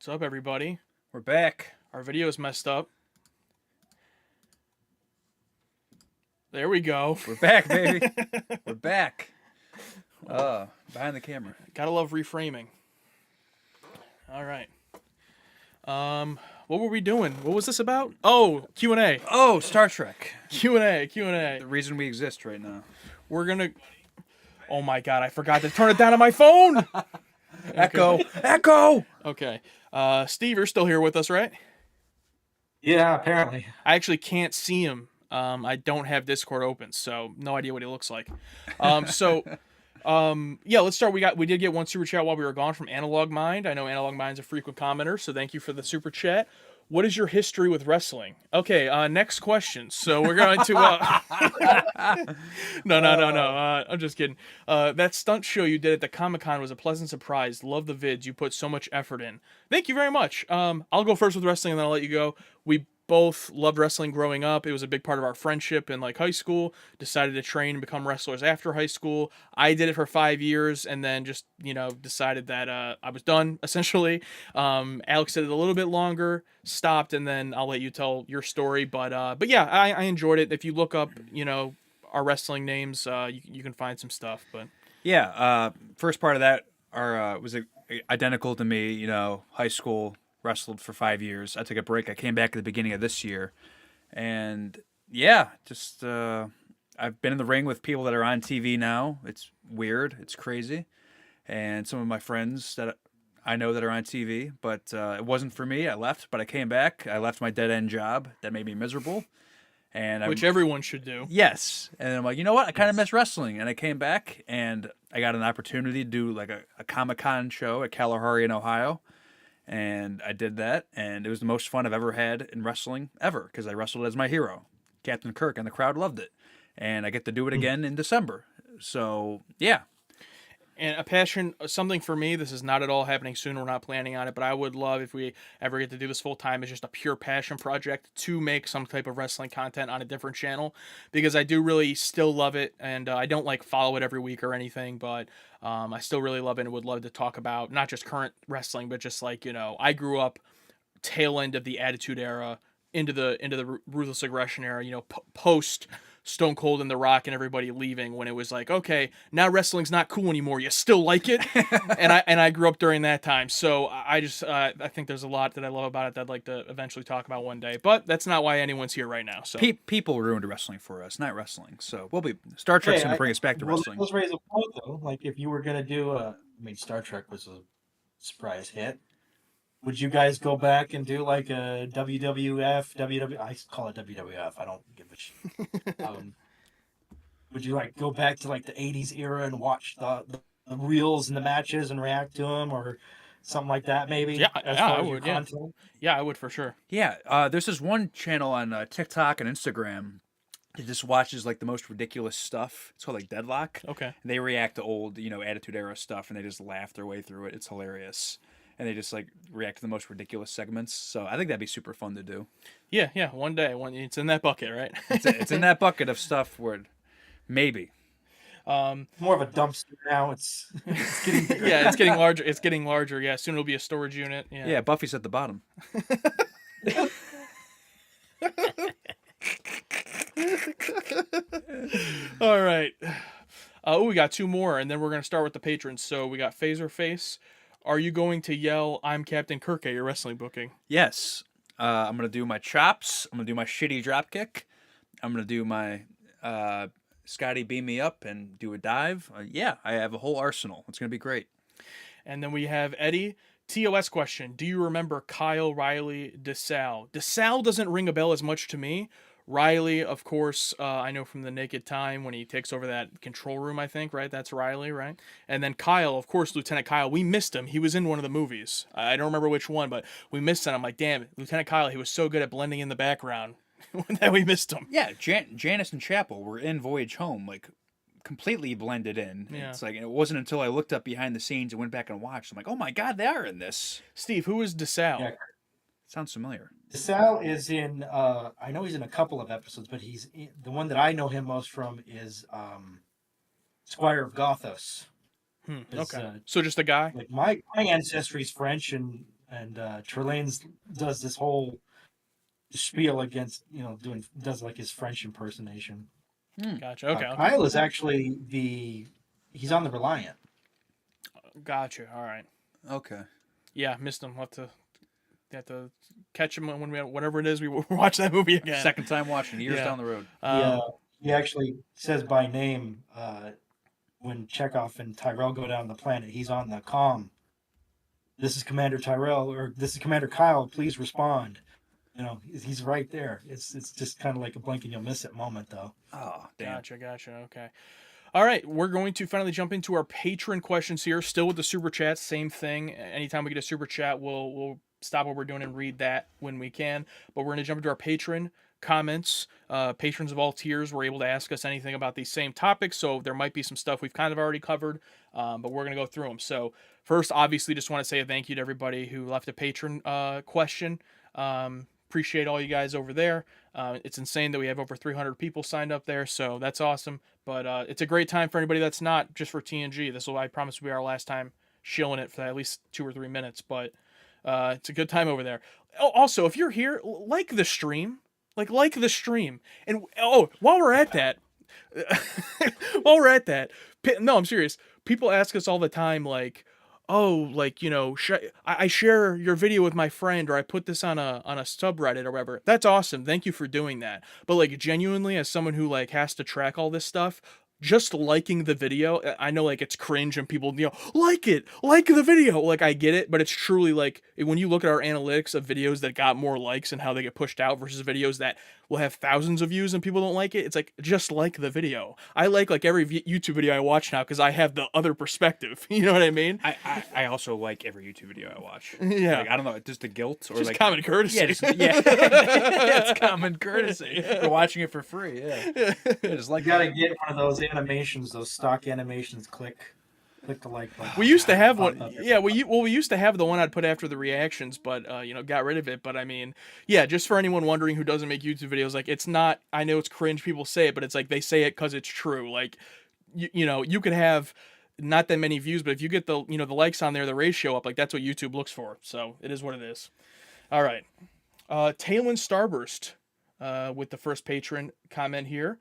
Speaker 1: What's up, everybody?
Speaker 2: We're back.
Speaker 1: Our video is messed up. There we go.
Speaker 2: We're back, baby. We're back. Behind the camera.
Speaker 1: Gotta love reframing. All right. What were we doing? What was this about? Oh, Q&A.
Speaker 2: Oh, Star Trek.
Speaker 1: Q&A.
Speaker 2: The reason we exist right now.
Speaker 1: We're gonna... Oh my god, I forgot to turn it down on my phone!
Speaker 2: Echo. Echo!
Speaker 1: Okay. Steve, you're still here with us, right?
Speaker 3: Yeah, apparently.
Speaker 1: I actually can't see him. I don't have Discord open, so no idea what he looks like. Yeah, let's start. We did get one super chat while we were gone from Analog Mind. I know Analog Mind's a frequent commenter, so thank you for the super chat. What is your history with wrestling? Okay, next question. So we're going to... No. I'm just kidding. That stunt show you did at the Comic-Con was a pleasant surprise. Love the vids. You put so much effort in. Thank you very much. I'll go first with wrestling, and then I'll let you go. We both loved wrestling growing up. It was a big part of our friendship in like high school. Decided to train and become wrestlers after high school. I did it for 5 years and then just, decided that I was done essentially. Alex did it a little bit longer, stopped, and then I'll let you tell your story. But yeah, I enjoyed it. If you look up, our wrestling names, you can find some stuff. But
Speaker 2: yeah, first part of that was identical to me. High school. Wrestled for 5 years. I took a break. I came back at the beginning of this year. And yeah, just I've been in the ring with people that are on TV now. It's weird. It's crazy. And some of my friends that I know that are on TV. But it wasn't for me. I left, but I came back. I left my dead-end job. That made me miserable.
Speaker 1: Which everyone should do.
Speaker 2: Yes. And I'm like, you know what? I kind of miss wrestling. And I came back, and I got an opportunity to do like a Comic-Con show at Kalahari in Ohio. And I did that, and it was the most fun I've ever had in wrestling ever, because I wrestled as my hero, Captain Kirk, and the crowd loved it. And I get to do it again in December. So, yeah.
Speaker 1: And a passion, something for me, this is not at all happening soon, we're not planning on it, but I would love, if we ever get to do this full time, it's just a pure passion project to make some type of wrestling content on a different channel, because I do really still love it, and I don't follow it every week or anything, but I still really love it and would love to talk about not just current wrestling, but just I grew up tail end of the Attitude Era into the Ruthless Aggression Era, post Stone Cold and The Rock and everybody leaving, when it was like, okay, now wrestling's not cool anymore. You still like it, and I grew up during that time. So I think there's a lot that I love about it that I'd like to eventually talk about one day. But that's not why anyone's here right now. So
Speaker 2: people ruined wrestling for us, not wrestling. So Star Trek's going to bring us back to wrestling.
Speaker 3: Let's raise a point though. Like if you were going to do Star Trek was a surprise hit. Would you guys go back and do like a WWF, I call it WWF. I don't give a shit. Would you go back to the 80s era and watch the reels and the matches and react to them or something like that maybe?
Speaker 1: Yeah, I would. Yeah, I would for sure.
Speaker 2: Yeah, there's this one channel on TikTok and Instagram that just watches the most ridiculous stuff. It's called Deadlock.
Speaker 1: Okay.
Speaker 2: And they react to old, Attitude Era stuff, and they just laugh their way through it. It's hilarious. And they just react to the most ridiculous segments. So I think that'd be super fun to do.
Speaker 1: Yeah. One day, it's in that bucket, right?
Speaker 2: it's in that bucket of stuff where maybe.
Speaker 3: More of a dumpster now. It's getting bigger.
Speaker 1: Yeah, it's getting larger. It's getting larger. Yeah, soon it'll be a storage unit.
Speaker 2: Yeah, Buffy's at the bottom.
Speaker 1: All right. We got two more, and then we're gonna start with the patrons. So we got Phaser Face. Are you going to yell, "I'm Captain Kirk" at your wrestling booking?
Speaker 2: Yes. I'm going to do my chops. I'm going to do my shitty dropkick. I'm going to do my Scotty beam me up and do a dive. Yeah, I have a whole arsenal. It's going to be great.
Speaker 1: And then we have Eddie. TOS question. Do you remember Kyle, Riley, DeSalle? DeSalle doesn't ring a bell as much to me. Riley, of course, I know from The Naked Time when he takes over that control room, I think, right? That's Riley, right? And then Kyle, of course, Lieutenant Kyle. We missed him. He was in one of the movies. I don't remember which one, but we missed him. I'm like, damn, Lieutenant Kyle, he was so good at blending in the background that we missed him.
Speaker 2: Yeah, Janice and Chapel were in Voyage Home, completely blended in.
Speaker 1: Yeah.
Speaker 2: It's it wasn't until I looked up behind the scenes and went back and watched. I'm like, oh my God, they are in this.
Speaker 1: Steve, who is DeSalle?
Speaker 3: Yeah.
Speaker 2: Sounds familiar.
Speaker 3: DeSalle is in, I know he's in a couple of episodes, but the one that I know him most from is Squire of Gothos.
Speaker 1: Okay. So just a guy?
Speaker 3: My ancestry is French, and and Trelane's does this whole spiel against does like his French impersonation.
Speaker 1: Gotcha. Okay. Okay.
Speaker 3: Kyle is actually he's on the Reliant.
Speaker 1: Gotcha. All right.
Speaker 2: Okay.
Speaker 1: Yeah, missed him. We'll have to catch him when we whatever it is we watch that movie again.
Speaker 2: Second time watching, years
Speaker 1: Yeah.
Speaker 2: down the road.
Speaker 3: He actually says by name when Chekhov and Tyrell go down the planet. He's on the comm. This is Commander Tyrell, or this is Commander Kyle. Please respond. He's right there. It's just kind of like a blink and you'll miss it moment, though.
Speaker 2: Oh, damn.
Speaker 1: Gotcha. Okay. All right, we're going to finally jump into our patron questions here. Still with the super chats, same thing. Anytime we get a super chat, we'll stop what we're doing and read that when we can. But we're going to jump into our patron comments. Patrons of all tiers were able to ask us anything about these same topics, so there might be some stuff we've kind of already covered, but we're going to go through them. So first, obviously, just want to say a thank you to everybody who left a patron question. Appreciate all you guys over there. It's insane that we have over 300 people signed up there, so that's awesome. But it's a great time for anybody that's not just for TNG. This will, I promise, will be our last time shilling it for at least 2 or 3 minutes. But it's a good time over there. Also, if you're here, like the stream, like the stream. And while we're at that, no, I'm serious. People ask us all the time, like, I share your video with my friend, or I put this on a subreddit or whatever. That's awesome. Thank you for doing that. But like, genuinely, as someone who like has to track all this stuff, just liking the video, I know like it's cringe and people like the video. Like, I get it, but it's truly like when you look at our analytics of videos that got more likes and how they get pushed out versus videos that will have thousands of views and people don't like it. It's like, just like the video. I like every YouTube video I watch now because I have the other perspective. You know what I mean?
Speaker 2: I also like every YouTube video I watch.
Speaker 1: Yeah.
Speaker 2: Like, I don't know, just the guilt or
Speaker 1: just
Speaker 2: like
Speaker 1: common courtesy.
Speaker 2: Yeah, it's common courtesy. We're watching it for free. Yeah, just like
Speaker 3: You gotta get one of those animations, those stock animations. Click the like button.
Speaker 1: We used to have one. Yeah, we used to have the one I'd put after the reactions, but got rid of it. But I mean, yeah, just for anyone wondering who doesn't make YouTube videos, like, it's not. I know it's cringe. People say it, but it's like they say it because it's true. Like, you could have not that many views, but if you get the the likes on there, the ratio up, like, that's what YouTube looks for. So it is what it is. All right, Talon Starburst with the first patron comment here.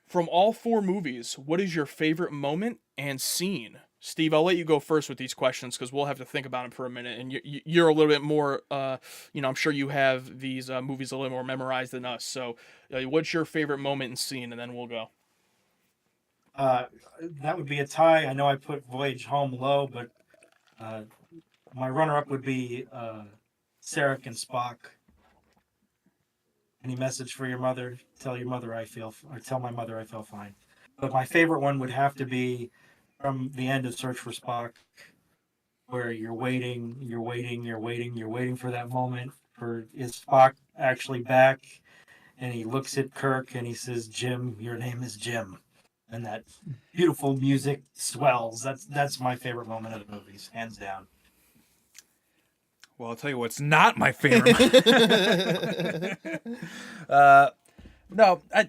Speaker 1: From all 4 movies, what is your favorite moment and scene? Steve, I'll let you go first with these questions because we'll have to think about them for a minute. And you're a little bit more, I'm sure you have these movies a little more memorized than us. So what's your favorite moment and scene? And then we'll go.
Speaker 3: That would be a tie. I know I put Voyage Home low, but my runner-up would be Sarek and Spock. Any message for your mother? Tell my mother I feel fine. But my favorite one would have to be from the end of Search for Spock, where you're waiting for that moment is Spock actually back, and he looks at Kirk and he says, "Jim, your name is Jim," and that beautiful music swells. That's my favorite moment of the movies, hands down.
Speaker 2: Well, I'll tell you what's not my favorite. No, I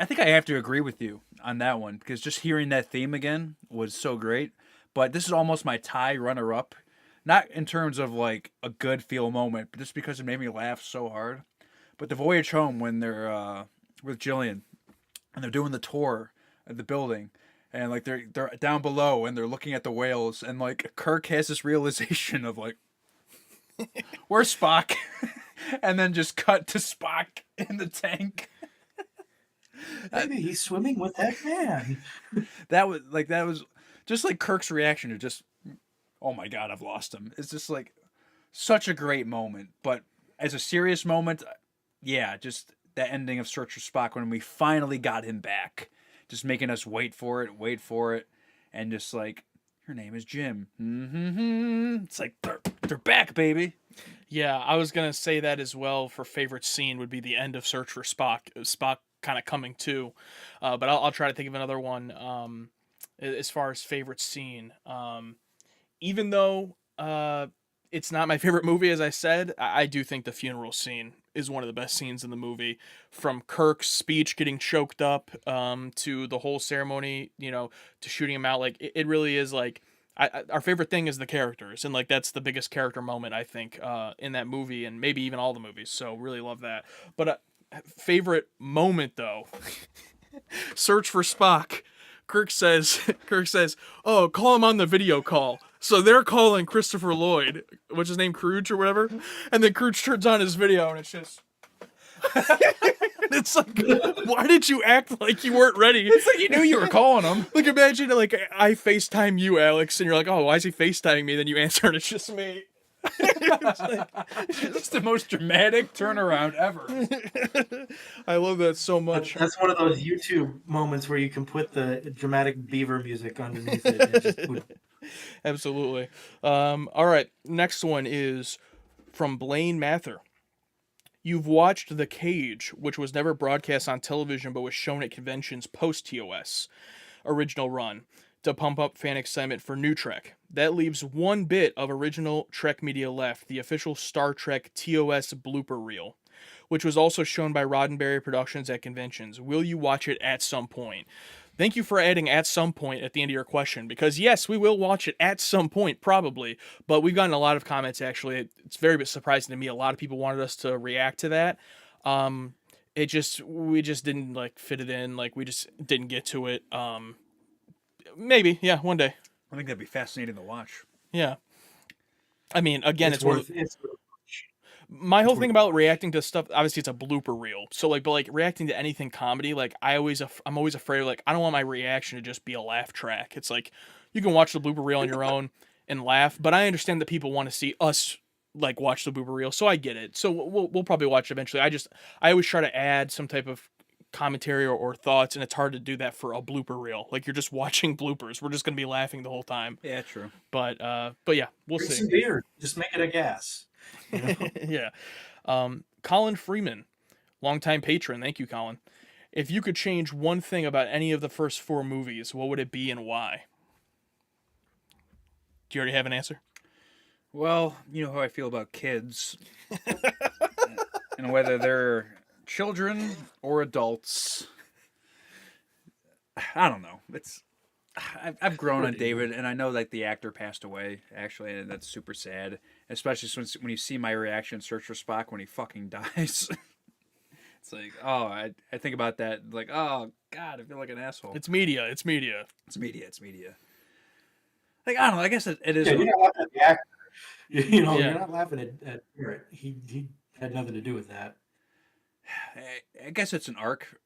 Speaker 2: think I have to agree with you on that one because just hearing that theme again was so great. But this is almost my tie runner-up, not in terms of like a good feel moment, but just because it made me laugh so hard. But the Voyage Home when they're with Jillian and they're doing the tour of the building. And like they're down below and they're looking at the whales and like Kirk has this realization of like, where's Spock? And then just cut to Spock in the tank.
Speaker 3: Maybe he's swimming with that man.
Speaker 2: That was just like Kirk's reaction to just, oh my God, I've lost him. It's just like such a great moment. But as a serious moment, yeah, just that ending of Search for Spock when we finally got him back, just making us wait for it, and just like, her name is Jim. Mm-hmm. It's like they're back, baby.
Speaker 1: Yeah, I was gonna say that as well. For favorite scene would be the end of Search for Spock. Spock kind of coming to, but I'll try to think of another one. As far as favorite scene, even though it's not my favorite movie, as I said, I do think the funeral scene is one of the best scenes in the movie. From Kirk's speech getting choked up, to the whole ceremony, to shooting him out. Like, it really is like, our favorite thing is the characters, and like that's the biggest character moment I think in that movie, and maybe even all the movies. So really love that. But favorite moment though, search for Spock. Kirk says, "Oh, call him on the video call." So they're calling Christopher Lloyd, what's his name, Crouch or whatever, and then Crouch turns on his video, and it's just. It's like, why did you act like you weren't ready?
Speaker 2: It's like you knew you were calling him.
Speaker 1: Like, imagine, like, I FaceTime you, Alex, and you're like, oh, why is he FaceTiming me? Then you answer, and it's just me.
Speaker 2: It's the most dramatic turnaround ever.
Speaker 1: I love that so much.
Speaker 3: That's one of those YouTube moments where you can put the dramatic beaver music underneath it. And just
Speaker 1: Absolutely. All right, next one is from Blaine Mather. You've watched The Cage, which was never broadcast on television but was shown at conventions post-TOS original run to pump up fan excitement for new Trek. That leaves one bit of original Trek media left, the official Star Trek TOS blooper reel, which was also shown by Roddenberry Productions at conventions. Will you watch it at some point? Thank you for adding "at some point" at the end of your question, because yes, we will watch it at some point, probably, but we've gotten a lot of comments, actually. It's very surprising to me. A lot of people wanted us to react to that. We just didn't, like, fit it in. Like, we just didn't get to it. Maybe, yeah, one day.
Speaker 2: I think that'd be fascinating to watch.
Speaker 1: Yeah. I mean, again, it's
Speaker 3: worth
Speaker 1: my whole thing about reacting to stuff, obviously it's a blooper reel. So like, but like reacting to anything comedy, like I'm always afraid, like, I don't want my reaction to just be a laugh track. It's like, you can watch the blooper reel on your own and laugh, but I understand that people want to see us like watch the blooper reel. So I get it. So we'll probably watch it eventually. I always try to add some type of commentary or thoughts, and it's hard to do that for a blooper reel. Like, you're just watching bloopers. We're just going to be laughing the whole time.
Speaker 2: Yeah, true.
Speaker 1: But yeah, we'll
Speaker 3: Drink
Speaker 1: see.
Speaker 3: some beer. Just make it a gas. You know?
Speaker 1: Yeah. Colin Freeman, longtime patron. Thank you, Colin. If you could change one thing about any of the first 4 movies, what would it be and why? Do you already have an answer?
Speaker 2: Well, you know how I feel about kids. And whether they're children or adults. I don't know. I've grown on David, and I know that the actor passed away, actually, and that's super sad. Especially when you see my reaction in Search for Spock when he fucking dies. It's like, oh, I think about that, like, oh, God, I feel like an asshole.
Speaker 1: It's media. It's media.
Speaker 2: It's media. It's media. Like, I don't know. I guess it is.
Speaker 3: Yeah, you're not laughing at the actor. You know,
Speaker 1: Yeah.
Speaker 3: you're not laughing at Garrett. He had nothing to do with that.
Speaker 2: I guess it's an arc.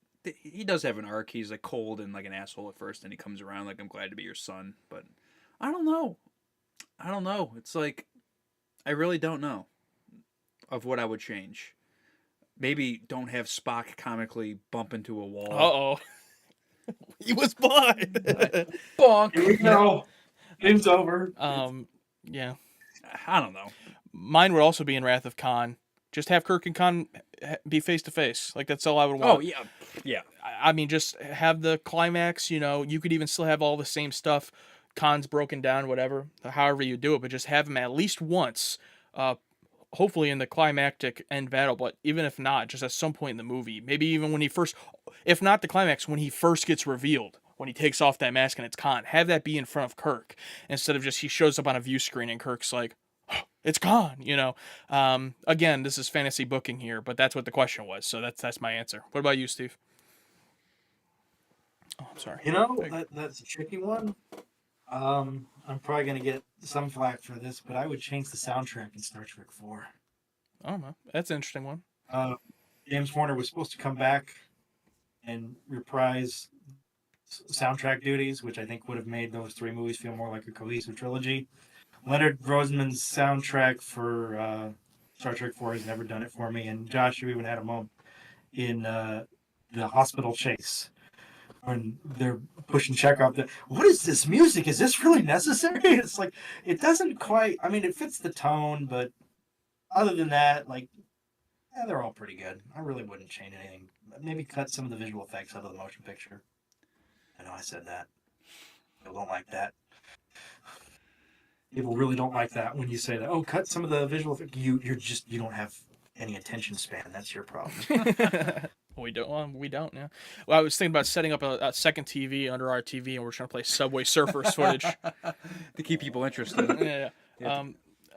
Speaker 2: He does have an arc. He's like cold and like an asshole at first, and he comes around like, I'm glad to be your son. But I don't know. It's like, I really don't know of what I would change. Maybe don't have Spock comically bump into a wall.
Speaker 1: Uh-oh. He was blind.
Speaker 2: Bonk.
Speaker 3: Here we go. Game's over.
Speaker 1: Yeah.
Speaker 2: I don't know.
Speaker 1: Mine would also be in Wrath of Khan. Just have Kirk and Khan be face to face. Like, that's all I would want.
Speaker 2: Oh, yeah. Yeah.
Speaker 1: I mean, just have the climax, you know. You could even still have all the same stuff. Khan's broken down, whatever, however you do it, but just have him at least once, hopefully in the climactic end battle, but even if not, just at some point in the movie. Maybe even when he first, if not the climax, when he first gets revealed, when he takes off that mask and it's Khan, have that be in front of Kirk, instead of just he shows up on a view screen and Kirk's like, oh, it's Khan, you know. Again, this is fantasy booking here, but that's what the question was, so that's my answer. What about you, Steve? Oh, I'm sorry.
Speaker 3: You know, that's a tricky one. I'm probably going to get some flack for this, but I would change the soundtrack in Star Trek 4.
Speaker 1: Oh, no, that's an interesting one.
Speaker 3: James Horner was supposed to come back and reprise soundtrack duties, which I think would have made those 3 movies feel more like a cohesive trilogy. Leonard Rosenman's soundtrack for Star Trek 4 has never done it for me, and Josh, you even had a moment in the hospital chase when they're pushing Chekhov. What is this music? Is this really necessary? It's like, it doesn't quite, I mean, it fits the tone, but other than that, like, yeah, they're all pretty good. I really wouldn't change anything. Maybe cut some of the visual effects out of the motion picture. I know I said that. People don't like that. People really don't like that when you say that. Oh, cut some of the visual effects. You don't have any attention span. That's your problem.
Speaker 1: We don't. Well, we don't. Yeah. Well, I was thinking about setting up a second TV under our TV, and we're trying to play Subway Surfers footage.
Speaker 2: To keep people interested.
Speaker 1: Yeah.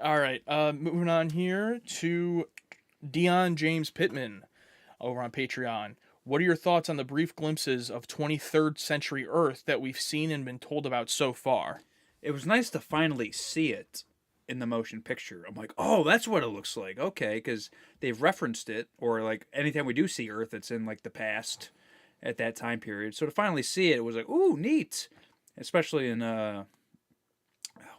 Speaker 1: All right. Moving on here to Dion James Pittman over on Patreon. What are your thoughts on the brief glimpses of 23rd century Earth that we've seen and been told about so far?
Speaker 2: It was nice to finally see it in the motion picture. I'm like, oh, that's what it looks like. Okay, because they've referenced it, or like anytime we do see Earth, it's in like the past at that time period. So to finally see it, it was like, ooh, neat. Especially in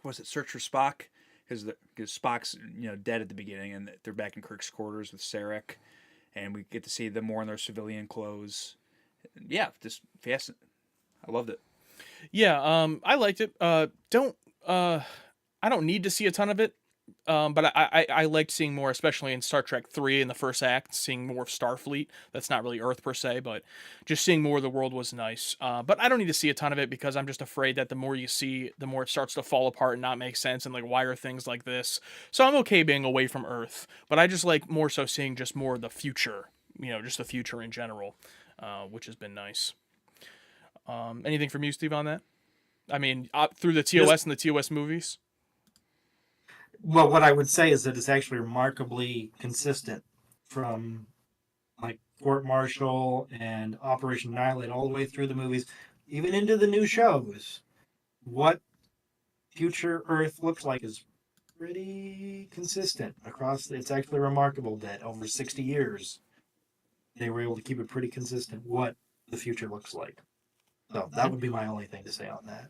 Speaker 2: was it Search for Spock? Because Spock's dead at the beginning, and they're back in Kirk's quarters with Sarek, and we get to see them more in their civilian clothes. Yeah, just fascinating. I loved it.
Speaker 1: Yeah, I liked it. I don't need to see a ton of it, but I liked seeing more, especially in Star Trek 3 in the first act, seeing more of Starfleet. That's not really Earth per se, but just seeing more of the world was nice. But I don't need to see a ton of it because I'm just afraid that the more you see, the more it starts to fall apart and not make sense, and like, why are things like this? So I'm okay being away from Earth, but I just like more so seeing just more of the future, just the future in general, which has been nice. Anything from you, Steve, on that? I mean, through the TOS and the TOS movies?
Speaker 3: Well, what I would say is that it's actually remarkably consistent from like Court Martial and Operation Annihilate all the way through the movies, even into the new shows. What future Earth looks like is pretty consistent across. It's actually remarkable that over 60 years they were able to keep it pretty consistent what the future looks like. So that would be my only thing to say on that.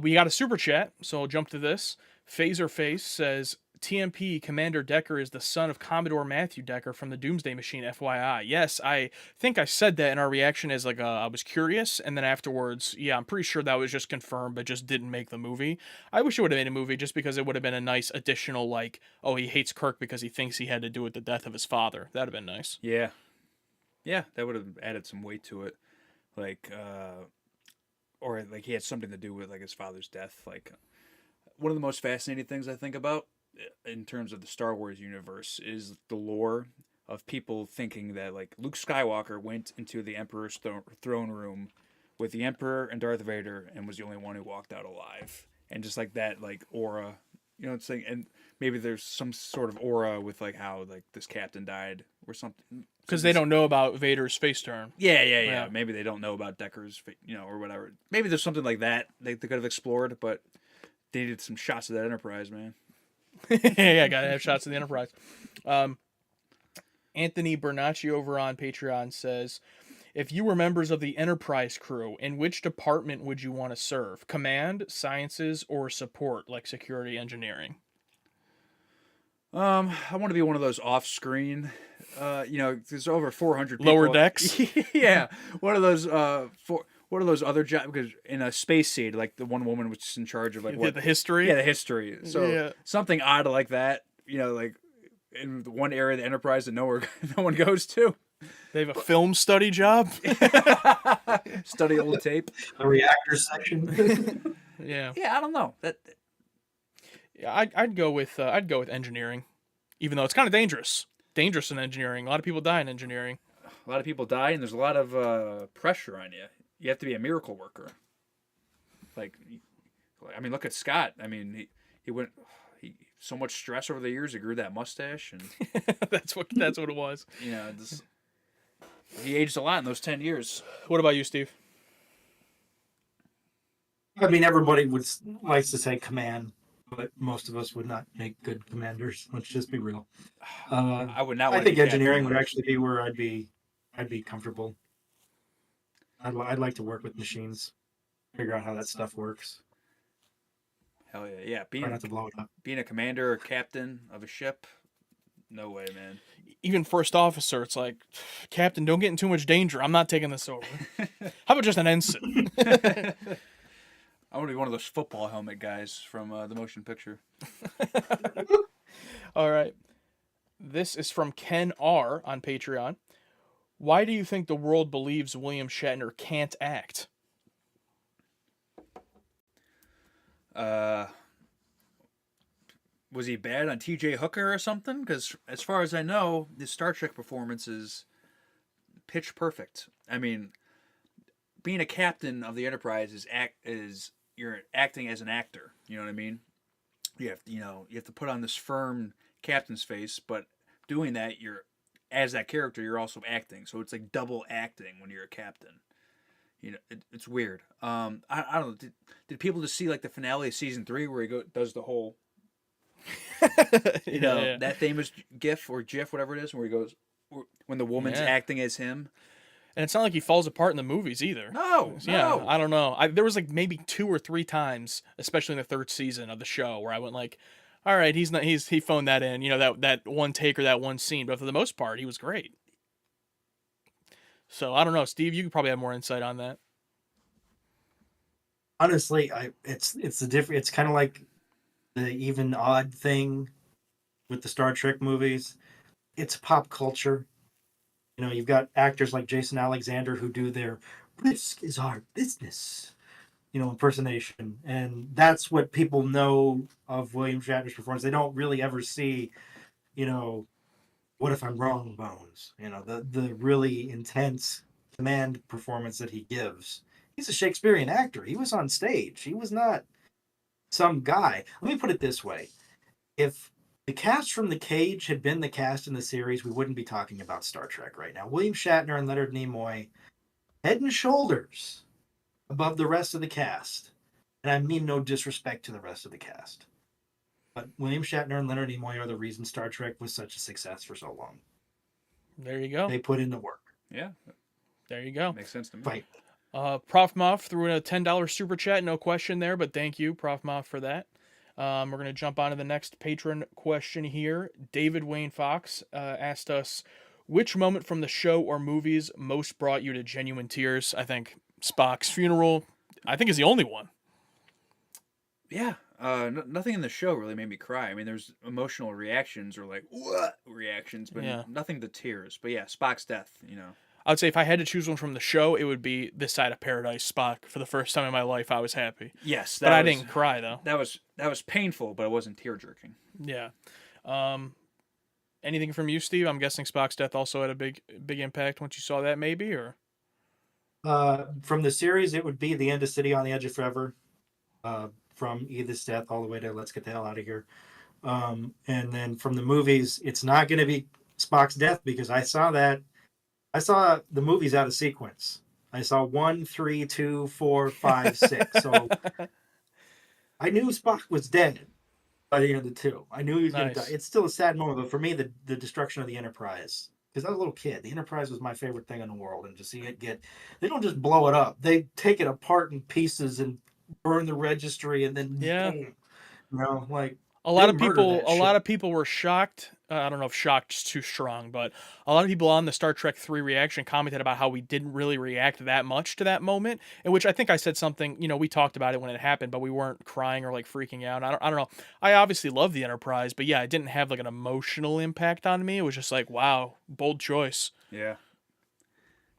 Speaker 1: We got a super chat, so I'll jump to this. Phaser Face says, TMP Commander Decker is the son of Commodore Matthew Decker from the Doomsday Machine, FYI. Yes, I think I said that in our reaction as like I was curious, and then afterwards, yeah, I'm pretty sure that was just confirmed, but just didn't make the movie. I wish it would have made a movie just because it would have been a nice additional, like, oh, he hates Kirk because he thinks he had to do with the death of his father. That'd have been nice.
Speaker 2: Yeah. Yeah, that would have added some weight to it. Like, or like he had something to do with like his father's death. Like, one of the most fascinating things I think about in terms of the Star Wars universe is the lore of people thinking that like Luke Skywalker went into the Emperor's throne room with the Emperor and Darth Vader and was the only one who walked out alive. And just like that, like aura, it's like, and maybe there's some sort of aura with like how like this captain died or something.
Speaker 1: Because they don't know about Vader's face turn.
Speaker 2: Yeah. Maybe they don't know about Decker's, or whatever. Maybe there's something like that they could have explored, but they needed some shots of that Enterprise, man.
Speaker 1: Yeah, gotta have shots of the Enterprise. Anthony Bernacci over on Patreon says, if you were members of the Enterprise crew, in which department would you want to serve? Command, sciences, or support, like security engineering?
Speaker 2: I want to be one of those off-screen, there's over 400 people.
Speaker 1: Lower decks?
Speaker 2: Yeah. One of those other jobs, because in a space seed, like the one woman was just in charge of like what
Speaker 1: the history.
Speaker 2: Yeah, the history. So
Speaker 1: yeah.
Speaker 2: Something odd like that. Like in the one area of the Enterprise that no one goes to.
Speaker 1: They have a film study job.
Speaker 2: Study old tape.
Speaker 3: The reactor section.
Speaker 1: Yeah.
Speaker 2: Yeah, I don't know that.
Speaker 1: Yeah, I'd go with engineering, even though it's kind of dangerous. Dangerous in engineering. A lot of people die in engineering.
Speaker 2: A lot of people die, and there's a lot of pressure on you. You have to be a miracle worker. Like, I mean, look at Scott. I mean, he went so much stress over the years. He grew that mustache, and
Speaker 1: that's what it was.
Speaker 2: He aged a lot in those 10 years.
Speaker 1: What about you, Steve?
Speaker 3: I mean, everybody likes to say command, but most of us would not make good commanders. Let's just be real.
Speaker 2: I would not.
Speaker 3: I think engineering would actually be where I'd be comfortable. I'd like to work with machines, figure out how that stuff works.
Speaker 2: Hell yeah, yeah.
Speaker 3: Try not to blow it up.
Speaker 2: Being a commander or captain of a ship, no way, man.
Speaker 1: Even first officer, it's like, Captain, don't get in too much danger. I'm not taking this over. How about just an ensign?
Speaker 2: I want to be one of those football helmet guys from the motion picture.
Speaker 1: All right. This is from Ken R. on Patreon. Why do you think the world believes William Shatner can't act?
Speaker 2: Was he bad on T.J. Hooker or something? Because as far as I know, his Star Trek performances, pitch perfect. I mean, being a captain of the Enterprise is you're acting as an actor. You know what I mean? You have to put on this firm captain's face, but doing that, you're as that character, you're also acting. So it's like double acting when you're a captain. It's weird. I don't know. Did people just see like the finale of season 3 where does the whole
Speaker 1: Yeah.
Speaker 2: that famous GIF or GIF, whatever it is, where he goes when the woman's
Speaker 1: Yeah.
Speaker 2: acting as him.
Speaker 1: And it's not like he falls apart in the movies either.
Speaker 2: No,
Speaker 1: Yeah,
Speaker 2: no.
Speaker 1: I don't know. There was like maybe 2 or 3 times, especially in the 3rd season of the show, where I went like, all right, he phoned that in, that one take or that one scene, but for the most part, he was great. So I don't know, Steve, you could probably have more insight on that.
Speaker 3: Honestly, it's kind of like the even odd thing with the Star Trek movies. It's pop culture. You've got actors like Jason Alexander who do their "risk is our business," impersonation, and that's what people know of William Shatner's performance. They don't really ever see, what if I'm wrong, Bones. The really intense command performance that he gives. He's a Shakespearean actor. He was on stage. He was not some guy. Let me put it this way: if the cast from The Cage had been the cast in the series, we wouldn't be talking about Star Trek right now. William Shatner and Leonard Nimoy, head and shoulders above the rest of the cast. And I mean no disrespect to the rest of the cast. But William Shatner and Leonard Nimoy are the reason Star Trek was such a success for so long.
Speaker 1: There you go.
Speaker 3: They put in the work.
Speaker 2: Yeah,
Speaker 1: There you go.
Speaker 2: makes sense to me.
Speaker 3: Right.
Speaker 1: Prof Moff threw in a $10 super chat, no question there, but thank you, Prof Moff, for that. We're going to jump on to the next patron question here. David Wayne Fox asked us, which moment from the show or movies most brought you to genuine tears? I think Spock's funeral, I think, is the only one.
Speaker 2: Yeah, nothing in the show really made me cry. I mean, there's emotional reactions or like what reactions, but
Speaker 1: Yeah.
Speaker 2: nothing to tears. But yeah, Spock's death.
Speaker 1: I would say if I had to choose one from the show, it would be This Side of Paradise Spock. For the first time in my life, I was happy.
Speaker 2: Yes,
Speaker 1: But I didn't cry, though.
Speaker 2: That was painful, but it wasn't tear jerking.
Speaker 1: Yeah. Anything from you, Steve? I'm guessing Spock's death also had a big impact once you saw that, maybe, or?
Speaker 3: From the series, it would be the end of City on the Edge of Forever. From Edith's death all the way to Let's Get the Hell Out of Here. And then from the movies, it's not going to be Spock's death because I saw the movies out of sequence. I saw 1, 3, 2, 4, 5, 6. So I knew Spock was dead by the end of the 2. I knew he was going to die. It's still a sad moment, but for me, the destruction of the Enterprise, because I was a little kid, the Enterprise was my favorite thing in the world, and to see it they don't just blow it up, they take it apart in pieces and burn the registry, and then boom, like
Speaker 1: a lot of people were shocked. I don't know if shocked is too strong, but a lot of people on the Star Trek 3 reaction commented about how we didn't really react that much to that moment, in which I think I said something, we talked about it when it happened, but we weren't crying or like freaking out. I don't know. I obviously love the Enterprise, but yeah, it didn't have like an emotional impact on me. It was just like, wow, bold choice.
Speaker 2: Yeah.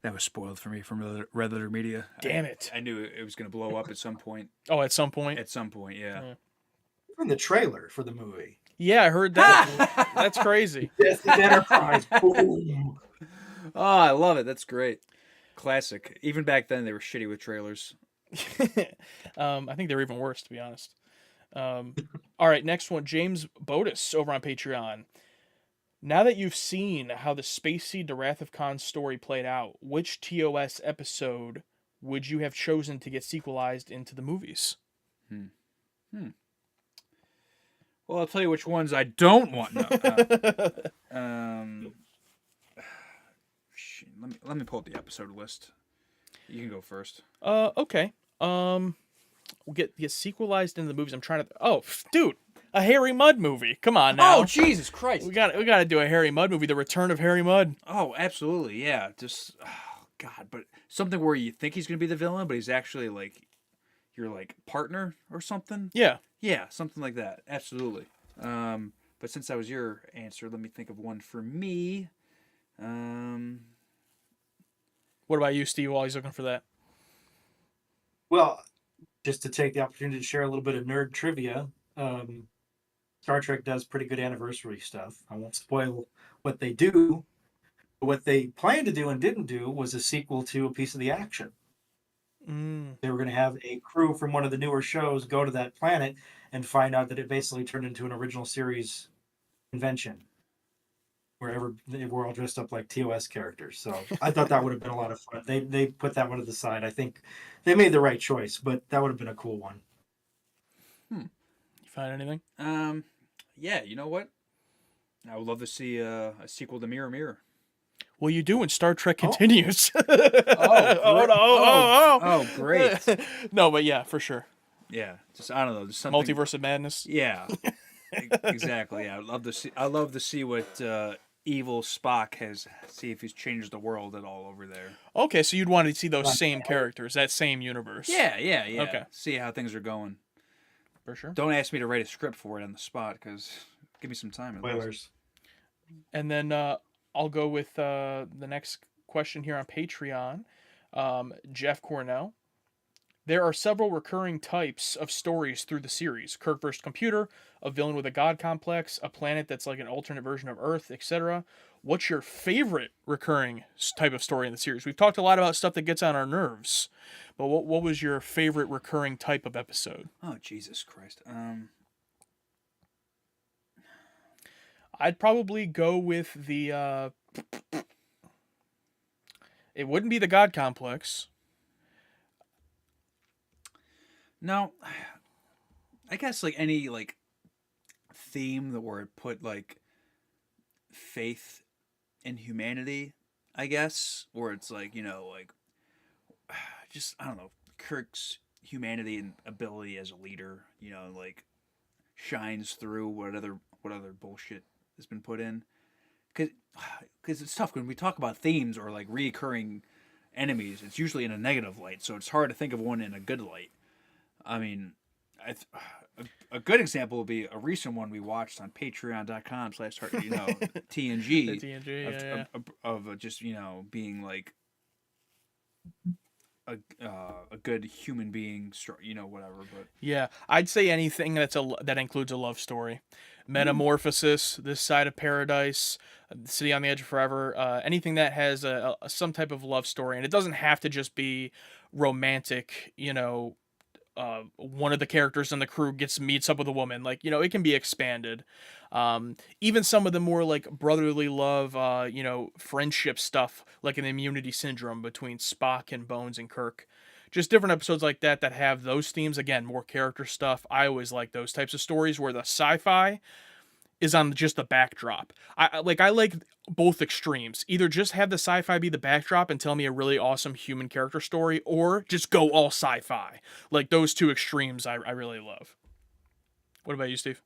Speaker 2: That was spoiled for me from Red Letter Media.
Speaker 1: Damn it.
Speaker 2: I knew it was going to blow up at some point.
Speaker 1: Oh, at some point?
Speaker 2: At some point, yeah.
Speaker 3: From the trailer for the movie.
Speaker 1: Yeah, I heard that. That's crazy.
Speaker 3: Death of Enterprise. Boom.
Speaker 2: Oh, I love it. That's great. Classic. Even back then, they were shitty with trailers.
Speaker 1: I think they were even worse, to be honest. All right, next one. James Bodis over on Patreon. Now that you've seen how the Space Seed to Wrath of Khan story played out, which TOS episode would you have chosen to get sequelized into the movies?
Speaker 2: Well, I'll tell you which ones I don't want. Let me pull up the episode list. You can go first.
Speaker 1: Okay. We'll get sequelized into the movies. I'm trying to. Oh, dude, a Harry Mudd movie. Come on now.
Speaker 2: Oh, Jesus Christ!
Speaker 1: We got to do a Harry Mudd movie. The Return of Harry Mudd.
Speaker 2: Oh, absolutely, yeah. Just, oh God, but something where you think he's gonna be the villain, but he's actually like your like partner or something.
Speaker 1: Yeah.
Speaker 2: Yeah, something like that. Absolutely. But since that was your answer, let me think of one for me.
Speaker 1: What about you, Steve, while he's looking for that?
Speaker 3: Well, just to take the opportunity to share a little bit of nerd trivia, Star Trek does pretty good anniversary stuff. I won't spoil what they do, What they planned to do and didn't do was a sequel to A Piece of the Action.
Speaker 1: Mm.
Speaker 3: They were going to have a crew from one of the newer shows go to that planet and find out that it basically turned into an original series convention wherever they were all dressed up like TOS characters. So I thought that would have been a lot of fun. They put that one to the side. I think they made the right choice, but that would have been a cool one.
Speaker 1: You find anything?
Speaker 2: Yeah, you know what? I would love to see a sequel to Mirror Mirror.
Speaker 1: Well, you do when Star Trek continues.
Speaker 2: Oh,
Speaker 1: Oh, no,
Speaker 2: oh, great.
Speaker 1: No, but yeah, for sure.
Speaker 2: Yeah, just I don't know, just something.
Speaker 1: Multiverse of Madness.
Speaker 2: Yeah, exactly. Yeah, I love to see what evil Spock has. See if he's changed the world at all over there.
Speaker 1: Okay, so you'd want to see those same characters, that same universe.
Speaker 2: Yeah.
Speaker 1: Okay.
Speaker 2: See how things are going.
Speaker 1: For sure.
Speaker 2: Don't ask me to write a script for it on the spot, because give me some time.
Speaker 3: Spoilers.
Speaker 1: And then I'll go with the next question here on Patreon. Jeff Cornell. There are several recurring types of stories through the series. Kirk vs. Computer, a villain with a god complex, a planet that's like an alternate version of Earth, etc. What's your favorite recurring type of story in the series? We've talked a lot about stuff that gets on our nerves, but what was your favorite recurring type of episode?
Speaker 2: Oh, Jesus Christ.
Speaker 1: I'd probably go with the... it wouldn't be the god complex.
Speaker 2: No, I guess like any like theme that where it put like faith in humanity, I guess, or it's like like just I don't know Kirk's humanity and ability as a leader, like shines through what other bullshit has been put in, because it's tough when we talk about themes or like reoccurring enemies. It's usually in a negative light, so it's hard to think of one in a good light. I mean, a good example would be a recent one we watched on patreon.com/TNG.
Speaker 1: TNG,
Speaker 2: of just being like a good human being, whatever. But
Speaker 1: yeah, I'd say anything that includes a love story, Metamorphosis, This Side of Paradise, City on the Edge of Forever, anything that has some type of love story, and it doesn't have to just be romantic. One of the characters in the crew meets up with a woman, like it can be expanded. Even some of the more like brotherly love, friendship stuff, like an Immunity Syndrome between Spock and Bones and Kirk. Just different episodes like that have those themes. Again, more character stuff. I always like those types of stories where the sci-fi is on just the backdrop. I like both extremes. Either just have the sci-fi be the backdrop and tell me a really awesome human character story, or just go all sci-fi. Like those two extremes I really love. What about you, Steve?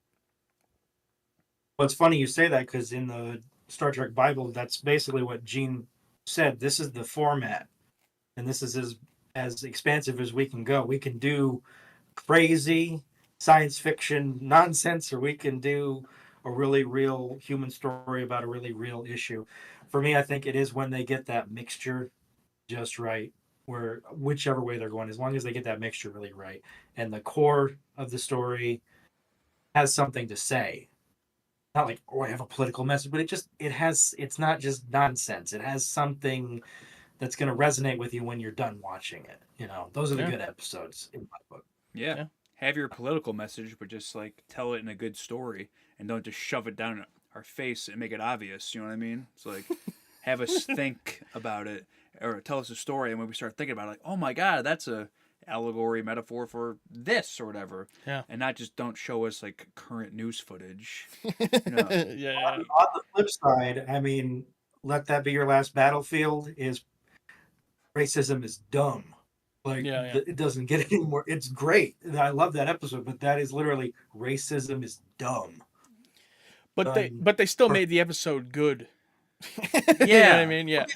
Speaker 3: Well, it's funny you say that because in the Star Trek Bible, that's basically what Gene said. This is the format, and this is as expansive as we can go. We can do crazy science fiction nonsense, or we can do a really real human story about a really real issue. For me, I think it is when they get that mixture just right, where whichever way they're going, as long as they get that mixture really right, and the core of the story has something to say. Not like, oh, I have a political message, but it's not just nonsense. It has something that's going to resonate with you when you're done watching it. Those are the good episodes in my book.
Speaker 2: Yeah. Have your political message, but just like tell it in a good story, and don't just shove it down our face and make it obvious. You know what I mean? It's like have us think about it, or tell us a story, and when we start thinking about it, like, oh my god, that's a allegory, metaphor for this or whatever.
Speaker 1: Yeah.
Speaker 2: And not just don't show us like current news footage.
Speaker 1: Yeah.
Speaker 3: On the flip side, I mean, Let That Be Your Last Battlefield is racism is dumb. Like, it doesn't get any more. It's great. I love that episode, but that is literally racism is dumb.
Speaker 1: But they still made the episode good.
Speaker 2: Yeah.
Speaker 1: You know what I mean? Yeah.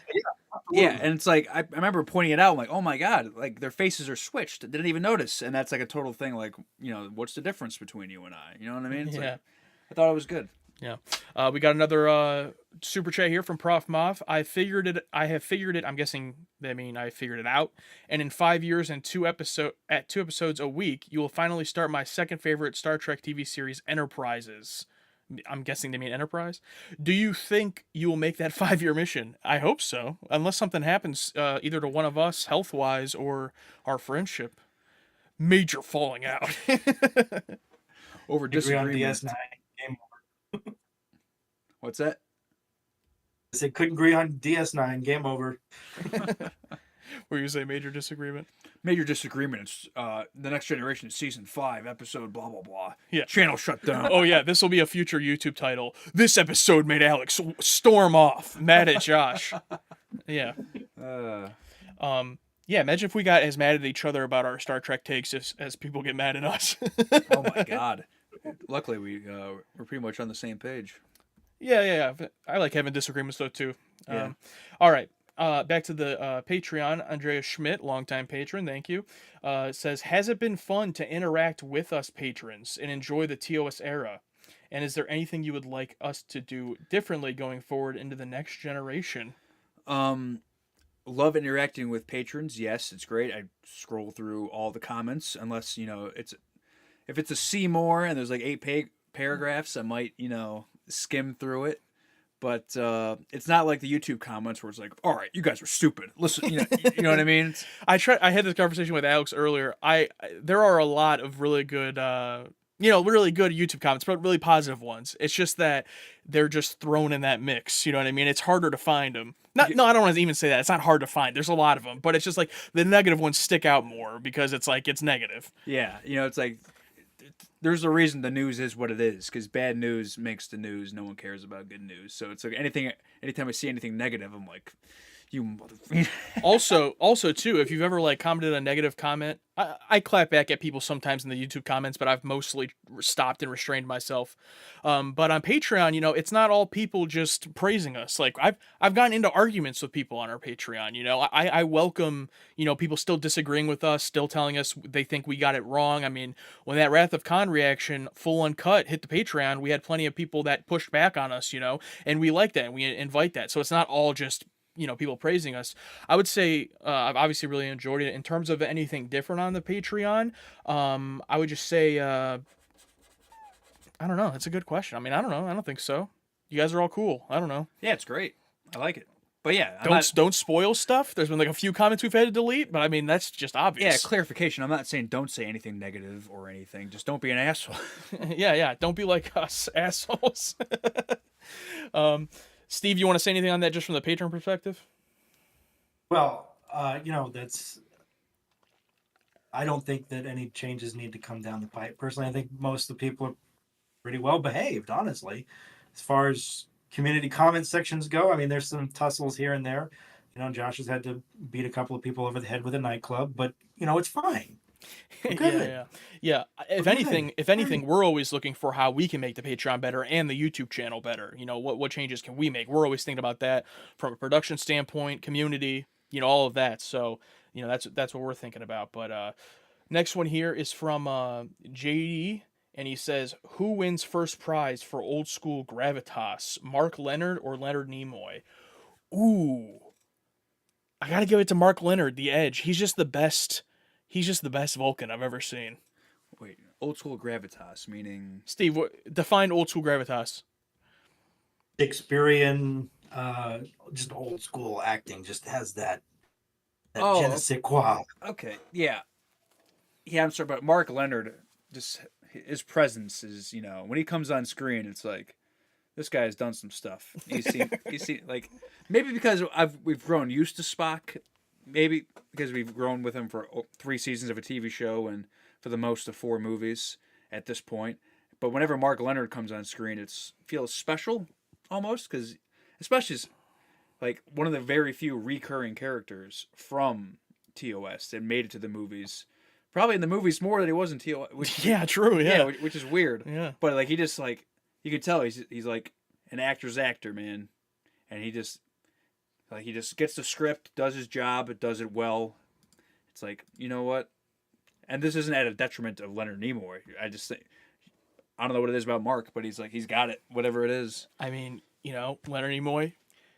Speaker 2: Yeah, and it's like I remember pointing it out. I'm like, oh my god, like their faces are switched. I didn't even notice, and that's like a total thing. Like, what's the difference between you and I? You know what I mean? It's like, I thought it was good.
Speaker 1: Yeah. We got another super chat here from Prof Mov. I have figured it. I'm guessing they mean I figured it out. And in 5 years and 2 episodes a week, you will finally start my second favorite Star Trek TV series, Enterprises. I'm guessing they mean Enterprise. Do you think you will make that 5-year mission? I hope so, unless something happens either to one of us health-wise or our friendship. Major falling out.
Speaker 2: Over
Speaker 3: Agree on
Speaker 2: disagreement.
Speaker 3: DS9. Game.
Speaker 2: What's that?
Speaker 3: I said couldn't agree on DS9. Game over.
Speaker 1: Where you say major disagreement?
Speaker 2: Major disagreement. It's the Next Generation is season 5, episode blah blah blah.
Speaker 1: Yeah.
Speaker 2: Channel shut down.
Speaker 1: Oh yeah, this will be a future YouTube title. This episode made Alex storm off, mad at Josh. Yeah. Yeah, imagine if we got as mad at each other about our Star Trek takes as people get mad at us.
Speaker 2: Oh my god. Luckily, we're pretty much on the same page.
Speaker 1: Yeah. I like having disagreements though too.
Speaker 2: Yeah.
Speaker 1: All right. Back to the Patreon. Andrea Schmidt, longtime patron, thank you. Says, has it been fun to interact with us patrons and enjoy the TOS era? And is there anything you would like us to do differently going forward into the next generation?
Speaker 2: Love interacting with patrons. Yes, it's great. I scroll through all the comments, unless if it's a see more and there's like 8 paragraphs, I might skim through it. But it's not like the YouTube comments where it's like, all right, you guys are stupid. Listen, you know what I mean?
Speaker 1: I had this conversation with Alex earlier. There are a lot of really good really good YouTube comments, but really positive ones. It's just that they're just thrown in that mix. You know what I mean? It's harder to find them. No, I don't want to even say that. It's not hard to find. There's a lot of them, but it's just like the negative ones stick out more because it's like it's negative.
Speaker 2: Yeah, it's like there's a reason the news is what it is, because bad news makes the news. No one cares about good news. So it's like anytime I see anything negative, I'm like, you motherfucker.
Speaker 1: also too, if you've ever like commented a negative comment, I clap back at people sometimes in the YouTube comments, but I've mostly stopped and restrained myself. But on Patreon, it's not all people just praising us. Like I've gotten into arguments with people on our Patreon. I welcome people still disagreeing with us, still telling us they think we got it wrong. I mean, when that Wrath of Khan reaction full uncut hit the Patreon, we had plenty of people that pushed back on us, and we like that and we invite that. So it's not all just people praising us. I would say I've obviously really enjoyed it. In terms of anything different on the Patreon, I would just say I don't know. That's a good question. I mean, I don't know. I don't think so. You guys are all cool. I don't know.
Speaker 2: Yeah, it's great. I like it. But yeah,
Speaker 1: don't spoil stuff. There's been like a few comments we've had to delete, but I mean that's just obvious.
Speaker 2: Yeah, clarification. I'm not saying don't say anything negative or anything. Just don't be an asshole.
Speaker 1: yeah. Don't be like us assholes. Steve, you want to say anything on that just from the patron perspective?
Speaker 3: Well, that's. I don't think that any changes need to come down the pipe. Personally, I think most of the people are pretty well behaved, honestly. As far as community comment sections go, I mean, there's some tussles here and there. Josh has had to beat a couple of people over the head with a nightclub, but, it's fine. Good.
Speaker 1: Yeah. If anything, we're always looking for how we can make the Patreon better and the YouTube channel better. What changes can we make? We're always thinking about that from a production standpoint, community, all of that. So, that's what we're thinking about. But next one here is from JD, and he says, "Who wins first prize for old school gravitas, Mark Leonard or Leonard Nimoy?" Ooh, I gotta give it to Mark Leonard, the Edge. He's just the best. He's just the best Vulcan I've ever seen.
Speaker 2: Wait, old school gravitas, meaning...
Speaker 1: Steve, define old school gravitas.
Speaker 3: Shakespearean, just old school acting, just has that je ne sais quoi.
Speaker 2: Okay, yeah. Yeah, I'm sorry, but Mark Leonard, just his presence is, when he comes on screen, it's like, this guy has done some stuff. You see, like, maybe because we've grown used to Spock. Maybe because we've grown with him for 3 seasons of a TV show and for the most of 4 movies at this point. But whenever Mark Leonard comes on screen, it feels special almost, because especially like one of the very few recurring characters from TOS that made it to the movies. Probably in the movies more than he was in TOS.
Speaker 1: Yeah, true. Yeah,
Speaker 2: which is weird.
Speaker 1: Yeah,
Speaker 2: but like he just like you could tell he's like an actor's actor, man, and he just gets the script, does his job, does it well. It's like, you know what? And this isn't at a detriment of Leonard Nimoy. I just think, I don't know what it is about Mark, but he's got it, whatever it is.
Speaker 1: I mean, Leonard Nimoy,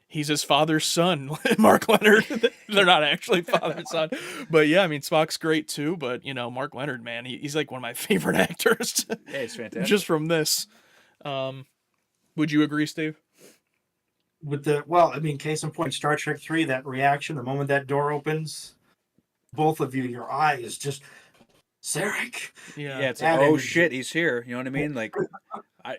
Speaker 1: he's his father's son, Mark Leonard. They're not actually father and son. But yeah, I mean, Spock's great too, but, Mark Leonard, man, he's like one of my favorite actors.
Speaker 2: Yeah, he's fantastic.
Speaker 1: Just from this. Would you agree, Steve?
Speaker 3: I mean, case in point, Star Trek 3, that reaction, the moment that door opens, both of you, your eyes just, Sarek.
Speaker 1: Yeah.
Speaker 2: Yeah, it's like,
Speaker 3: That
Speaker 2: oh
Speaker 3: energy.
Speaker 2: shit, he's here. You know what I mean? Like,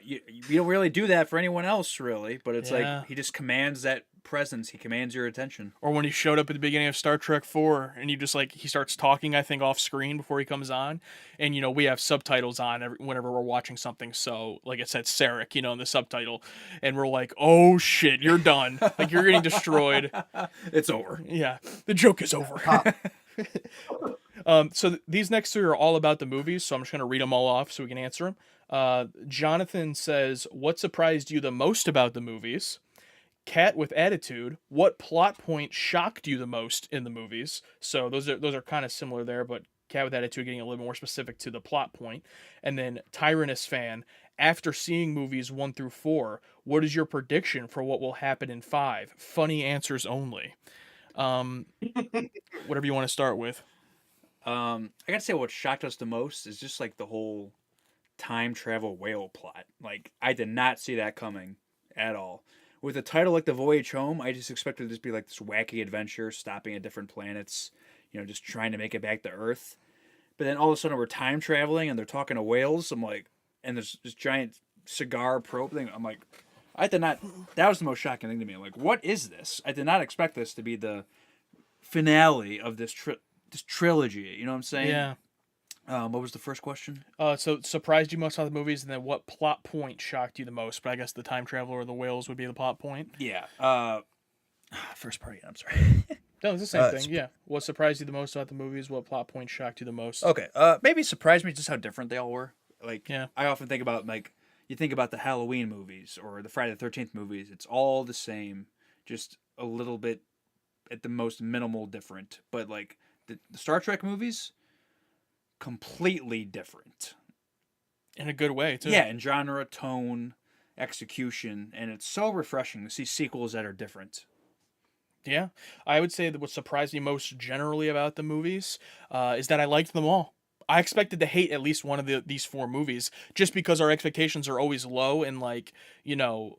Speaker 2: you don't really do that for anyone else, really. But it's like
Speaker 1: Yeah.
Speaker 2: he just commands that presence. He commands your attention.
Speaker 1: Or when he showed up at the beginning of Star Trek 4 and you just like he starts talking, I think, off screen before he comes on, and we have subtitles on whenever we're watching something, so like it said Sarek, in the subtitle, and we're like, oh shit, you're done, like you're getting destroyed.
Speaker 2: It's over.
Speaker 1: Yeah, the joke is over. So these next three are all about the movies, so I'm just going to read them all off so we can answer them. Jonathan says, what surprised you the most about the movies? Cat with attitude, what plot point shocked you the most in the movies? So those are kind of similar there, but Cat with attitude getting a little more specific to the plot point. And then Tyrannus fan, after seeing movies 1 through 4, what is your prediction for what will happen in 5? Funny answers only. Whatever you want to start with.
Speaker 2: I gotta say, what shocked us the most is just like the whole time travel whale plot. Like, I did not see that coming at all. With a title like The Voyage Home, I just expected it to be like this wacky adventure, stopping at different planets, just trying to make it back to Earth. But then all of a sudden we're time traveling and they're talking to whales. I'm like, and there's this giant cigar probe thing. I'm like, I did not. That was the most shocking thing to me. I'm like, what is this? I did not expect this to be the finale of this trilogy. You know what I'm saying?
Speaker 1: Yeah.
Speaker 2: What was the first question?
Speaker 1: So surprised you most about the movies, and then what plot point shocked you the most? But I guess the time travel or the whales would be the plot point.
Speaker 2: Yeah. First part again. I'm sorry.
Speaker 1: No, it's the same thing. Yeah. What surprised you the most about the movies? What plot point shocked you the most?
Speaker 2: Okay. Maybe surprised me just how different they all were. Like,
Speaker 1: Yeah.
Speaker 2: I often think about you think about the Halloween movies or the Friday the 13th movies. It's all the same, just a little bit at the most minimal different. But like the Star Trek movies, completely different.
Speaker 1: In a good way, too.
Speaker 2: Yeah, in genre, tone, execution, and it's so refreshing to see sequels that are different.
Speaker 1: Yeah. I would say that what surprised me most generally about the movies is that I liked them all. I expected to hate at least one of these 4 movies just because our expectations are always low, and like, I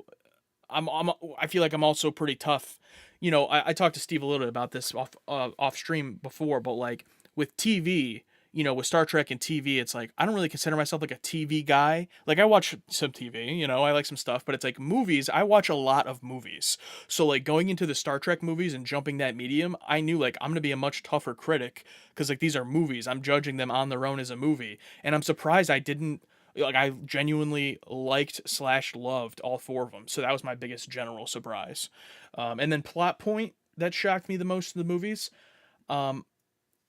Speaker 1: feel like I'm also pretty tough. I talked to Steve a little bit about this off stream before, but like with TV, with Star Trek and TV, it's like I don't really consider myself like a TV guy. Like I watch some TV, I like some stuff, but it's like movies, I watch a lot of movies. So like going into the Star Trek movies and jumping that medium, I knew like I'm going to be a much tougher critic because like these are movies. I'm judging them on their own as a movie. And I'm surprised I didn't like I genuinely liked / loved all 4 of them. So that was my biggest general surprise. And then plot point that shocked me the most in the movies.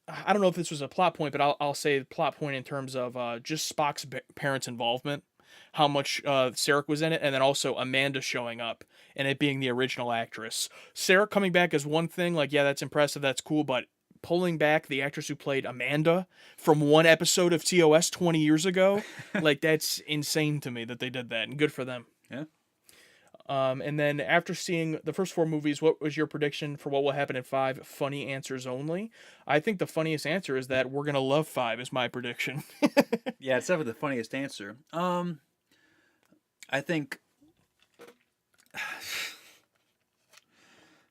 Speaker 1: I don't know if this was a plot point, but I'll say plot point in terms of just Spock's parents' involvement, how much Sarek was in it, and then also Amanda showing up and it being the original actress. Sarek coming back is one thing, like, yeah, that's impressive, that's cool, but pulling back the actress who played Amanda from one episode of TOS 20 years ago, like, that's insane to me that they did that, and good for them.
Speaker 2: Yeah.
Speaker 1: And then after seeing the first 4 movies, what was your prediction for what will happen in 5? Funny answers only. I think the funniest answer is that we're going to love 5 is my prediction.
Speaker 2: Yeah, it's definitely the funniest answer. I think...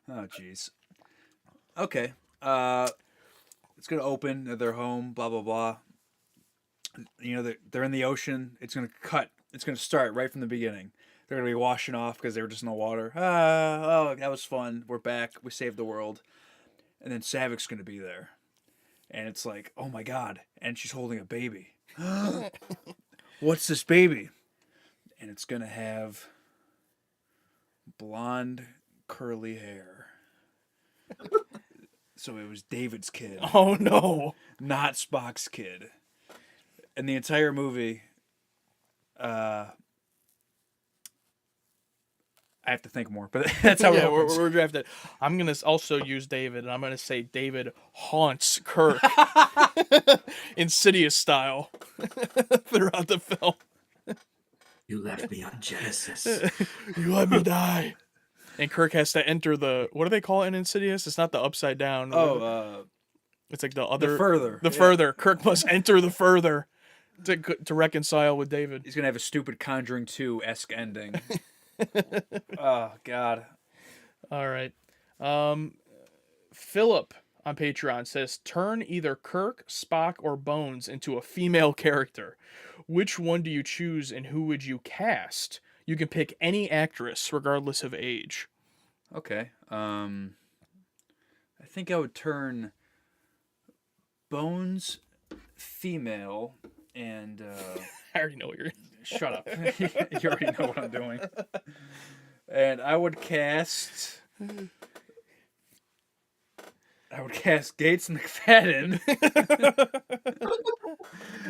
Speaker 2: Oh, jeez. Okay. It's going to open at their home, blah, blah, blah. They're in the ocean. It's going to cut. It's going to start right from the beginning. They're going to be washing off because they were just in the water. Oh, that was fun. We're back. We saved the world. And then Savik's going to be there. And it's like, oh my God. And she's holding a baby. What's this baby? And it's going to have blonde, curly hair. So it was David's kid.
Speaker 1: Oh, no.
Speaker 2: Not Spock's kid. And the entire movie... I have to think more, but that's how
Speaker 1: yeah,
Speaker 2: it opens.
Speaker 1: we're drafted. I'm going to also use David, and I'm going to say David haunts Kirk. Insidious style. Throughout the film.
Speaker 3: You left me on Genesis.
Speaker 1: You let me die. And Kirk has to enter the... What do they call it in Insidious? It's not the upside down. It's like the other...
Speaker 2: The further.
Speaker 1: The further. Kirk must enter the further to reconcile with David.
Speaker 2: He's going to have a stupid Conjuring 2-esque ending. Oh God.
Speaker 1: All right. Philip on Patreon says, turn either Kirk, Spock, or Bones into a female character. Which one do you choose and who would you cast? You can pick any actress, regardless of age.
Speaker 2: Okay. I think I would turn Bones female and
Speaker 1: I already know what you're.
Speaker 2: shut up. You already know what I'm doing. And I would cast Gates McFadden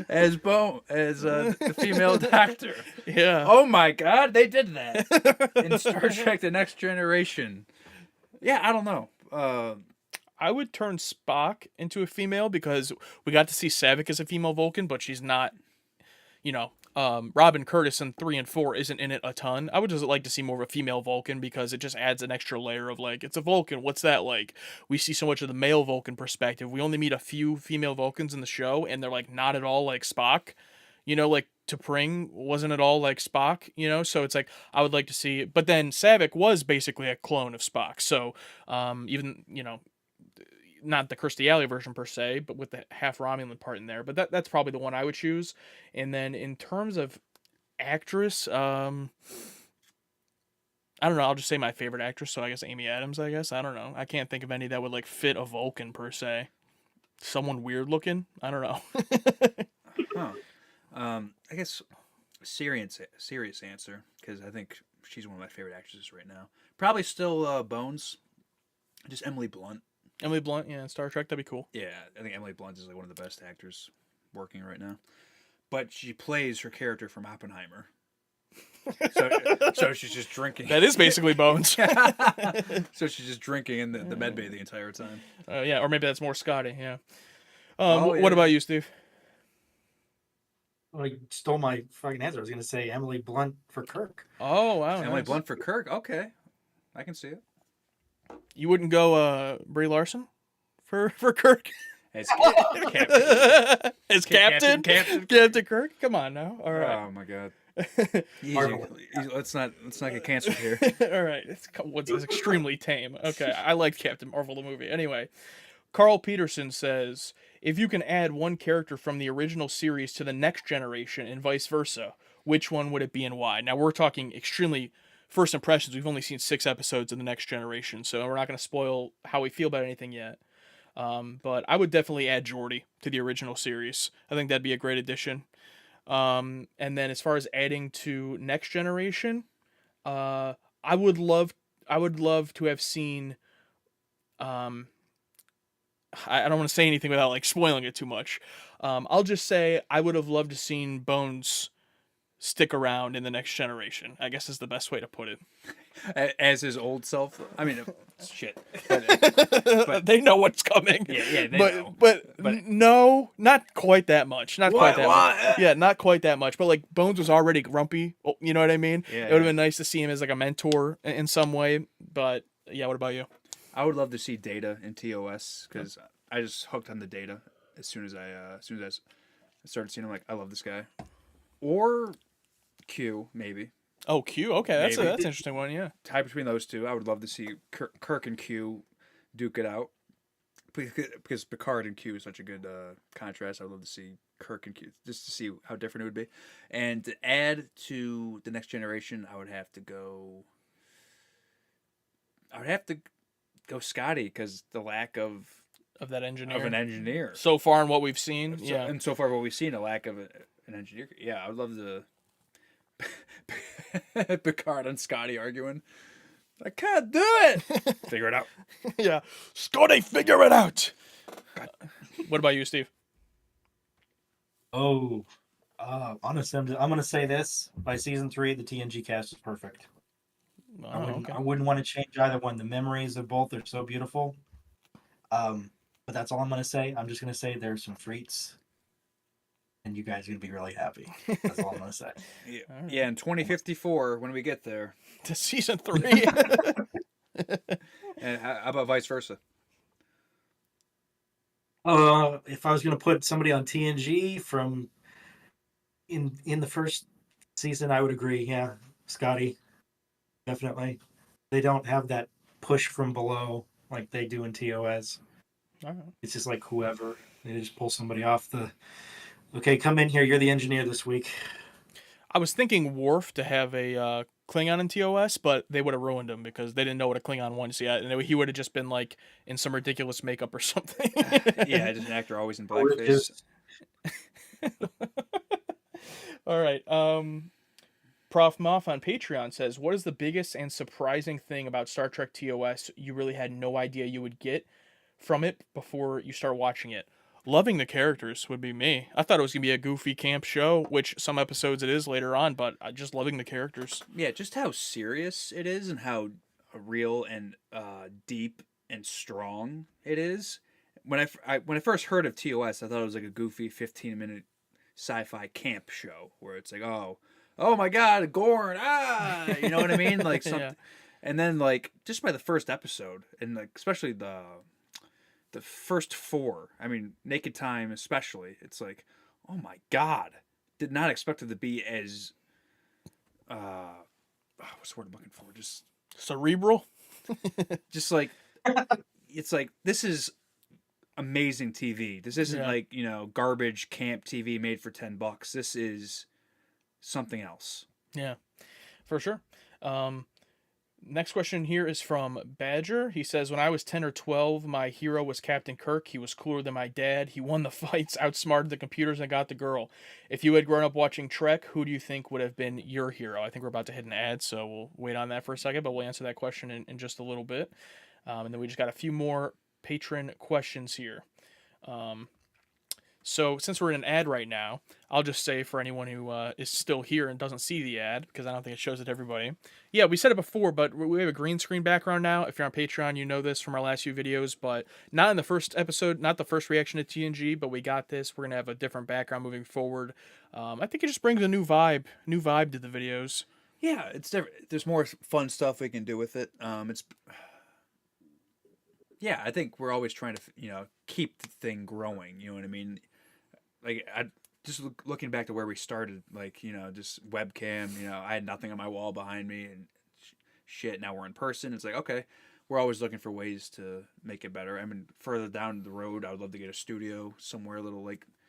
Speaker 2: as the female doctor.
Speaker 1: Yeah.
Speaker 2: Oh my God, they did that in Star Trek: The Next Generation. Yeah, I don't know.
Speaker 1: I would turn Spock into a female because we got to see Saavik as a female Vulcan, but she's not, Robin Curtis in 3 and 4 isn't in it a ton. I would just like to see more of a female Vulcan because it just adds an extra layer of like, it's a Vulcan. What's that like? We see so much of the male Vulcan perspective. We only meet a few female Vulcans in the show, and they're like not at all like Spock. Like T'Pring wasn't at all like Spock, so it's like I would like to see, but then Saavik was basically a clone of Spock. So even, not the Kirstie Alley version per se, but with the half Romulan part in there. But that's probably the one I would choose. And then in terms of actress, I don't know. I'll just say my favorite actress. So I guess Amy Adams. I guess I don't know. I can't think of any that would like fit a Vulcan per se. Someone weird looking. I don't know.
Speaker 2: Huh. I guess serious answer because I think she's one of my favorite actresses right now. Probably still Bones. Just Emily Blunt.
Speaker 1: Emily Blunt, yeah, in Star Trek, that'd be cool.
Speaker 2: Yeah, I think Emily Blunt is like one of the best actors working right now. But she plays her character from Oppenheimer. So she's just drinking.
Speaker 1: That is basically Bones.
Speaker 2: So she's just drinking in the med bay the entire time.
Speaker 1: Yeah, or maybe that's more Scotty, yeah.
Speaker 2: Oh, yeah.
Speaker 1: What about you, Steve?
Speaker 3: Well, you stole my fucking answer. I was going to say Emily Blunt for Kirk.
Speaker 1: Oh, wow.
Speaker 2: Emily
Speaker 1: Nice.
Speaker 2: Blunt for Kirk? Okay. I can see it.
Speaker 1: You wouldn't go Brie Larson for Kirk?
Speaker 2: As captain.
Speaker 1: As captain? Captain Kirk? Come on now. All right.
Speaker 2: Oh my God. Easy. Let's not get canceled here.
Speaker 1: All right. It's extremely tame. Okay. I liked Captain Marvel the movie. Anyway, Carl Peterson says, if you can add one character from the original series to the next generation and vice versa, which one would it be and why? Now we're talking extremely first impressions. We've only seen 6 episodes of the next generation, so we're not going to spoil how we feel about anything yet. But I would definitely add Geordi to the original series. I think that'd be a great addition. And then as far as adding to next generation, I would love to have seen. I don't want to say anything without like spoiling it too much. I'll just say I would have loved to seen Bones stick around in the next generation, I guess is the best way to put it.
Speaker 2: As his old self. I mean, shit. But
Speaker 1: they know what's coming.
Speaker 2: Yeah, they know.
Speaker 1: But no, not quite that much. Not quite that much. Yeah, not quite that much. But like Bones was already grumpy. You know what I mean?
Speaker 2: Yeah,
Speaker 1: it would have been nice to see him as like a mentor in some way. But yeah, what about you?
Speaker 2: I would love to see Data in TOS because I just hooked on the Data as soon as I started seeing him. Like, I love this guy. Or Q, maybe.
Speaker 1: Oh, Q. Okay, that's
Speaker 2: Maybe.
Speaker 1: an interesting one. Yeah.
Speaker 2: Tie between those two. I would love to see Kirk and Q duke it out because Picard and Q is such a good contrast. I would love to see Kirk and Q just to see how different it would be. And to add to the next generation, I would have to go Scotty because the lack of
Speaker 1: that engineer.
Speaker 2: an engineer
Speaker 1: So far in what we've seen, yeah.
Speaker 2: And so far what we've seen, a lack of an engineer. Yeah, I would love to. Picard and Scotty arguing. I can't do it. Figure it out.
Speaker 1: Yeah, Scotty, figure it out. What about you, Steve?
Speaker 3: Oh, honestly, I'm going to say this. By season 3, the TNG cast is perfect.
Speaker 1: Oh,
Speaker 3: I wouldn't want to change either one. The memories of both are so beautiful. But that's all I'm going to say. I'm just going to say there's some freaks. And you guys are going to be really happy. That's all I'm going to say.
Speaker 2: Yeah, in 2054, when we get there.
Speaker 1: To season 3.
Speaker 2: And how about vice versa?
Speaker 3: If I was going to put somebody on TNG from in the first season, I would agree. Yeah, Scotty. definitely. They don't have that push from below like they do in TOS.
Speaker 1: All right.
Speaker 3: It's just like whoever. They just pull somebody off the. Okay, come in here. You're the engineer this week.
Speaker 1: I was thinking Worf to have a Klingon in TOS, but they would have ruined him because they didn't know what a Klingon was yet, and he would have just been like in some ridiculous makeup or something.
Speaker 2: Yeah, just an actor always in
Speaker 3: I would have
Speaker 2: blackface.
Speaker 3: just.
Speaker 1: All right. Prof Moff on Patreon says, "What is the biggest and surprising thing about Star Trek TOS you really had no idea you would get from it before you start watching it?" Loving the characters would be me. I thought it was gonna be a goofy camp show, which some episodes it is later on, but just loving the characters.
Speaker 2: Yeah, just how serious it is and how real and deep and strong it is. When I first heard of TOS, I thought it was like a goofy 15-minute sci-fi camp show where it's like, oh my God, Gorn, you know what I mean, like something.
Speaker 1: Yeah.
Speaker 2: And then like just by the first episode, and like especially the first four, I mean Naked Time especially, it's like, oh my God, did not expect it to be as what's the word I'm looking for?
Speaker 1: Cerebral.
Speaker 2: Just like it's like this is amazing TV. This isn't
Speaker 1: Yeah.
Speaker 2: like, garbage camp TV made for $10. This is something else.
Speaker 1: Yeah, for sure. Next question here is from Badger. He says, "When I was 10 or 12, my hero was Captain Kirk. He was cooler than my dad. He won the fights, outsmarted the computers, and got the girl. If you had grown up watching Trek, who do you think would have been your hero?" I think we're about to hit an ad, so we'll wait on that for a second, but we'll answer that question in just a little bit. And then we just got a few more patron questions here. So since we're in an ad right now, I'll just say for anyone who is still here and doesn't see the ad, because I don't think it shows it to everybody. Yeah, we said it before, but we have a green screen background now. If you're on Patreon, you know this from our last few videos, but not in the first episode, not the first reaction to TNG, but we got this. We're going to have a different background moving forward. I think it just brings a new vibe to the videos.
Speaker 2: Yeah, it's different. There's more fun stuff we can do with it. Yeah, I think we're always trying to, keep the thing growing. You know what I mean? Like, looking back to where we started, like, just webcam, I had nothing on my wall behind me and shit. Now we're in person. It's like, okay, we're always looking for ways to make it better. I mean, further down the road, I would love to get a studio somewhere,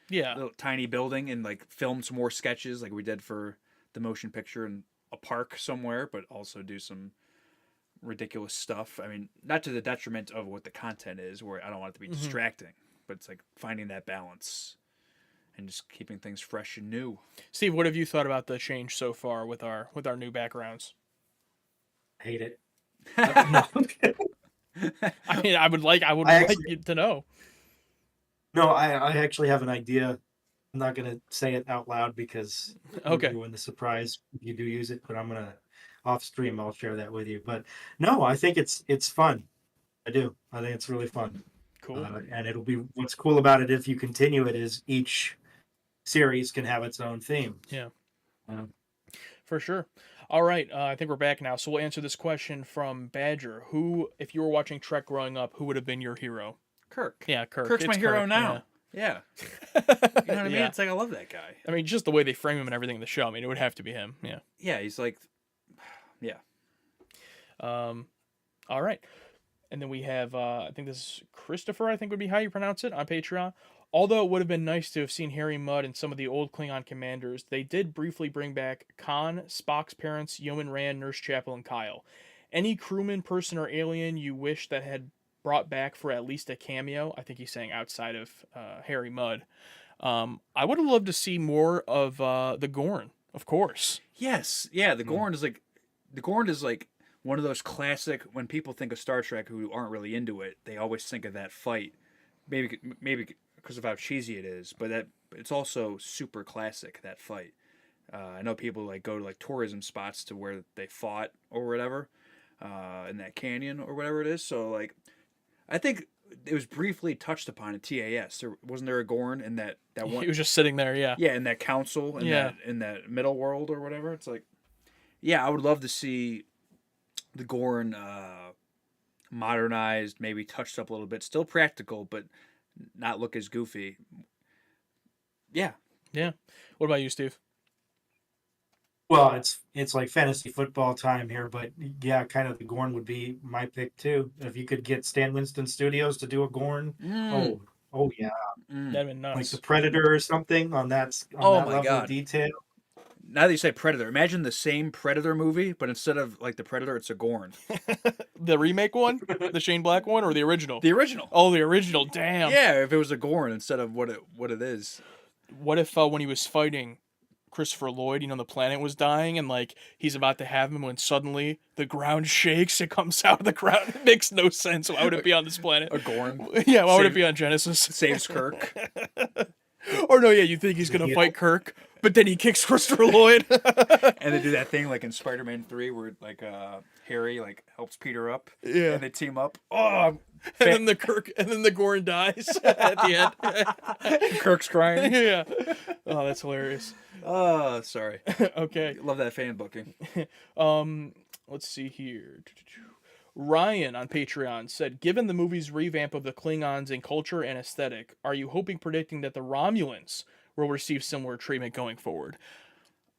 Speaker 1: Yeah.
Speaker 2: little tiny building, and like film some more sketches like we did for the motion picture in a park somewhere, but also do some ridiculous stuff. I mean, not to the detriment of what the content is, where I don't want it to be distracting, but it's like finding that balance and just keeping things fresh and new.
Speaker 1: Steve, what have you thought about the change so far with our new backgrounds?
Speaker 3: Hate it. No.
Speaker 1: I mean, I would like you to know.
Speaker 3: No, I actually have an idea. I'm not gonna say it out loud because
Speaker 1: Okay.
Speaker 3: you ruin the surprise if you do use it. But I'm gonna off stream. I'll share that with you. But no, I think it's fun. I do. I think it's really fun.
Speaker 1: Cool.
Speaker 3: And it'll be what's cool about it if you continue it is each series can have its own theme.
Speaker 1: Yeah. For sure. All right, I think we're back now. So we'll answer this question from Badger. Who, if you were watching Trek growing up, who would have been your hero?
Speaker 2: Kirk.
Speaker 1: Yeah, Kirk.
Speaker 2: Kirk's my
Speaker 1: It's
Speaker 2: hero
Speaker 1: Kirk,
Speaker 2: now. Yeah. You know what I mean?
Speaker 1: Yeah.
Speaker 2: It's like, I love that guy.
Speaker 1: I mean, just the way they frame him and everything in the show. I mean, it would have to be him. Yeah.
Speaker 2: Yeah, he's like, yeah.
Speaker 1: All right. And then we have, I think this is Christopher, I think would be how you pronounce it, on Patreon. Although it would have been nice to have seen Harry Mudd and some of the old Klingon commanders, they did briefly bring back Khan, Spock's parents, Yeoman Rand, Nurse Chapel, and Kyle. Any crewman, person, or alien you wish that had brought back for at least a cameo? I think he's saying outside of Harry Mudd. I would have loved to see more of the Gorn, of course.
Speaker 2: Yes. Yeah, the Gorn is like one of those classic, when people think of Star Trek who aren't really into it, they always think of that fight. Maybe because of how cheesy it is, but it's also super classic, that fight. I know people like go to like tourism spots to where they fought or whatever, in that canyon or whatever it is. So like, I think it was briefly touched upon in TAS. Wasn't there a Gorn in that one?
Speaker 1: He was just sitting there, yeah.
Speaker 2: Yeah, in that council, in that middle world or whatever. It's like, yeah, I would love to see the Gorn modernized, maybe touched up a little bit, still practical, but not look as goofy. Yeah.
Speaker 1: Yeah. What about you, Steve?
Speaker 3: Well, it's like fantasy football time here, but yeah, kind of the Gorn would be my pick too. If you could get Stan Winston Studios to do a Gorn,
Speaker 2: Mm,
Speaker 3: oh, oh yeah,
Speaker 2: mm.
Speaker 1: That'd been
Speaker 3: like the
Speaker 1: nuts.
Speaker 3: Predator or something on
Speaker 2: Oh
Speaker 3: that
Speaker 2: my
Speaker 3: level of
Speaker 2: God.
Speaker 3: detail.
Speaker 2: Now that you say Predator, imagine the same Predator movie, but instead of like the Predator, it's a Gorn.
Speaker 1: The remake one, the Shane Black one, or the original?
Speaker 2: The original.
Speaker 1: Oh, the original. Damn.
Speaker 2: Yeah, if it was a Gorn instead of what it is.
Speaker 1: What if when he was fighting Christopher Lloyd, the planet was dying, and like he's about to have him, when suddenly the ground shakes, it comes out of the ground. It makes no sense. Why would it be on this planet?
Speaker 2: A Gorn
Speaker 1: Yeah, why would it
Speaker 2: Save-
Speaker 1: be on Genesis?
Speaker 2: saves Kirk.
Speaker 1: Or no, yeah, you think he's gonna fight Kirk, but then he kicks Christopher Lloyd.
Speaker 2: And they do that thing like in Spider-Man 3 where like Harry like helps Peter up.
Speaker 1: Yeah.
Speaker 2: And they team up. Oh,
Speaker 1: And then the Gorn dies at the end.
Speaker 2: Kirk's crying.
Speaker 1: Yeah. Oh, that's hilarious.
Speaker 2: Oh, sorry.
Speaker 1: Okay.
Speaker 2: Love that fan booking.
Speaker 1: Let's see here. Ryan on Patreon said, given the movie's revamp of the Klingons in culture and aesthetic, are you predicting that the Romulans will receive similar treatment going forward?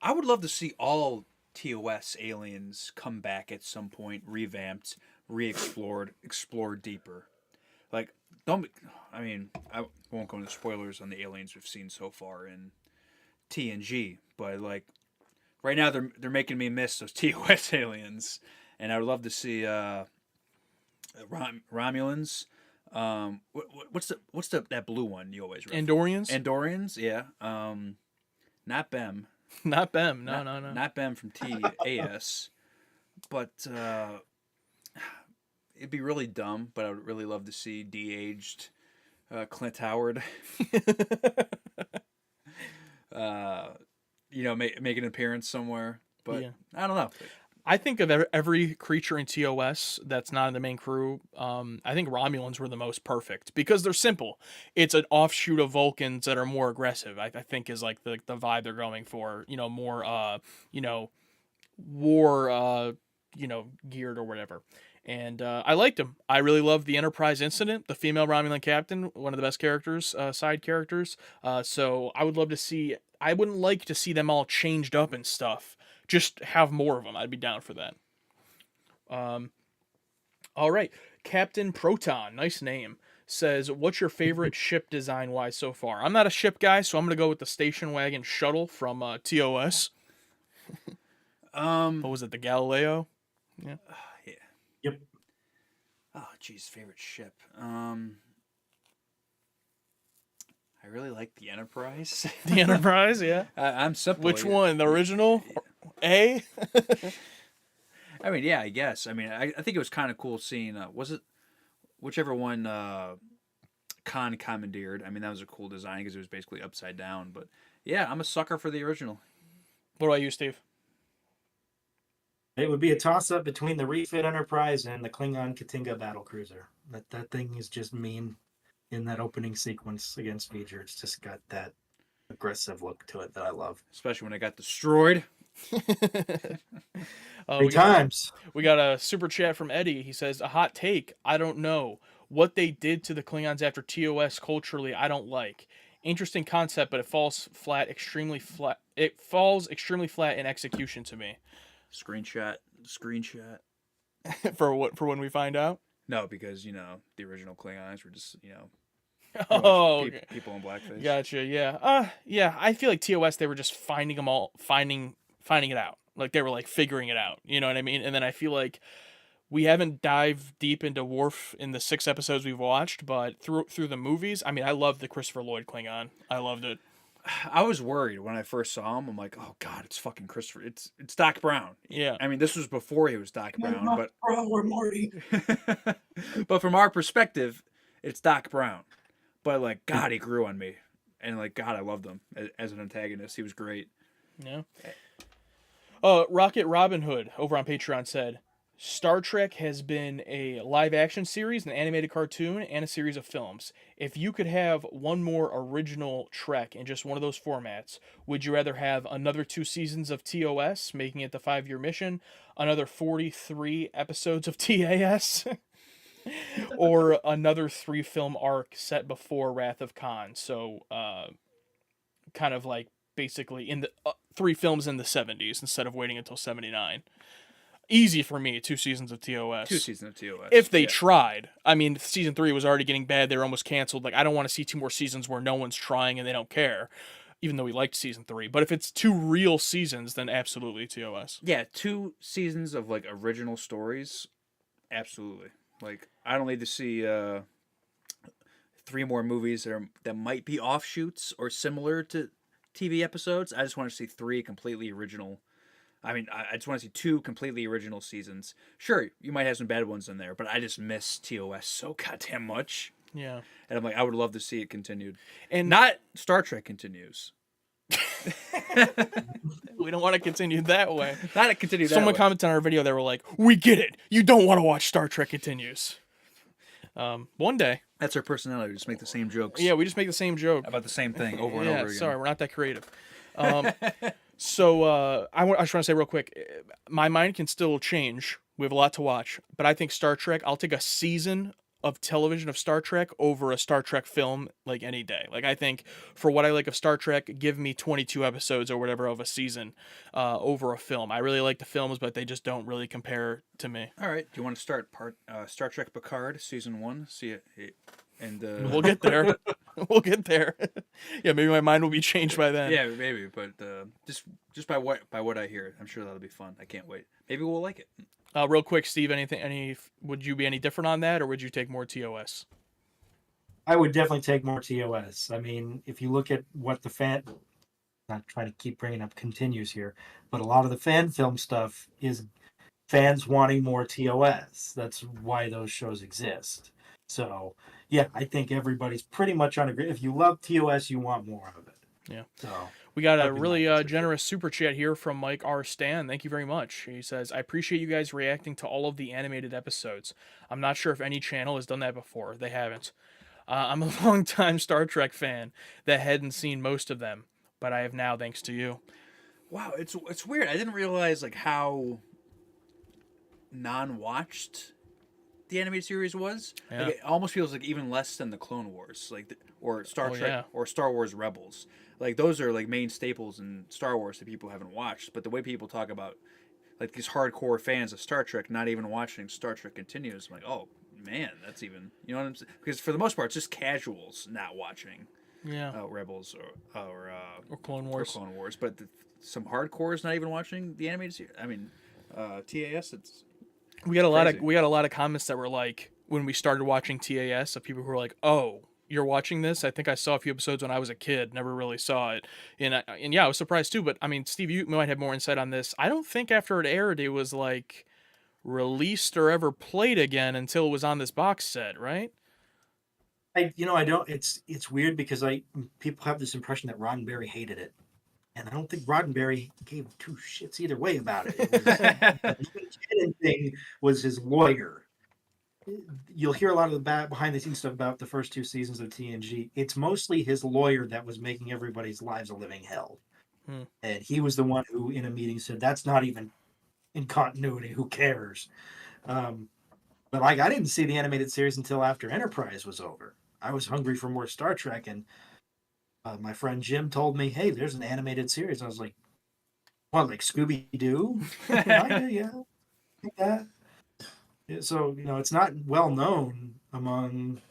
Speaker 2: I would love to see all TOS aliens come back at some point, revamped, re-explored, explored deeper. Like, I won't go into spoilers on the aliens we've seen so far in TNG, but like right now they're making me miss those TOS aliens, and I would love to see Romulans. What's that blue one you always reference?
Speaker 1: Andorians?
Speaker 2: Andorians, yeah. Not Bem.
Speaker 1: Not Bem. No.
Speaker 2: Not Bem from TAS. But it'd be really dumb, but I would really love to see de-aged Clint Howard. Make an appearance somewhere. But
Speaker 1: Yeah.
Speaker 2: I don't know.
Speaker 1: I think of every creature in TOS that's not in the main crew. I think Romulans were the most perfect because they're simple. It's an offshoot of Vulcans that are more aggressive. I think is like the vibe they're going for. More war geared or whatever. And I liked them. I really loved the Enterprise incident. The female Romulan captain, one of the best characters, side characters. So I would love to see. I wouldn't like to see them all changed up and stuff. Just have more of them. I'd be down for that. All right. Captain Proton, nice name, says, what's your favorite ship design wise so far? I'm not a ship guy, so I'm going to go with the station wagon shuttle from TOS. What was it, the Galileo? Yeah.
Speaker 2: Yeah.
Speaker 3: Yep.
Speaker 2: Oh, geez, favorite ship. I really like the Enterprise.
Speaker 1: The Enterprise, yeah.
Speaker 2: I'm simple.
Speaker 1: Which one? The original? A?
Speaker 2: I mean, yeah, I guess. I mean, I think it was kind of cool seeing. Was it whichever one Khan commandeered? I mean, that was a cool design because it was basically upside down. But yeah, I'm a sucker for the original.
Speaker 1: What about you, Steve?
Speaker 3: It would be a toss-up between the refit Enterprise and the Klingon Katinga battlecruiser. That thing is just mean in that opening sequence against V'ger. It's just got that aggressive look to it that I love.
Speaker 2: Especially when it got destroyed.
Speaker 3: Three times.
Speaker 1: We got a super chat from Eddie. He says, a hot take. I don't know. What they did to the Klingons after TOS culturally, I don't like. Interesting concept, but it falls extremely flat. It falls extremely flat in execution to me.
Speaker 2: Screenshot.
Speaker 1: For when we find out?
Speaker 2: No, because the original Klingons were just
Speaker 1: Okay.
Speaker 2: people in blackface.
Speaker 1: Gotcha. Yeah. Yeah. I feel like TOS, they were just finding it out. Like they were like figuring it out. You know what I mean? And then I feel like we haven't dived deep into Worf in the 6 episodes we've watched, but through the movies, I mean, I loved the Christopher Lloyd Klingon. I loved it.
Speaker 2: I was worried when I first saw him. I'm like, oh god, it's fucking Christopher. It's Doc Brown.
Speaker 1: Yeah.
Speaker 2: I mean, this was before he was Doc Brown, but
Speaker 3: We're Morty.
Speaker 2: but from our perspective, it's Doc Brown. But like, God, he grew on me, and like, God, I loved him as an antagonist. He was great.
Speaker 1: Yeah. Rocket Robin Hood over on Patreon said, Star Trek has been a live action series, an animated cartoon, and a series of films. If you could have one more original Trek in just one of those formats, would you rather have another 2 seasons of TOS, making it the 5-year mission, another 43 episodes of TAS, or another 3-film arc set before Wrath of Khan? So, kind of like basically in the 3 films in the 70s instead of waiting until 79. Easy for me, 2 seasons of TOS.
Speaker 2: 2 seasons of TOS.
Speaker 1: If they
Speaker 2: yeah.
Speaker 1: tried. I mean, season 3 was already getting bad. They were almost canceled. Like, I don't want to see 2 more seasons where no one's trying and they don't care, even though we liked season 3. But if it's 2 real seasons, then absolutely TOS.
Speaker 2: Yeah, 2 seasons of like original stories, absolutely. Like, I don't need to see 3 more movies that might be offshoots or similar to TV episodes. I just want to see 3 completely original. I mean, I just want to see 2 completely original seasons. Sure, you might have some bad ones in there, but I just miss TOS so goddamn much.
Speaker 1: Yeah.
Speaker 2: And I'm like, I would love to see it continued.
Speaker 1: And
Speaker 2: Not Star Trek continues.
Speaker 1: we don't want to continue that way.
Speaker 2: Not it continue that
Speaker 1: Someone
Speaker 2: way.
Speaker 1: commented on our video, they were like, "We get it. You don't want to watch Star Trek continues." One day.
Speaker 2: That's our personality. Just make the same jokes.
Speaker 1: Yeah, we just make the same joke.
Speaker 2: About the same thing over and
Speaker 1: Yeah,
Speaker 2: over again.
Speaker 1: sorry, we're not that creative. So I just want to say real quick, my mind can still change. We have a lot to watch, but I think Star Trek, I'll take a season of television of Star Trek over a Star Trek film like any day. Like, I think for what I like of Star Trek, give me 22 episodes or whatever of a season over a film. I really like the films, but they just don't really compare to me.
Speaker 2: All right. Do you want to start Star Trek Picard season 1? See it, and
Speaker 1: We'll get there. We'll get there. Yeah, maybe my mind will be changed by then.
Speaker 2: yeah, maybe, but just by what I hear, I'm sure that'll be fun. I can't wait. Maybe we'll like it.
Speaker 1: Real quick, Steve, would you be any different on that, or would you take more TOS?
Speaker 3: I would definitely take more TOS. I mean, if you look at what not trying to keep bringing up continues here, but a lot of the fan film stuff is fans wanting more TOS. That's why those shows exist. So, yeah, I think everybody's pretty much on agree. If you love TOS, you want more of it.
Speaker 1: Yeah.
Speaker 3: So
Speaker 1: we got a
Speaker 3: that'd be my
Speaker 1: really
Speaker 3: answer.
Speaker 1: generous super chat here from Mike R. Stan. Thank you very much. He says, I appreciate you guys reacting to all of the animated episodes. I'm not sure if any channel has done that before. They haven't. I'm a longtime Star Trek fan that hadn't seen most of them, but I have now thanks to you.
Speaker 2: Wow, it's weird. I didn't realize like how non-watched the animated series was.
Speaker 1: Yeah.
Speaker 2: Like, it almost feels like even less than the Clone Wars, or Star Trek,
Speaker 1: yeah.
Speaker 2: or Star Wars Rebels. Like, those are like main staples in Star Wars that people haven't watched. But the way people talk about like these hardcore fans of Star Trek not even watching Star Trek Continues, I'm like, oh man, that's even, you know what I'm saying? Because for the most part, it's just casuals not watching Rebels or
Speaker 1: Clone
Speaker 2: or
Speaker 1: Wars.
Speaker 2: Clone Wars, but some hardcores not even watching the animated series. I mean, TAS. It's
Speaker 1: We got
Speaker 2: crazy.
Speaker 1: a lot of comments that were like, when we started watching TAS, of people who were like, "Oh, you're watching this? I think I saw a few episodes when I was a kid, never really saw it." And yeah, I was surprised too. But I mean, Steve, you might have more insight on this. I don't think after it aired, it was like released or ever played again until it was on this box set, right?
Speaker 3: I don't. It's weird because people have this impression that Roddenberry hated it, and I don't think Roddenberry gave 2 shits either way about it. The thing was his lawyer. You'll hear a lot of the behind the scenes stuff about the first 2 seasons of TNG. It's mostly his lawyer that was making everybody's lives a living hell, and he was the one who, in a meeting, said that's not even in continuity. Who cares? But like, I didn't see the animated series until after Enterprise was over. I was hungry for more Star Trek, and my friend Jim told me, "Hey, there's an animated series." I was like, "What, like Scooby Doo?" Yeah, like that. Yeah, so it's not well known among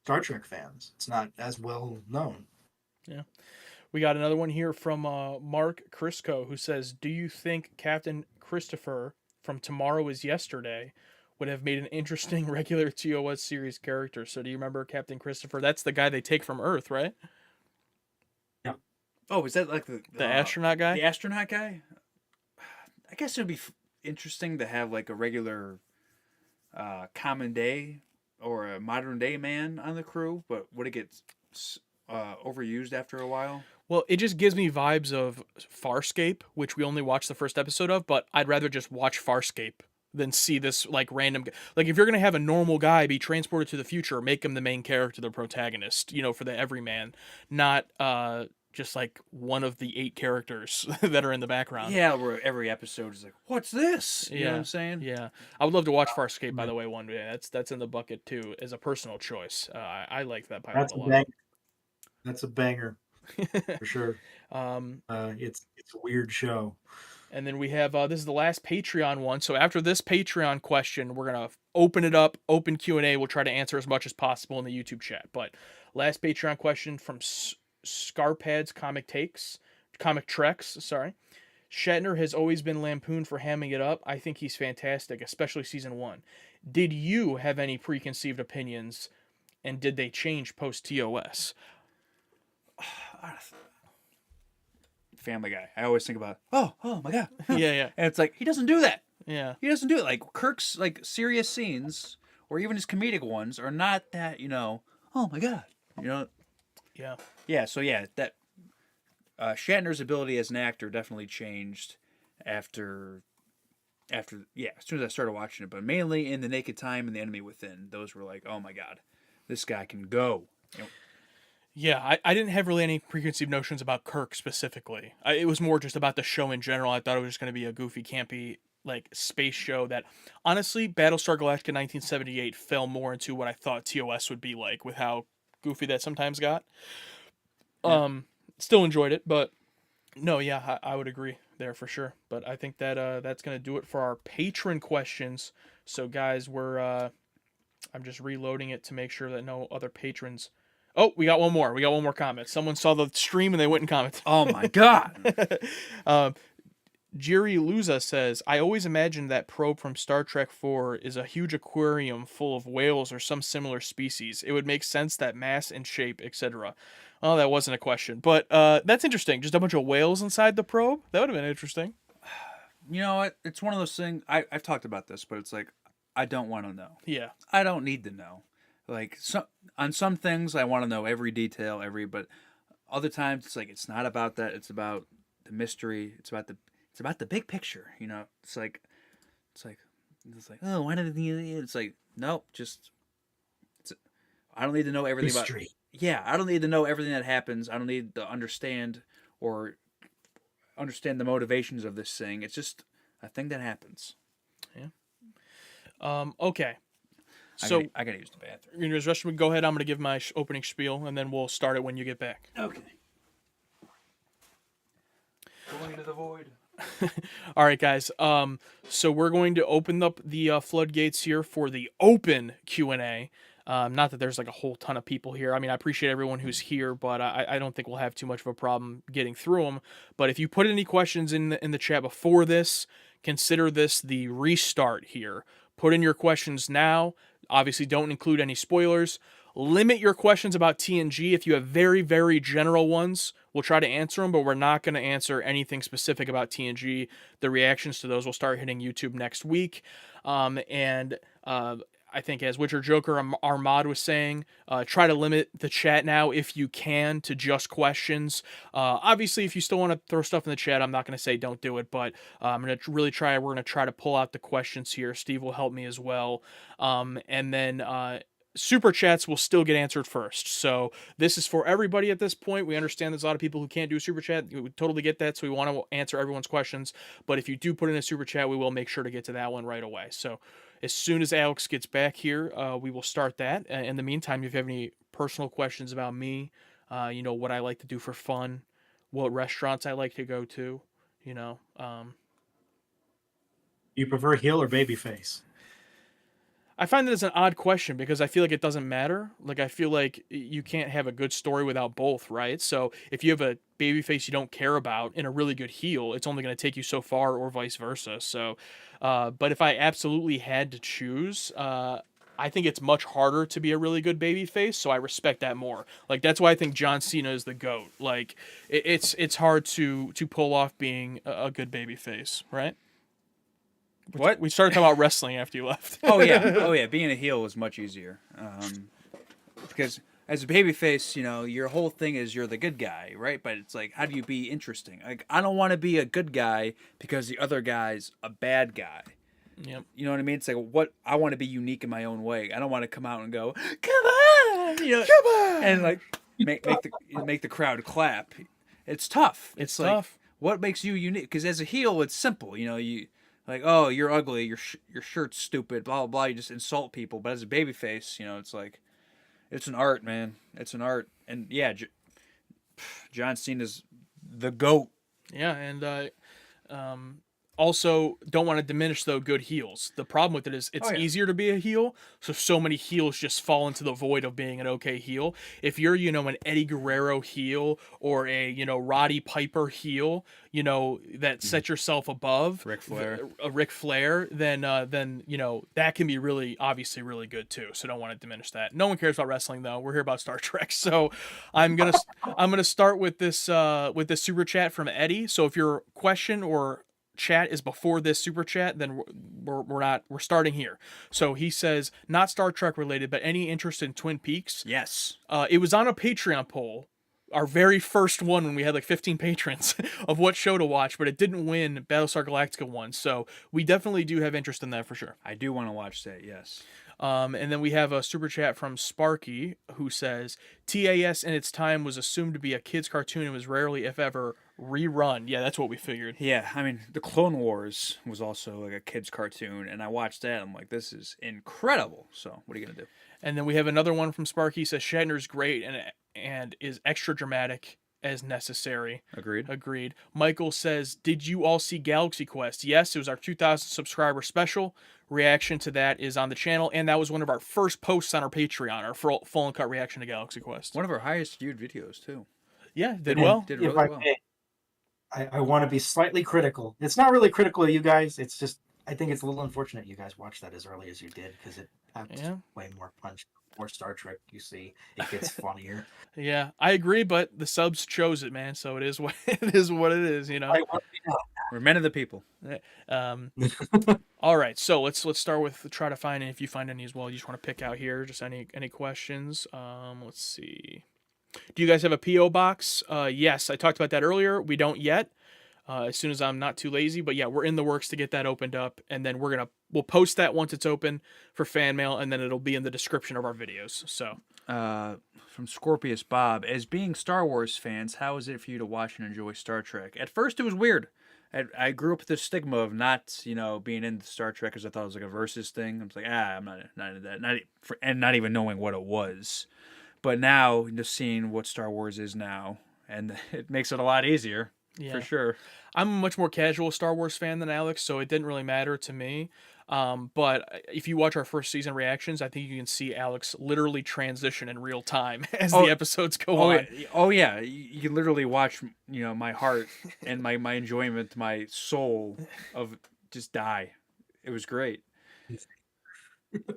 Speaker 3: Star Trek fans. It's not as well known.
Speaker 1: Yeah. We got another one here from Mark Crisco, who says, "Do you think Captain Christopher from Tomorrow Is Yesterday would have made an interesting regular TOS series character?" So do you remember Captain Christopher? That's the guy they take from Earth, right?
Speaker 3: Yeah.
Speaker 2: Oh, is that like the
Speaker 1: astronaut guy?
Speaker 2: The astronaut guy? I guess it would be interesting to have like a regular common day or a modern day man on the crew, but would it get overused after a while?
Speaker 1: Well, it just gives me vibes of Farscape, which we only watched the first episode of, but I'd rather just watch Farscape than see this like random. Like, if you're gonna have a normal guy be transported to the future, make him the main character, the protagonist, for the everyman, not just like one of the 8 characters that are in the background.
Speaker 2: Yeah, where every episode is like, what's this? You know what I'm saying?
Speaker 1: Yeah, I would love to watch Farscape, by the way, one day. That's in the bucket too, as a personal choice. I like that pilot a lot.
Speaker 3: That's a banger for sure. It's a weird show.
Speaker 1: And then we have this is the last Patreon one. So after this Patreon question, we're gonna open it up, open Q&A. We'll try to answer as much as possible in the YouTube chat. But last Patreon question from Scarpads Comic Treks. Sorry, Shatner has always been lampooned for hamming it up. I think he's fantastic, especially season 1. Did you have any preconceived opinions, and did they change post TOS?
Speaker 2: Family Guy. I always think about, oh my god.
Speaker 1: Yeah.
Speaker 2: And it's like, he doesn't do that.
Speaker 1: Yeah.
Speaker 2: He doesn't do it. Like Kirk's like serious scenes or even his comedic ones are not that, oh my god.
Speaker 1: Yeah.
Speaker 2: Yeah, so yeah, that Shatner's ability as an actor definitely changed after as soon as I started watching it, but mainly in The Naked Time and The Enemy Within. Those were like, oh my god. This guy can go.
Speaker 1: Yeah, I didn't have really any preconceived notions about Kirk specifically. It was more just about the show in general. I thought it was just going to be a goofy, campy, like, space show that, honestly, Battlestar Galactica 1978 fell more into what I thought TOS would be like, with how goofy that sometimes got.
Speaker 2: Yeah.
Speaker 1: Still enjoyed it, but no, yeah, I would agree there for sure. But I think that that's going to do it for our patron questions. So, guys, I'm just reloading it to make sure that no other patrons... Oh, we got one more. We got one more comment. Someone saw the stream and they went and commented.
Speaker 2: Oh my god.
Speaker 1: Jiri Luza says, I always imagined that probe from Star Trek IV is a huge aquarium full of whales or some similar species. It would make sense that mass and shape, etc. Oh, that wasn't a question. But that's interesting. Just a bunch of whales inside the probe? That would have been interesting.
Speaker 2: You know what? It's one of those things. I've talked about this, but it's like, I don't want to know.
Speaker 1: Yeah.
Speaker 2: I don't need to know. Like, on some things, I want to know every detail, but other times it's like, it's not about that. It's about the mystery. It's about the big picture. It's like, oh, why did he? It's like, nope, I don't need to know everything
Speaker 3: Mystery.
Speaker 2: I don't need to know everything that happens. I don't need to understand the motivations of this thing. It's just a thing that happens.
Speaker 1: Yeah. Okay. So
Speaker 2: I gotta use the bathroom.
Speaker 1: You're gonna use the restroom. Go ahead. I'm gonna give my opening spiel, and then we'll start it when you get back.
Speaker 2: Okay. Going to the void.
Speaker 1: All right, guys. So we're going to open up the floodgates here for the open Q&A. Not that there's like a whole ton of people here. I mean, I appreciate everyone who's here, but I don't think we'll have too much of a problem getting through them. But if you put any questions in the chat before this, consider this the restart here. Put in your questions now. Obviously, don't include any spoilers. Limit your questions about TNG. If you have very, very general ones, we'll try to answer them, but we're not going to answer anything specific about TNG. The reactions to those will start hitting YouTube next week. I think, as Witcher Joker Armad was saying, try to limit the chat now if you can to just questions. Obviously, if you still want to throw stuff in the chat, I'm not going to say don't do it, but I'm going to really try. We're going to try to pull out the questions here. Steve will help me as well. And then super chats will still get answered first. So this is for everybody at this point. We understand there's a lot of people who can't do super chat. We totally get that. So we want to answer everyone's questions. But if you do put in a super chat, we will make sure to get to that one right away. So as soon as Alex gets back here, we will start that. In the meantime, if you have any personal questions about me, what I like to do for fun, what restaurants I like to go to,
Speaker 3: You prefer heel or baby face?
Speaker 1: I find that it's an odd question because I feel like it doesn't matter. Like, I feel like you can't have a good story without both, right? So if you have a babyface you don't care about and a really good heel, it's only going to take you so far, or vice versa. So, but if I absolutely had to choose, I think it's much harder to be a really good babyface. So I respect that more. Like, that's why I think John Cena is the GOAT. Like, it's hard to pull off being a good babyface, right?
Speaker 2: What?
Speaker 1: We started talking about wrestling after you left.
Speaker 2: Oh yeah. Being a heel was much easier. Because as a babyface, your whole thing is you're the good guy, right? But it's like, how do you be interesting? Like, I don't want to be a good guy because the other guy's a bad guy.
Speaker 1: Yep.
Speaker 2: You know what I mean? It's like, I want to be unique in my own way. I don't want to come out and go, come on,
Speaker 1: come on,
Speaker 2: and like make the crowd clap. It's tough.
Speaker 1: It's
Speaker 2: like,
Speaker 1: tough.
Speaker 2: What makes you unique? Because as a heel, it's simple. You. Like, oh, you're ugly, your shirt's stupid, blah, blah, blah. You just insult people. But as a babyface, it's like, it's an art, man. It's an art. And yeah, John Cena's the GOAT.
Speaker 1: Yeah, and also don't want to diminish though good heels. The problem with it is it's
Speaker 2: Oh, yeah.
Speaker 1: easier to be a heel, so many heels just fall into the void of being an okay heel. If you're an Eddie Guerrero heel or a Roddy Piper heel, that set yourself above
Speaker 2: Ric Flair.
Speaker 1: a Ric Flair, then that can be really obviously really good too. So don't want to diminish that. No one cares about wrestling though. We're here about Star Trek. So I'm gonna start with this super chat from Eddie. So if your question or chat is before this super chat, then we're starting here. So he says, not Star Trek related, but any interest in Twin Peaks?
Speaker 2: Yes.
Speaker 1: It was on a Patreon poll, our very first one when we had like 15 patrons of what show to watch, but it didn't win. Battlestar Galactica won, so we definitely do have interest in that for sure.
Speaker 2: I do want to watch that, yes.
Speaker 1: And then we have a super chat from Sparky who says, TAS in its time was assumed to be a kid's cartoon and was rarely, if ever, rerun. Yeah, that's what we figured.
Speaker 2: Yeah, I mean, the Clone Wars was also like a kid's cartoon, and I watched that. I'm like, this is incredible. So, what are you gonna do?
Speaker 1: And then we have another one from Sparky. He says Shatner's great and is extra dramatic as necessary.
Speaker 2: Agreed.
Speaker 1: Michael says, did you all see Galaxy Quest? Yes, it was our 2,000 subscriber special. Reaction to that is on the channel, and that was one of our first posts on our Patreon, our full and cut reaction to Galaxy Quest.
Speaker 2: One of our highest viewed videos too.
Speaker 1: Yeah, did well.
Speaker 2: Did
Speaker 3: If
Speaker 2: really
Speaker 3: I
Speaker 2: well.
Speaker 3: may, I want to be slightly critical. It's not really critical of you guys. It's just I think it's a little unfortunate you guys watched that as early as you did because it packed way more punch. More Star Trek, you see, it gets funnier.
Speaker 1: Yeah, I agree, but the subs chose it, man. So it is what it is. What it is,
Speaker 2: We're men of the people.
Speaker 1: All right, so let's start with try to find, and if you find any as well, you just want to pick out here, just any questions. Let's see. Do you guys have a PO box? Yes, I talked about that earlier. We don't yet. As soon as I'm not too lazy, but yeah, we're in the works to get that opened up, and then we'll post that once it's open for fan mail, and then it'll be in the description of our videos. So,
Speaker 2: from Scorpius Bob, as being Star Wars fans, how is it for you to watch and enjoy Star Trek? At first, it was weird. I grew up with the stigma of not, being into Star Trek because I thought it was like a versus thing. I was like, I'm not into that, and not even knowing what it was. But now, just seeing what Star Wars is now, and it makes it a lot easier.
Speaker 1: yeah,
Speaker 2: For sure.
Speaker 1: I'm a much more casual Star Wars fan than Alex, so it didn't really matter to me. But if you watch our first season reactions, I think you can see Alex literally transition in real time as the episodes go on.
Speaker 2: Oh yeah, you can literally watch, my heart and my enjoyment, my soul of just die. It was great.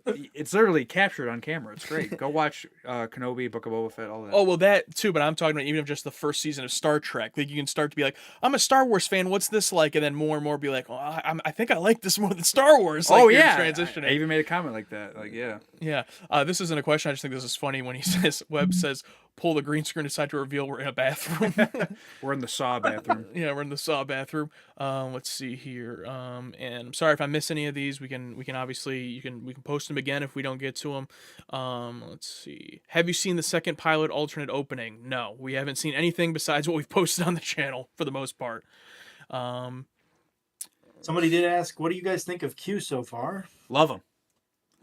Speaker 2: It's literally captured on camera. It's great. Go watch Kenobi, Book of Boba Fett, all that.
Speaker 1: Oh, well, that too, but I'm talking about even just the first season of Star Trek. Like, you can start to be like, I'm a Star Wars fan. What's this like? And then more and more be like, oh, I think I like this more than Star Wars. Like,
Speaker 2: oh,
Speaker 1: you're
Speaker 2: yeah.
Speaker 1: transitioning.
Speaker 2: I even made a comment like that. Like, yeah.
Speaker 1: Yeah. This isn't a question. I just think this is funny when he says, Webb says, pull the green screen aside to reveal we're in a bathroom.
Speaker 2: We're in the Saw bathroom.
Speaker 1: Yeah, we're in the Saw bathroom. Let's see here. And I'm sorry if I miss any of these. We can obviously we can post them again if we don't get to them. Let's see. Have you seen the second pilot alternate opening? No, we haven't seen anything besides what we've posted on the channel for the most part.
Speaker 3: Somebody did ask, what do you guys think of Q so far?
Speaker 2: Love them.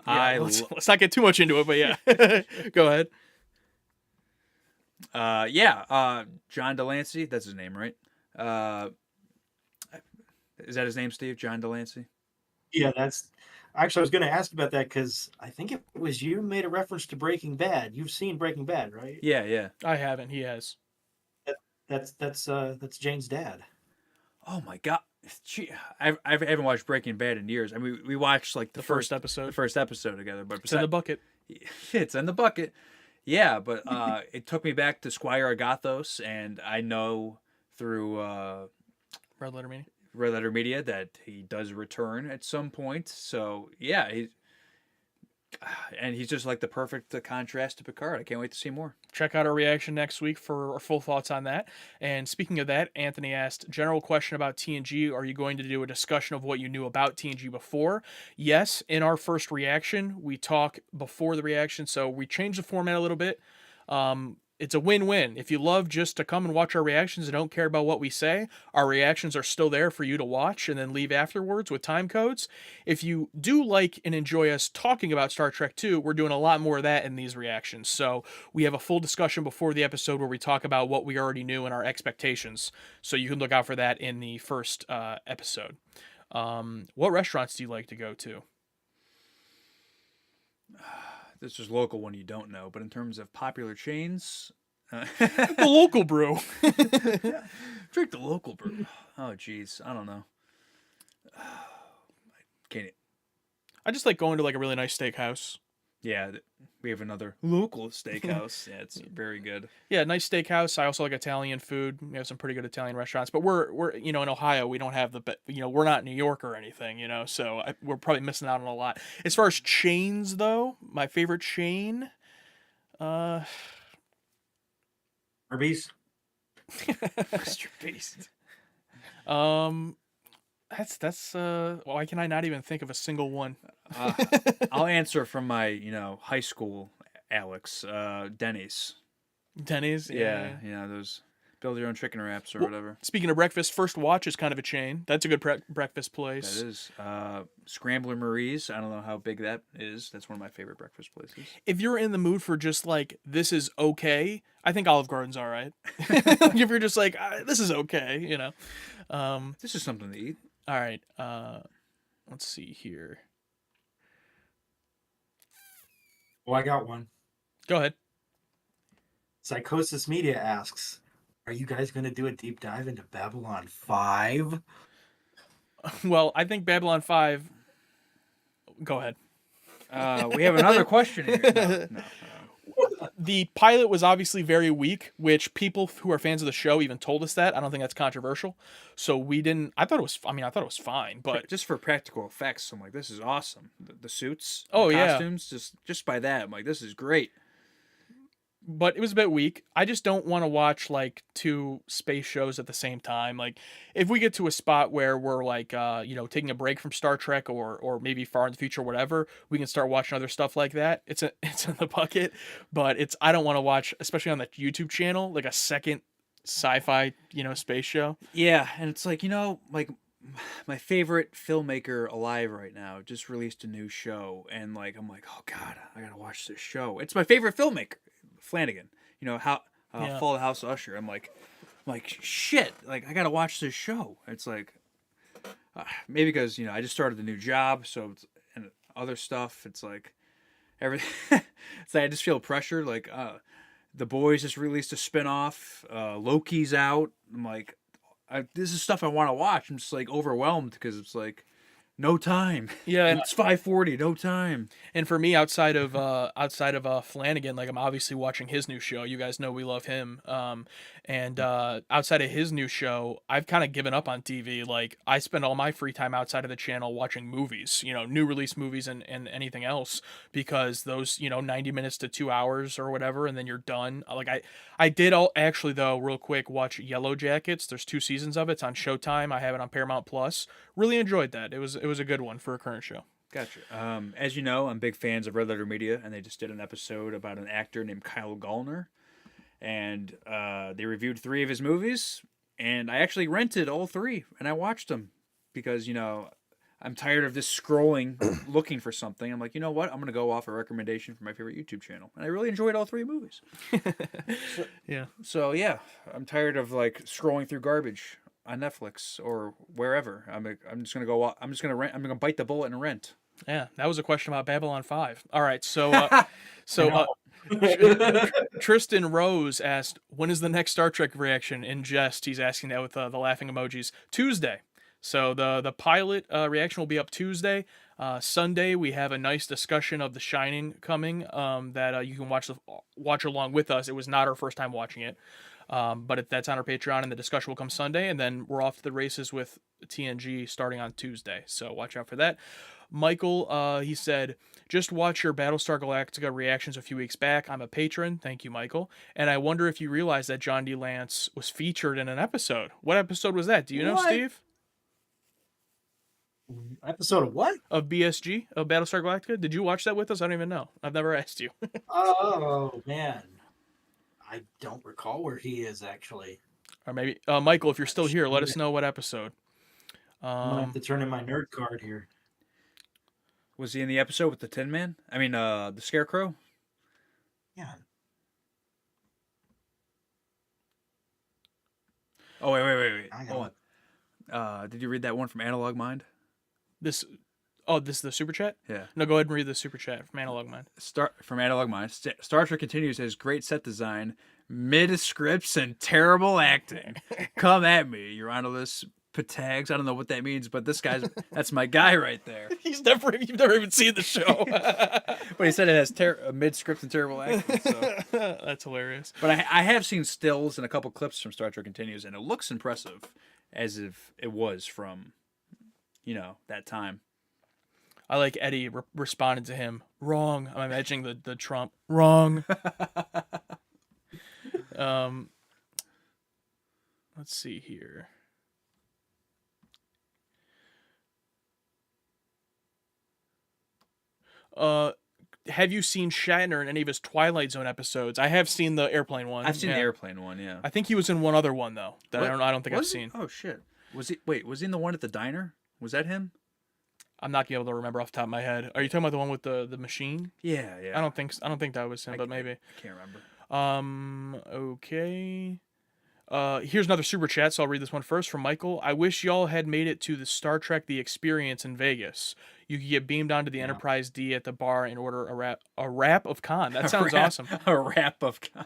Speaker 1: Yeah, let's not get too much into it, but yeah, go ahead.
Speaker 2: John Delancey, that's his name, right? Is that his name, Steve? John Delancey?
Speaker 3: Yeah, that's actually I was going to ask about that because I think it was you made a reference to Breaking Bad. You've seen Breaking Bad, right?
Speaker 2: Yeah.
Speaker 1: I haven't. He has.
Speaker 3: That's Jane's dad.
Speaker 2: Oh my god. I haven't watched Breaking Bad in years. I mean, we watched like the
Speaker 1: first episode.
Speaker 2: The first episode together, but
Speaker 1: It's in the bucket.
Speaker 2: It's in the bucket. Yeah, but it took me back to Squire Agathos, and I know through
Speaker 1: Red Letter Media.
Speaker 2: Red Letter Media that he does return at some point. So yeah, he's just like the perfect contrast to Picard. I can't wait to see more.
Speaker 1: Check out our reaction next week for our full thoughts on that. And speaking of that, Anthony asked, general question about TNG. Are you going to do a discussion of what you knew about TNG before? Yes, in our first reaction, we talk before the reaction. So we changed the format a little bit. it's a win-win. If you love just to come and watch our reactions and don't care about what we say, our reactions are still there for you to watch and then leave afterwards with time codes. If you do like and enjoy us talking about Star Trek 2, we're doing a lot more of that in these reactions. So we have a full discussion before the episode where we talk about what we already knew and our expectations. So you can look out for that in the first episode. What restaurants do you like to go to?
Speaker 2: This is local one you don't know, but in terms of popular chains,
Speaker 1: The local brew.
Speaker 2: drink the local brew. Oh, jeez, I don't know. Can't.
Speaker 1: I just like going to like a really nice steakhouse.
Speaker 2: Yeah, we have another local steakhouse. Yeah, it's very good.
Speaker 1: Yeah, nice steakhouse. I also like Italian food. We have some pretty good Italian restaurants, but we're in Ohio. We don't have we're not New York or anything, so we're probably missing out on a lot. As far as chains, though, my favorite chain,
Speaker 3: Arby's.
Speaker 2: Mr. Beast.
Speaker 1: That's why can I not even think of a single one?
Speaker 2: I'll answer from my high school, Alex. Denny's.
Speaker 1: Denny's.
Speaker 2: Yeah, those build your own chicken wraps or
Speaker 1: Well,
Speaker 2: whatever.
Speaker 1: Speaking of breakfast, First Watch is kind of a chain. That's a good breakfast place.
Speaker 2: That is Scrambler Marie's. I don't know how big that is. That's one of my favorite breakfast places.
Speaker 1: If you're in the mood for just like this is okay, I think Olive Garden's all right. If you're just like this is okay,
Speaker 2: This is something to eat.
Speaker 1: All right. Let's see here.
Speaker 3: Oh, I got one.
Speaker 1: Go ahead.
Speaker 3: Psychosis Media asks, "Are you guys going to do a deep dive into Babylon 5?"
Speaker 1: Well, I think Babylon 5. Go ahead.
Speaker 2: We have another question here. No.
Speaker 1: The pilot was obviously very weak, which people who are fans of the show even told us that. I don't think that's controversial. So we didn't. I thought it was fine, but
Speaker 2: Just for practical effects, I'm like, this is awesome. The suits,
Speaker 1: Oh,
Speaker 2: the
Speaker 1: yeah.
Speaker 2: costumes, just by that, I'm like, this is great.
Speaker 1: it was a bit weak. I just don't want to watch like two space shows at the same time. Like if we get to a spot where we're like taking a break from Star Trek or maybe far in the future, whatever, we can start watching other stuff like that. It's in the bucket, but I don't want to watch, especially on the YouTube channel, like a second sci-fi space show.
Speaker 2: Yeah, and it's like like my favorite filmmaker alive right now just released a new show, and like I'm like, oh god, I gotta watch this show. It's my favorite filmmaker, Flanagan. How
Speaker 1: Yeah.
Speaker 2: Fall of the House of Usher. I'm like shit, like I gotta watch this show. It's like maybe because I just started a new job, so and other stuff. It's like everything. It's like I just feel pressure. Like The Boys just released a spinoff. Loki's out. I'm like, this is stuff I want to watch. I'm just like overwhelmed because it's like no time.
Speaker 1: Yeah, and
Speaker 2: It's 5:40. No time.
Speaker 1: And for me, outside of Flanagan, like I'm obviously watching his new show. You guys know we love him. And outside of his new show, I've kind of given up on TV. Like I spend all my free time outside of the channel watching movies, new release movies and anything else, because those 90 minutes to 2 hours or whatever, and then you're done. Like I did actually though real quick watch Yellow Jackets. There's 2 seasons of it. It's on Showtime. I have it on Paramount Plus. Really enjoyed that. It was a good one for a current show.
Speaker 2: Gotcha. As you know, I'm big fans of Red Letter Media, and they just did an episode about an actor named Kyle Gallner, and they reviewed 3 of his movies, and I actually rented all 3, and I watched them because I'm tired of just scrolling, looking for something. I'm like, you know what? I'm gonna go off a recommendation from my favorite YouTube channel, and I really enjoyed all 3 movies.
Speaker 1: Yeah.
Speaker 2: So yeah, I'm tired of like scrolling through garbage on Netflix or wherever. I'm just gonna go. I'm just gonna rent. I'm gonna bite the bullet and rent.
Speaker 1: Yeah, that was a question about Babylon 5. All right, so Tristan Rose asked, when is the next Star Trek reaction? In jest, he's asking that with the laughing emojis. Tuesday. So the pilot reaction will be up Tuesday. Sunday we have a nice discussion of The Shining coming that you can watch along with us. It was not our first time watching it, but that's on our Patreon, and the discussion will come Sunday, and then we're off to the races with TNG starting on Tuesday. So watch out for that. Michael, he said, just watch your Battlestar Galactica reactions a few weeks back. I'm a patron. Thank you, Michael. And I wonder if you realize that John D. Lance was featured in an episode. What episode was that? Do you know,
Speaker 3: What?
Speaker 1: Steve?
Speaker 3: Episode of what?
Speaker 1: Of BSG, of Battlestar Galactica? Did you watch that with us? I don't even know. I've never asked you.
Speaker 3: Oh man, I don't recall where he is actually.
Speaker 1: Or maybe Michael, if you're still here, let us know what episode.
Speaker 3: I'm gonna have to turn in my nerd card here.
Speaker 2: Was he in the episode with the Tin Man? I mean, the Scarecrow?
Speaker 3: Yeah.
Speaker 2: Oh, wait.
Speaker 3: I
Speaker 2: Hold
Speaker 3: got
Speaker 2: on. Did you read that one from Analog Mind?
Speaker 1: This is the super chat?
Speaker 2: Yeah.
Speaker 1: No, go ahead and read the super chat from Analog Mind.
Speaker 2: From Analog Mind. Star Trek continues has great set design, mid scripts, and terrible acting. Come at me, Euronymous Patags. I don't know what that means, but that's my guy right there.
Speaker 1: You've never even seen the show.
Speaker 2: But he said it has mid script and terrible acting. So.
Speaker 1: That's hilarious.
Speaker 2: But I have seen stills and a couple clips from Star Trek Continues, and it looks impressive, as if it was from, that time.
Speaker 1: I like Eddie responded to him. Wrong. I'm imagining the Trump. Wrong. Let's see here. Have you seen Shatner in any of his Twilight Zone episodes? I have seen the airplane one.
Speaker 2: I've seen the airplane one, yeah.
Speaker 1: I think he was in one other one though that I don't think I've seen.
Speaker 2: Oh shit. Was he in the one at the diner? Was that him?
Speaker 1: I'm not gonna be able to remember off the top of my head. Are you talking about the one with the machine?
Speaker 2: Yeah.
Speaker 1: I don't think that was him, but maybe.
Speaker 2: I can't remember.
Speaker 1: Okay. Here's another super chat, so I'll read this one first from Michael. I wish y'all had made it to the Star Trek The Experience in Vegas. You could get beamed onto the Enterprise D at the bar and order a wrap of con. That sounds awesome.
Speaker 2: A wrap of con.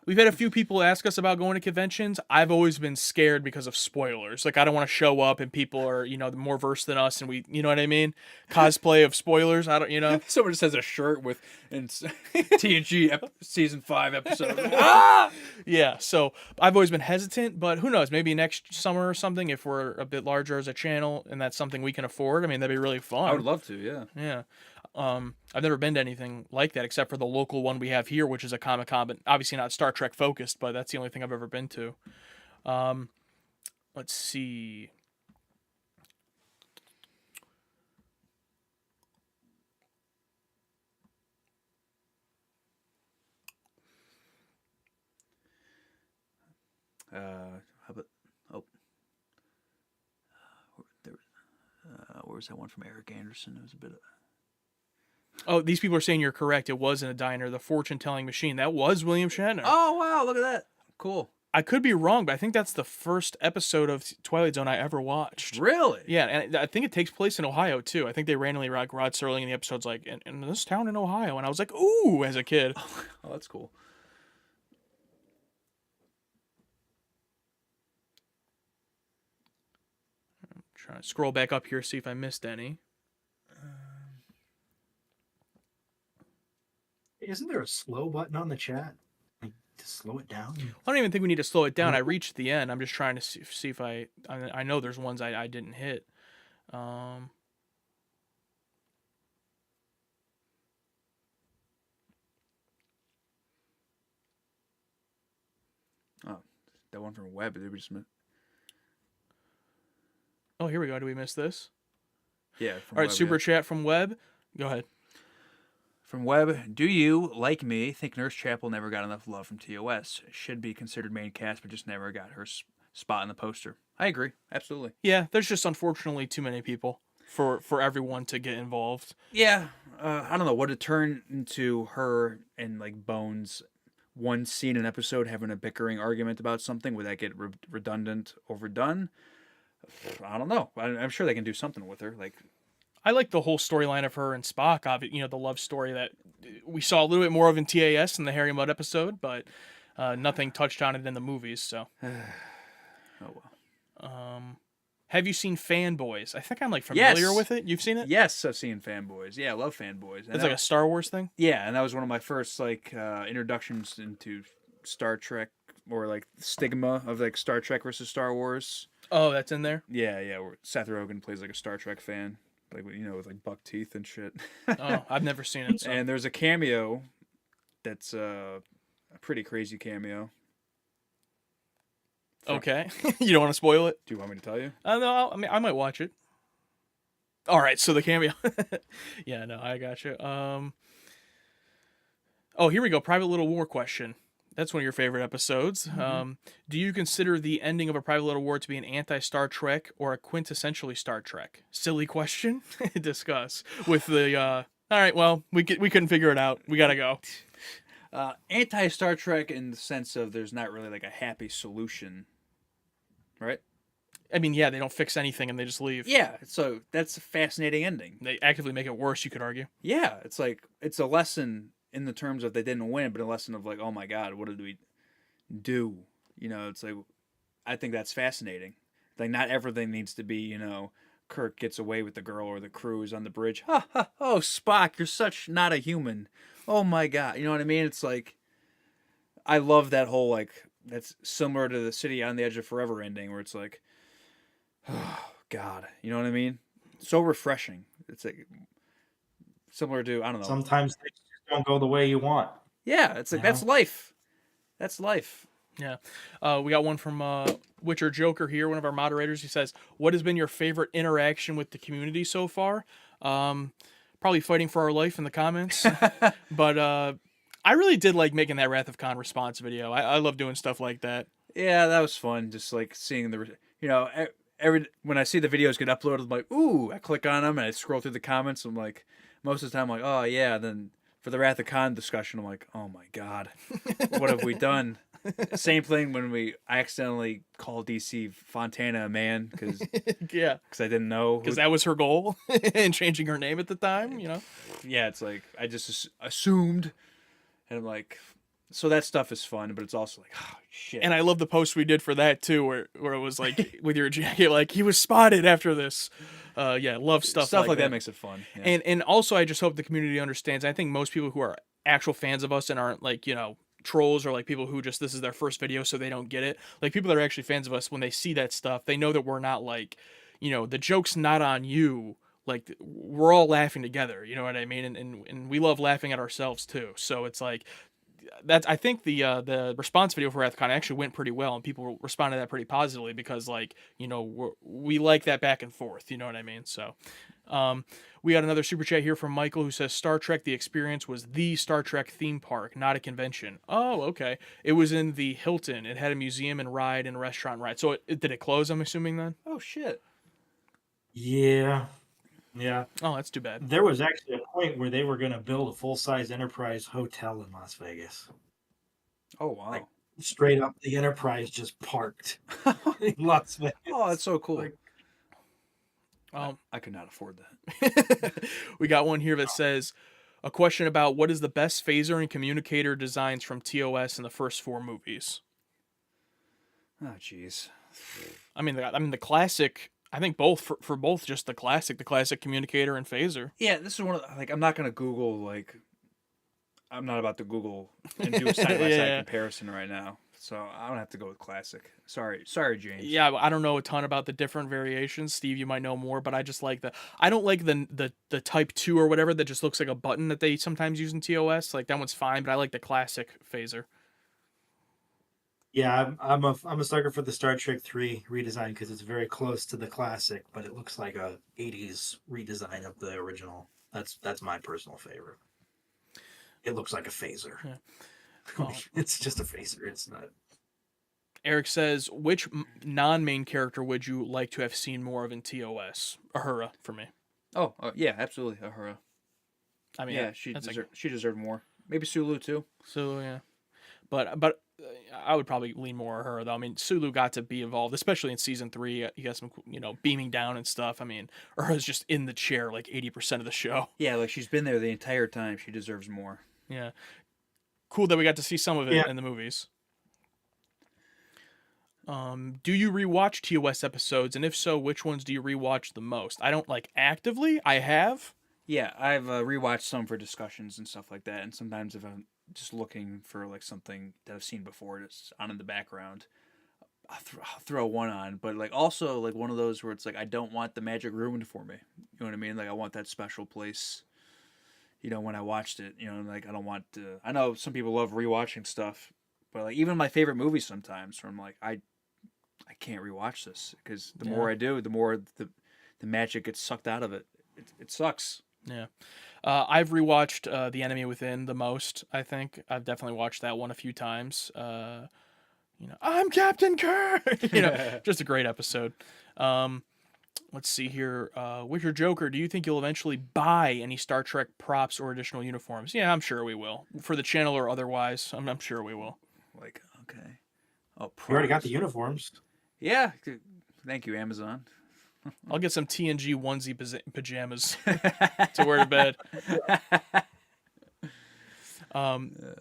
Speaker 1: We've had a few people ask us about going to conventions. I've always been scared because of spoilers. Like, I don't want to show up and people are, more versed than us and we, you know what I mean? Cosplay of spoilers. I don't.
Speaker 2: Someone just has a shirt with TNG season 5 episode. Ah!
Speaker 1: Yeah, so I've always been hesitant, but who knows? Maybe next summer or something, if we're a bit larger as a channel and that's something we can afford. I mean, that'd be really fun.
Speaker 2: I would love to, yeah.
Speaker 1: Yeah. I've never been to anything like that except for the local one we have here, which is a Comic-Con, but obviously not Star Trek focused, but that's the only thing I've ever been to. Let's see.
Speaker 2: How about where was that one from Eric Anderson? It was a bit of...
Speaker 1: Oh, these people are saying you're correct. It was in a diner, the fortune-telling machine. That was William Shatner.
Speaker 2: Oh, wow, look at that. Cool.
Speaker 1: I could be wrong, but I think that's the first episode of Twilight Zone I ever watched.
Speaker 2: Really?
Speaker 1: Yeah, and I think it takes place in Ohio, too. I think they randomly Rod Serling in the episode's like, in this town in Ohio. And I was like, ooh, as a kid.
Speaker 2: Oh, that's cool.
Speaker 1: I'm trying to scroll back up here, see if I missed any.
Speaker 3: Isn't there a slow button on the chat? Like, to slow it down?
Speaker 1: I don't even think we need to slow it down. I reached the end. I'm just trying to see if I know there's ones I didn't hit.
Speaker 2: Oh, that one from Web. Did we just miss?
Speaker 1: Oh, here we go. Did we miss this?
Speaker 2: Yeah.
Speaker 1: All right, super chat from Web. Go ahead.
Speaker 2: From Webb, do you, like me, think Nurse Chapel never got enough love from TOS? Should be considered main cast, but just never got her spot in the poster. I agree. Absolutely.
Speaker 1: Yeah, there's just unfortunately too many people for everyone to get involved.
Speaker 2: Yeah. I don't know. Would it turn into her and, like, Bones one scene an episode having a bickering argument about something? Would that get redundant, overdone? I don't know. I'm sure they can do something with her. Like...
Speaker 1: I like the whole storyline of her and Spock, the love story that we saw a little bit more of in TAS in the Harry Mudd episode, but nothing touched on it in the movies, so.
Speaker 2: Oh, well.
Speaker 1: Have you seen Fanboys? I think I'm familiar with it. You've seen it?
Speaker 2: Yes, I've seen Fanboys. Yeah, I love Fanboys.
Speaker 1: It's like a Star Wars thing?
Speaker 2: Yeah, and that was one of my first introductions into Star Trek, or like stigma of like Star Trek versus Star Wars.
Speaker 1: Oh, that's in there?
Speaker 2: Yeah, where Seth Rogen plays like a Star Trek fan. Like, with like buck teeth and shit.
Speaker 1: Oh, I've never seen it. So.
Speaker 2: And there's a cameo that's a pretty crazy cameo.
Speaker 1: Okay. You don't want to spoil it?
Speaker 2: Do you want me to tell you?
Speaker 1: No, I mean, I might watch it. All right, so the cameo. Yeah, no, I got you. Oh, here we go. Private Little War question. That's one of your favorite episodes.
Speaker 2: Mhm.
Speaker 1: Do you consider the ending of A Private Little War to be an anti-Star Trek or a quintessentially Star Trek? Silly question. Discuss with the. All right, well, we couldn't figure it out. We gotta go.
Speaker 2: Anti Star Trek in the sense of there's not really like a happy solution, right?
Speaker 1: I mean, yeah, they don't fix anything and they just leave.
Speaker 2: Yeah, so that's a fascinating ending.
Speaker 1: They actively make it worse. You could argue.
Speaker 2: Yeah, it's like it's a lesson in the terms of they didn't win, but a lesson of like, oh my god, what did we do? You know, it's like I think that's fascinating. Like not everything needs to be, Kirk gets away with the girl or the crew is on the bridge. Ha ha! Oh, Spock, you're such not a human. Oh my god, you know what I mean? It's like I love that whole like that's similar to the City on the Edge of Forever ending where it's like, oh god, you know what I mean? So refreshing. It's like similar to I don't know.
Speaker 3: Sometimes things just don't go the way you want.
Speaker 2: Yeah, it's like
Speaker 3: You
Speaker 2: that's
Speaker 3: know?
Speaker 2: life. That's life.
Speaker 1: Yeah. We got one from Witcher Joker here, one of our moderators. He says, "What has been your favorite interaction with the community so far?" Probably fighting for our life in the comments, but I really did like making that Wrath of Khan response video. I love doing stuff like that.
Speaker 2: Yeah, that was fun. Just like seeing every when I see the videos get uploaded, I'm like, ooh, I click on them and I scroll through the comments. I'm like, most of the time, I'm like, oh yeah. Then for the Wrath of Khan discussion, I'm like, oh my god, what have we done? Same thing when I accidentally called DC Fontana a man because
Speaker 1: Yeah,
Speaker 2: I didn't know.
Speaker 1: because that was her goal in changing her name at the time.
Speaker 2: Yeah, it's like I just assumed, and I'm like, so that stuff is fun, but it's also like, oh shit.
Speaker 1: And I love the post we did for that too, where it was like with your jacket, like he was spotted after this. Yeah, love stuff like
Speaker 2: like
Speaker 1: that.
Speaker 2: that makes it fun. Yeah.
Speaker 1: And also, I just hope the community understands. I think most people who are actual fans of us and aren't like trolls or like people who just this is their first video so they don't get it. Like people that are actually fans of us, when they see that stuff, they know that we're not like, the joke's not on you. Like we're all laughing together. You know what I mean? And we love laughing at ourselves too. So it's like that's I think the response video for Wrathcon actually went pretty well and people responded to that pretty positively because like we like that back and forth. You know what I mean? So. We got another super chat here from Michael who says Star Trek The Experience was the Star Trek theme park, not a convention. Oh, okay. It was in the Hilton. It had a museum and ride and restaurant ride. So did it close, I'm assuming then?
Speaker 2: Oh shit.
Speaker 3: Yeah. Yeah.
Speaker 1: Oh, that's too bad.
Speaker 3: There was actually a point where they were going to build a full-size Enterprise hotel in Las Vegas.
Speaker 2: Oh wow.
Speaker 3: Like, straight up, the Enterprise just parked in Las Vegas.
Speaker 2: Oh, that's so cool.
Speaker 3: Like,
Speaker 2: I could not afford that.
Speaker 1: We got one here that says a question about what is the best phaser and communicator designs from TOS in the first 4 movies.
Speaker 2: Oh jeez.
Speaker 1: I mean the classic. I think both for both just the classic communicator and phaser.
Speaker 2: Yeah, this is one of I'm not gonna Google like I'm not about to Google and do a side by side comparison right now. So I'm gonna have to go with classic. Sorry, James.
Speaker 1: Yeah, I don't know a ton about the different variations. Steve, you might know more, but I just like I don't like the Type 2 or whatever that just looks like a button that they sometimes use in TOS. Like that one's fine, but I like the classic phaser.
Speaker 3: yeah, I'm a sucker for the Star Trek 3 redesign because it's very close to the classic, but it looks like a 80s redesign of the original. That's my personal favorite. It looks like a phaser.
Speaker 1: Yeah.
Speaker 3: It's just a phaser. It's not.
Speaker 1: Eric says, which non-main character would you like to have seen more of in TOS? Uhura for me.
Speaker 2: Oh, yeah, absolutely. Uhura.
Speaker 1: I mean,
Speaker 2: yeah, she deserved more. Maybe Sulu too.
Speaker 1: So yeah, but I would probably lean more Uhura though. I mean, Sulu got to be involved, especially in season 3. You got some beaming down and stuff. I mean, Uhura's just in the chair like 80% of the show.
Speaker 2: Yeah, like she's been there the entire time. She deserves more.
Speaker 1: Yeah, cool that we got to see some of it in the movies. Do you rewatch TOS episodes, and if so, which ones do you rewatch the most? I don't like actively. I have.
Speaker 2: Yeah, I've rewatched some for discussions and stuff like that, and sometimes if I'm just looking for like something that I've seen before, it's on in the background, I'll throw one on. But like also like one of those where it's like I don't want the magic ruined for me. You know what I mean? Like I want that special place. When I watched it, like I don't want to. I know some people love rewatching stuff, but like even my favorite movies sometimes, where I'm like I can't rewatch this because the more I do, the more the magic gets sucked out of it. It sucks.
Speaker 1: Yeah. I've rewatched The Enemy Within the most, I think. I've definitely watched that one a few times. I'm Captain Kirk! Just a great episode. Um, let's see here. With your Joker, do you think you'll eventually buy any Star Trek props or additional uniforms? Yeah, I'm sure we will. For the channel or otherwise, I'm sure we will.
Speaker 2: Like, okay. Oh,
Speaker 3: You already got
Speaker 2: props.
Speaker 3: the uniforms.
Speaker 2: Yeah. Thank you, Amazon.
Speaker 1: I'll get some TNG onesie pajamas to wear to bed.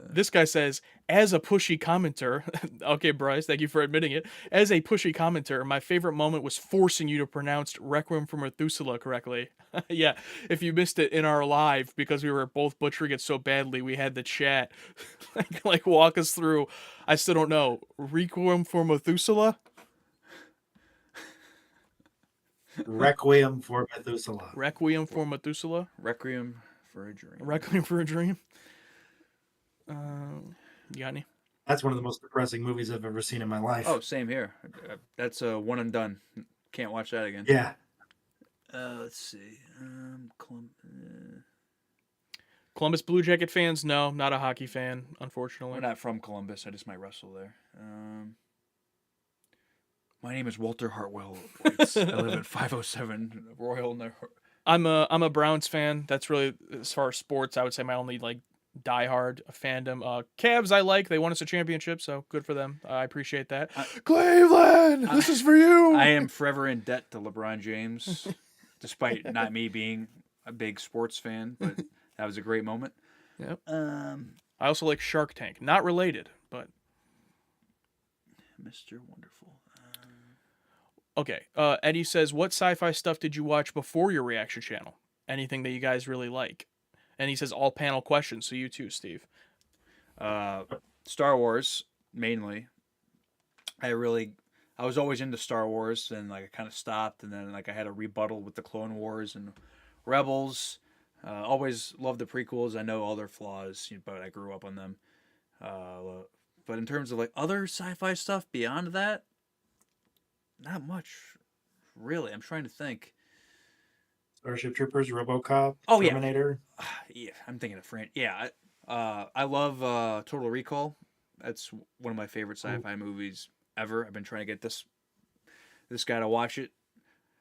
Speaker 1: This guy says, as a pushy commenter, okay, Bryce, thank you for admitting it. As a pushy commenter, my favorite moment was forcing you to pronounce Requiem for Methuselah correctly. Yeah, if you missed it in our live because we were both butchering it so badly, we had the chat like walk us through. I still don't know. Requiem for Methuselah?
Speaker 3: Requiem for Methuselah.
Speaker 1: Requiem for Methuselah?
Speaker 2: Requiem for a Dream.
Speaker 1: Requiem for a Dream? You got any?
Speaker 3: That's one of the most depressing movies I've ever seen in my life.
Speaker 2: Oh, same here. That's a one and done. Can't watch that again.
Speaker 3: Yeah.
Speaker 2: Let's see.
Speaker 1: Columbus Blue Jacket fans? No, not a hockey fan, unfortunately.
Speaker 2: We're not from Columbus. I just might wrestle there. My name is Walter Hartwell. I live at 507 Royal.
Speaker 1: I'm a Browns fan. That's really, as far as sports, I would say my only like diehard fandom. Cavs I like. They won us a championship, so good for them. I appreciate that. Cleveland, this is for you.
Speaker 2: I am forever in debt to LeBron James, despite not me being a big sports fan. But that was a great moment.
Speaker 1: Yep. I also like Shark Tank. Not related, but
Speaker 2: Mr. Wonderful.
Speaker 1: Okay. Eddie says, what sci-fi stuff did you watch before your reaction channel? Anything that you guys really like? And he says all panel questions, so you too, Steve.
Speaker 2: Star Wars, mainly. I was always into Star Wars, and like I kind of stopped, and then like I had a rebuttal with the Clone Wars and Rebels. Always loved the prequels. I know all their flaws, but I grew up on them. But in terms of like other sci-fi stuff beyond that, not much, really. I'm trying to think.
Speaker 3: Starship Troopers, RoboCop,
Speaker 2: Oh, yeah.
Speaker 3: Terminator.
Speaker 2: Yeah, I'm thinking of Fran. Yeah, I love Total Recall. That's one of my favorite sci-fi movies ever. I've been trying to get this guy to watch it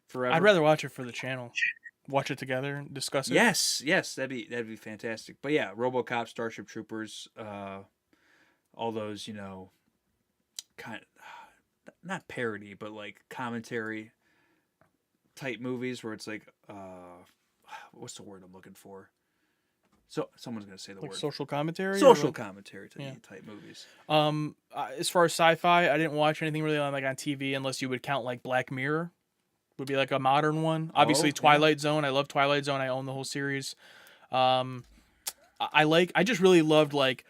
Speaker 2: forever.
Speaker 1: I'd rather watch it for the channel. Watch it together and discuss it.
Speaker 2: Yes, that'd be fantastic. But yeah, RoboCop, Starship Troopers, all those, kind of not parody, but like commentary type movies where it's like what's the word I'm looking for? So someone's gonna say the
Speaker 1: Like
Speaker 2: word.
Speaker 1: social commentary.
Speaker 2: Social commentary type movies.
Speaker 1: As far as sci-fi, I didn't watch anything really on TV unless you would count like Black Mirror. Would be like a modern one. Obviously, Twilight Zone. I love Twilight Zone. I own the whole series. I just really loved like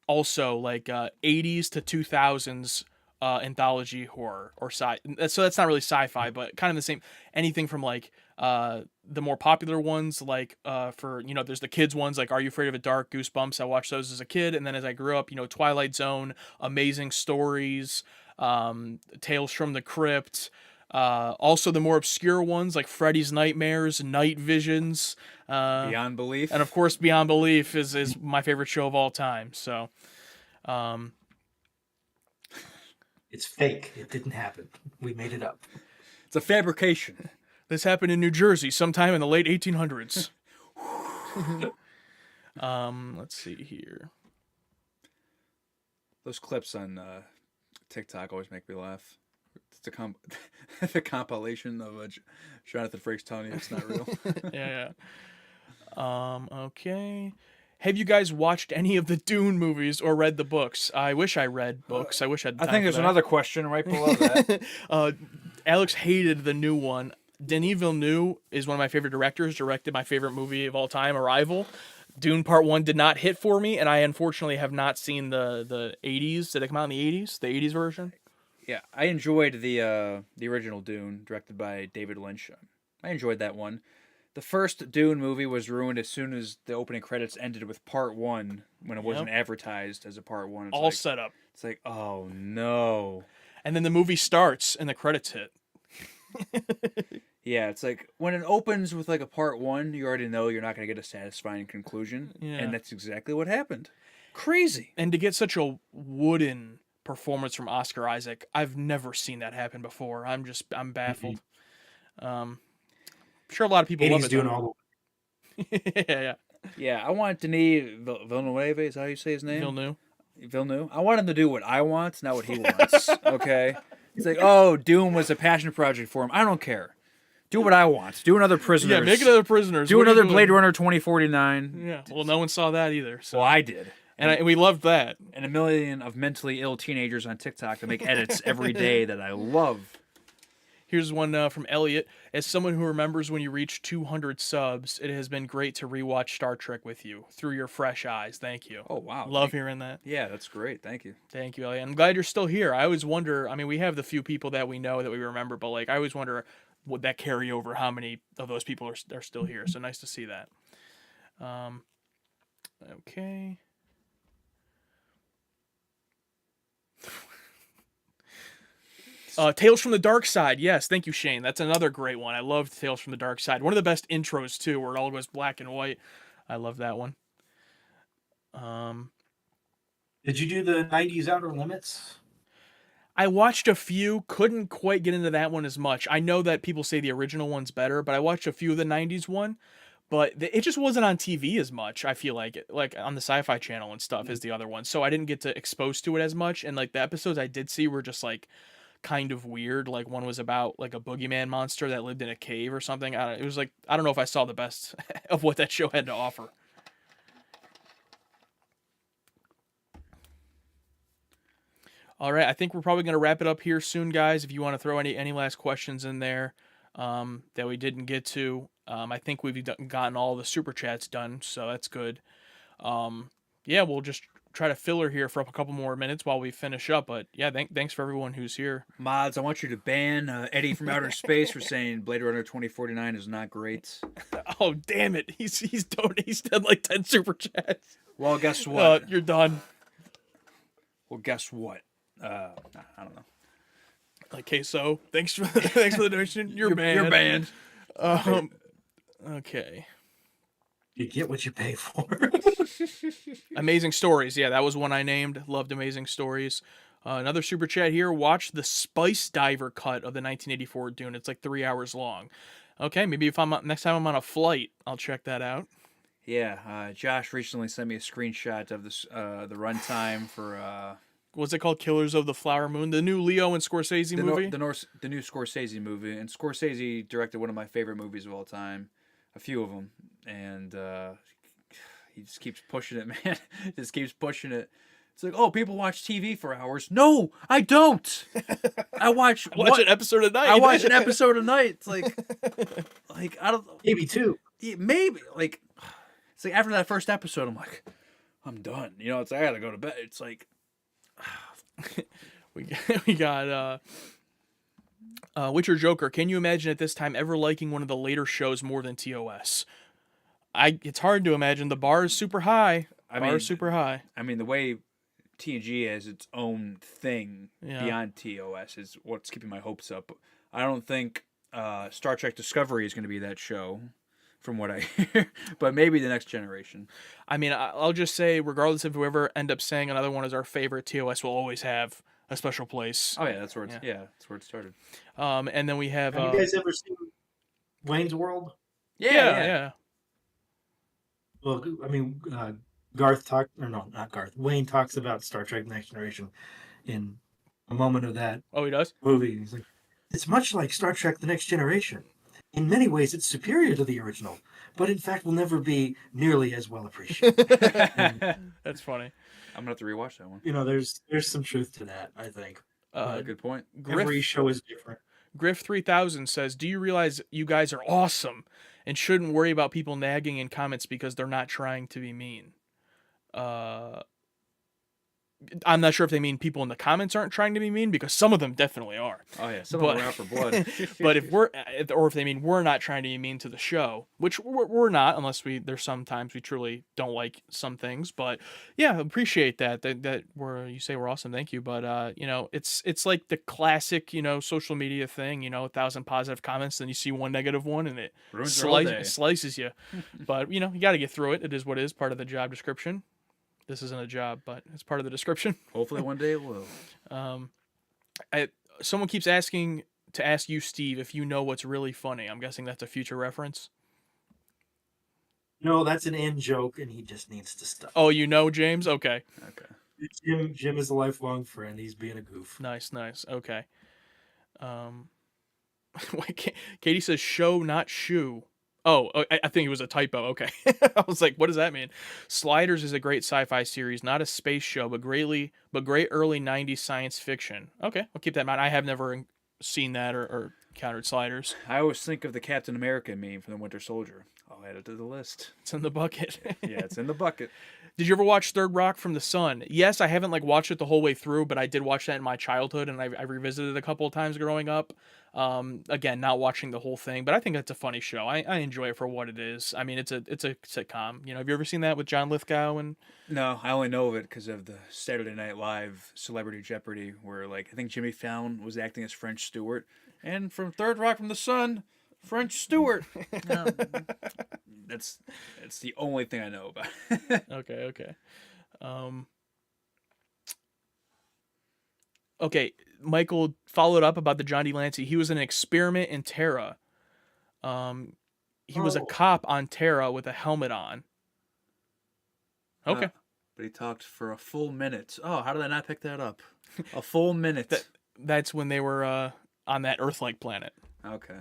Speaker 1: also like 80s to 2000s anthology horror or sci. So that's not really sci-fi, but kind of the same. Anything from like the more popular ones, like for there's the kids ones like Are You Afraid of the Dark, Goosebumps. I watched those as a kid, and then as I grew up, Twilight Zone, Amazing Stories, Tales from the Crypt. Also the more obscure ones like Freddy's Nightmares, Night Visions,
Speaker 2: Beyond Belief,
Speaker 1: and of course Beyond Belief is my favorite show of all time. So,
Speaker 3: It's fake. It didn't happen. We made it up.
Speaker 2: it's a fabrication.
Speaker 1: This happened in New Jersey sometime in the late 1800s. Let's see here.
Speaker 2: Those clips on TikTok always make me laugh. It's the compilation of Jonathan Frakes telling you it's not real.
Speaker 1: Yeah. Okay. Have you guys watched any of the Dune movies or read the books? I wish I read books. I wish I had time
Speaker 2: I think
Speaker 1: for
Speaker 2: there's
Speaker 1: that.
Speaker 2: another question right below that.
Speaker 1: Alex hated the new one. Denis Villeneuve is one of my favorite directors, directed my favorite movie of all time, Arrival. Dune Part 1 did not hit for me, and I unfortunately have not seen the 80s. Did it come out in the 80s? The 80s version?
Speaker 2: Yeah, I enjoyed the original Dune, directed by David Lynch. I enjoyed that one. The first Dune movie was ruined as soon as the opening credits ended with Part 1, when it wasn't advertised as a Part 1. It's
Speaker 1: All set up.
Speaker 2: It's like, oh no.
Speaker 1: And then the movie starts and the credits hit.
Speaker 2: Yeah, it's like when it opens with like a part one, you already know you're not going to get a satisfying conclusion,
Speaker 1: Yeah.
Speaker 2: and that's exactly what happened. Crazy.
Speaker 1: And to get such a wooden performance from Oscar Isaac, I've never seen that happen before. I'm baffled. I'm sure a lot of people love
Speaker 3: 80's
Speaker 1: it.
Speaker 3: doing
Speaker 1: Though.
Speaker 3: all
Speaker 1: Yeah.
Speaker 2: Yeah, I want Denis Villeneuve, is how you say his name?
Speaker 1: Villeneuve.
Speaker 2: Villeneuve. I want him to do what I want, not what he wants. Okay? It's like, oh, Doom was a passion project for him. I don't care. Do what I want. Do another Prisoners.
Speaker 1: Yeah, make another Prisoners.
Speaker 2: Do
Speaker 1: What are you
Speaker 2: another
Speaker 1: doing?
Speaker 2: Blade Runner 2049.
Speaker 1: Yeah. Well, no one saw that either. So.
Speaker 2: Well, I did.
Speaker 1: And we loved that.
Speaker 2: And a million of mentally ill teenagers on TikTok that make edits every day that I love.
Speaker 1: Here's one from Elliot. As someone who remembers when you reached 200 subs, it has been great to rewatch Star Trek with you through your fresh eyes. Thank you.
Speaker 2: Oh, wow.
Speaker 1: Love hearing that.
Speaker 2: Yeah, that's great. Thank you.
Speaker 1: Thank you, Elliot. I'm glad you're still here. I always wonder, I mean, we have the few people that we know that we remember, but like I always wonder would that carry over how many of those people are still here. So nice to see that. Okay. Tales from the Dark Side. Yes, thank you, Shane. That's another great one. I loved Tales from the Dark Side. One of the best intros too, where it all goes black and white. I love that one.
Speaker 3: Did you do the 90s Outer Limits?
Speaker 1: I watched a few, couldn't quite get into that one as much. I know that people say the original one's better, but I watched a few of the 90s one, but it just wasn't on TV as much, I feel like on the Sci-Fi Channel and stuff as the other one. So I didn't get to expose to it as much, and like the episodes I did see were just like kind of weird. Like one was about like a boogeyman monster that lived in a cave or something. It was like I don't know if I saw the best of what that show had to offer. All right, I think we're probably going to wrap it up here soon, guys. If you want to throw any last questions in there that we didn't get to, I think we've gotten all the super chats done, so that's good. Yeah, we'll just try to fill her here for a couple more minutes while we finish up. But yeah, thanks for everyone who's here.
Speaker 2: Mods, I want you to ban Eddie from Outer Space for saying Blade Runner 2049 is not great.
Speaker 1: Oh damn it! He's done like 10 super chats.
Speaker 2: Well, guess what?
Speaker 1: You're done.
Speaker 2: Well, guess what? I don't know.
Speaker 1: Okay, so thanks for the donation. You're banned.
Speaker 2: You're banned.
Speaker 1: Okay.
Speaker 3: You get what you pay for.
Speaker 1: Amazing Stories. Yeah, that was one I named. Loved Amazing Stories. Another super chat here. Watch the Spice Diver cut of the 1984 Dune. It's like 3 hours long. Okay, maybe if next time I'm on a flight, I'll check that out.
Speaker 2: Yeah, Josh recently sent me a screenshot of this the runtime for
Speaker 1: What's it called? Killers of the Flower Moon, the new Leo and Scorsese movie.
Speaker 2: The new Scorsese movie, and Scorsese directed one of my favorite movies of all time, a few of them, and he just keeps pushing it, man. Just keeps pushing it. It's like, oh, people watch TV for hours. No, I don't. I watch
Speaker 1: an episode a night.
Speaker 2: I watch an episode a night. It's like I don't.
Speaker 3: Maybe two.
Speaker 2: Maybe it's like after that first episode, I'm like, I'm done. You know, it's like, I gotta go to bed. It's like.
Speaker 1: we got Witcher Joker. Can you imagine at this time ever liking one of the later shows more than TOS? It's hard to imagine. The bar is super high. I mean,
Speaker 2: the way TNG has its own thing beyond TOS is what's keeping my hopes up. I don't think Star Trek Discovery is going to be that show, from what I hear, but maybe the Next Generation.
Speaker 1: I mean, I'll just say, regardless of whoever end up saying another one is our favorite, TOS will always have a special place.
Speaker 2: Oh yeah, that's where that's where it started.
Speaker 1: And then we have.
Speaker 3: Have you guys ever seen Wayne's World?
Speaker 1: Yeah.
Speaker 3: Well, I mean, Wayne talks about Star Trek: Next Generation in a moment of that.
Speaker 1: Oh, he does?
Speaker 3: Movie. He's like, it's much like Star Trek: The Next Generation. In many ways, it's superior to the original, but in fact will never be nearly as well appreciated.
Speaker 1: That's funny.
Speaker 2: I'm gonna have to rewatch that one.
Speaker 3: You know, there's some truth to that, I think.
Speaker 2: Good point.
Speaker 3: Every show is different.
Speaker 1: Griff 3000 says, "Do you realize you guys are awesome and shouldn't worry about people nagging in comments because they're not trying to be mean?" I'm not sure if they mean people in the comments aren't trying to be mean, because some of them definitely are.
Speaker 2: Oh yeah, some
Speaker 1: But
Speaker 2: of them are out for blood.
Speaker 1: but if they mean we're not trying to be mean to the show, which we're not, unless there's sometimes we truly don't like some things. But yeah, appreciate that you say we're awesome, thank you. But it's like the classic social media thing, 1,000 positive comments, then you see one negative one, and it
Speaker 2: Ruins your whole day.
Speaker 1: slices you. But you got to get through it. It is what it is, part of the job description. This isn't a job, but it's part of the description.
Speaker 2: Hopefully one day it will.
Speaker 1: Someone keeps asking to ask you, Steve, if you know what's really funny. I'm guessing that's a future reference.
Speaker 3: No, that's an in joke, and he just needs to stop.
Speaker 1: Oh, James? Okay.
Speaker 3: Jim is a lifelong friend. He's being a goof.
Speaker 1: Nice. Okay. Wait, Katie says show, not shoe. Oh, I think it was a typo. Okay. I was like, what does that mean? Sliders is a great sci-fi series, not a space show, but great early 90s science fiction. Okay, I'll keep that in mind. I have never seen that or encountered Sliders.
Speaker 2: I always think of the Captain America meme from the Winter Soldier. I'll add it to the list.
Speaker 1: It's in the bucket.
Speaker 2: Yeah, it's in the bucket.
Speaker 1: Did you ever watch Third Rock from the Sun? Yes, I haven't watched it the whole way through, but I did watch that in my childhood, and I revisited it a couple of times growing up. Again, not watching the whole thing, but I think it's a funny show. I enjoy it for what it is. I mean, it's a sitcom. Have you ever seen that with John Lithgow and?
Speaker 2: No, I only know of it because of the Saturday Night Live Celebrity Jeopardy, where I think Jimmy Fallon was acting as French Stewart, and from Third Rock from the Sun, French Stewart. That's the only thing I know about.
Speaker 1: Okay. Okay, Michael followed up about the John D. Lancey. He was an experiment in Terra. He was a cop on Terra with a helmet on. Okay.
Speaker 2: But he talked for a full minute. Oh, how did I not pick that up? A full minute.
Speaker 1: That's when they were on that Earth-like planet.
Speaker 2: Okay.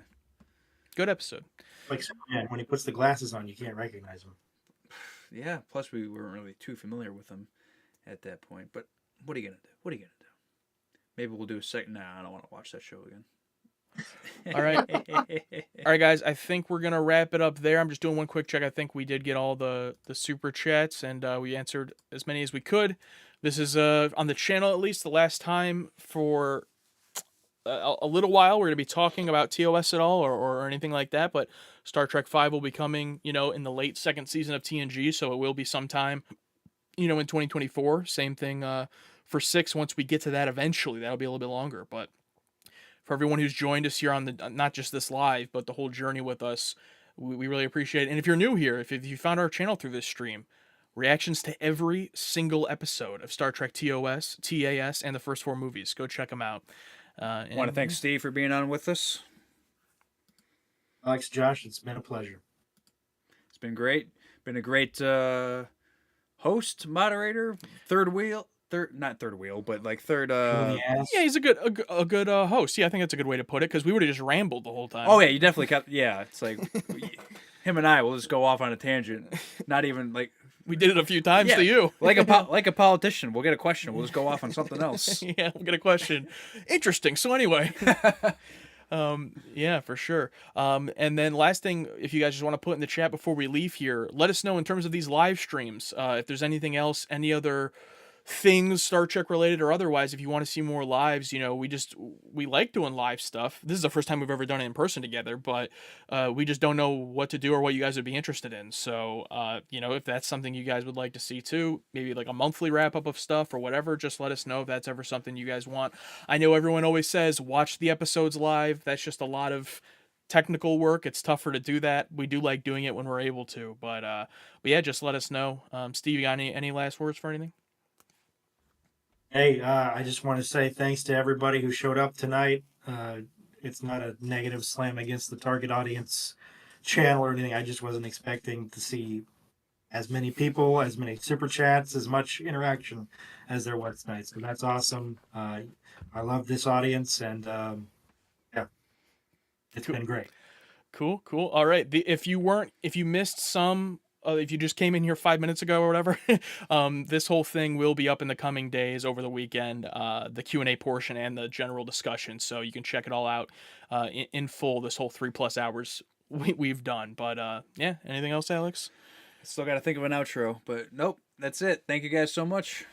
Speaker 1: Good episode.
Speaker 3: Like Superman, when he puts the glasses on, you can't recognize him.
Speaker 2: Yeah, plus we weren't really too familiar with him at that point. But what are you going to do? Maybe we'll do a second. Nah, I don't want to watch that show again.
Speaker 1: All right, guys. I think we're gonna wrap it up there. I'm just doing one quick check. I think we did get all the super chats, and we answered as many as we could. This is on the channel, at least the last time for a little while. We're gonna be talking about TOS at all or anything like that. But Star Trek V will be coming, in the late second season of TNG, so it will be sometime, in 2024. Same thing for 6. Once we get to that, eventually that'll be a little bit longer, but. For everyone who's joined us here on not just this live, but the whole journey with us, we really appreciate it. And if you're new here, if you found our channel through this stream, reactions to every single episode of Star Trek TOS, TAS, and the first 4 movies. Go check them out.
Speaker 2: I want to thank Steve for being on with us.
Speaker 3: Alex, Josh, it's been a pleasure.
Speaker 2: It's been great. Been a great host, moderator, third wheel. Not third wheel, but third.
Speaker 1: Yeah, he's a good host. Yeah, I think that's a good way to put it, because we would have just rambled the whole time.
Speaker 2: Oh yeah, you definitely kept. Yeah, it's like him and I will just go off on a tangent. Not even
Speaker 1: we did it a few times to you.
Speaker 2: like a politician, we'll get a question. We'll just go off on something else.
Speaker 1: Yeah, we'll get a question. Interesting. So anyway. Yeah, for sure. And then last thing, if you guys just want to put in the chat before we leave here, let us know in terms of these live streams. If there's anything else, any other things Star Trek related or otherwise, if you want to see more lives, we like doing live stuff. This is the first time we've ever done it in person together, but we just don't know what to do or what you guys would be interested in. So if that's something you guys would like to see too, maybe a monthly wrap up of stuff or whatever, just let us know if that's ever something you guys want. I know everyone always says watch the episodes live. That's just a lot of technical work. It's tougher to do that. We do like doing it when we're able to, but yeah, just let us know. Steve, you got any last words for anything?
Speaker 3: Hey, I just want to say thanks to everybody who showed up tonight. It's not a negative slam against the target audience channel or anything. I just wasn't expecting to see as many people, as many super chats, as much interaction as there was tonight. So that's awesome. I love this audience, and yeah, it's been great.
Speaker 1: Cool. All right. If you missed some. If you just came in here 5 minutes ago or whatever, this whole thing will be up in the coming days over the weekend, the Q&A portion and the general discussion. So you can check it all out in full, this whole 3+ hours we've done. But yeah, anything else, Alex?
Speaker 2: Still got to think of an outro, but nope, that's it. Thank you guys so much.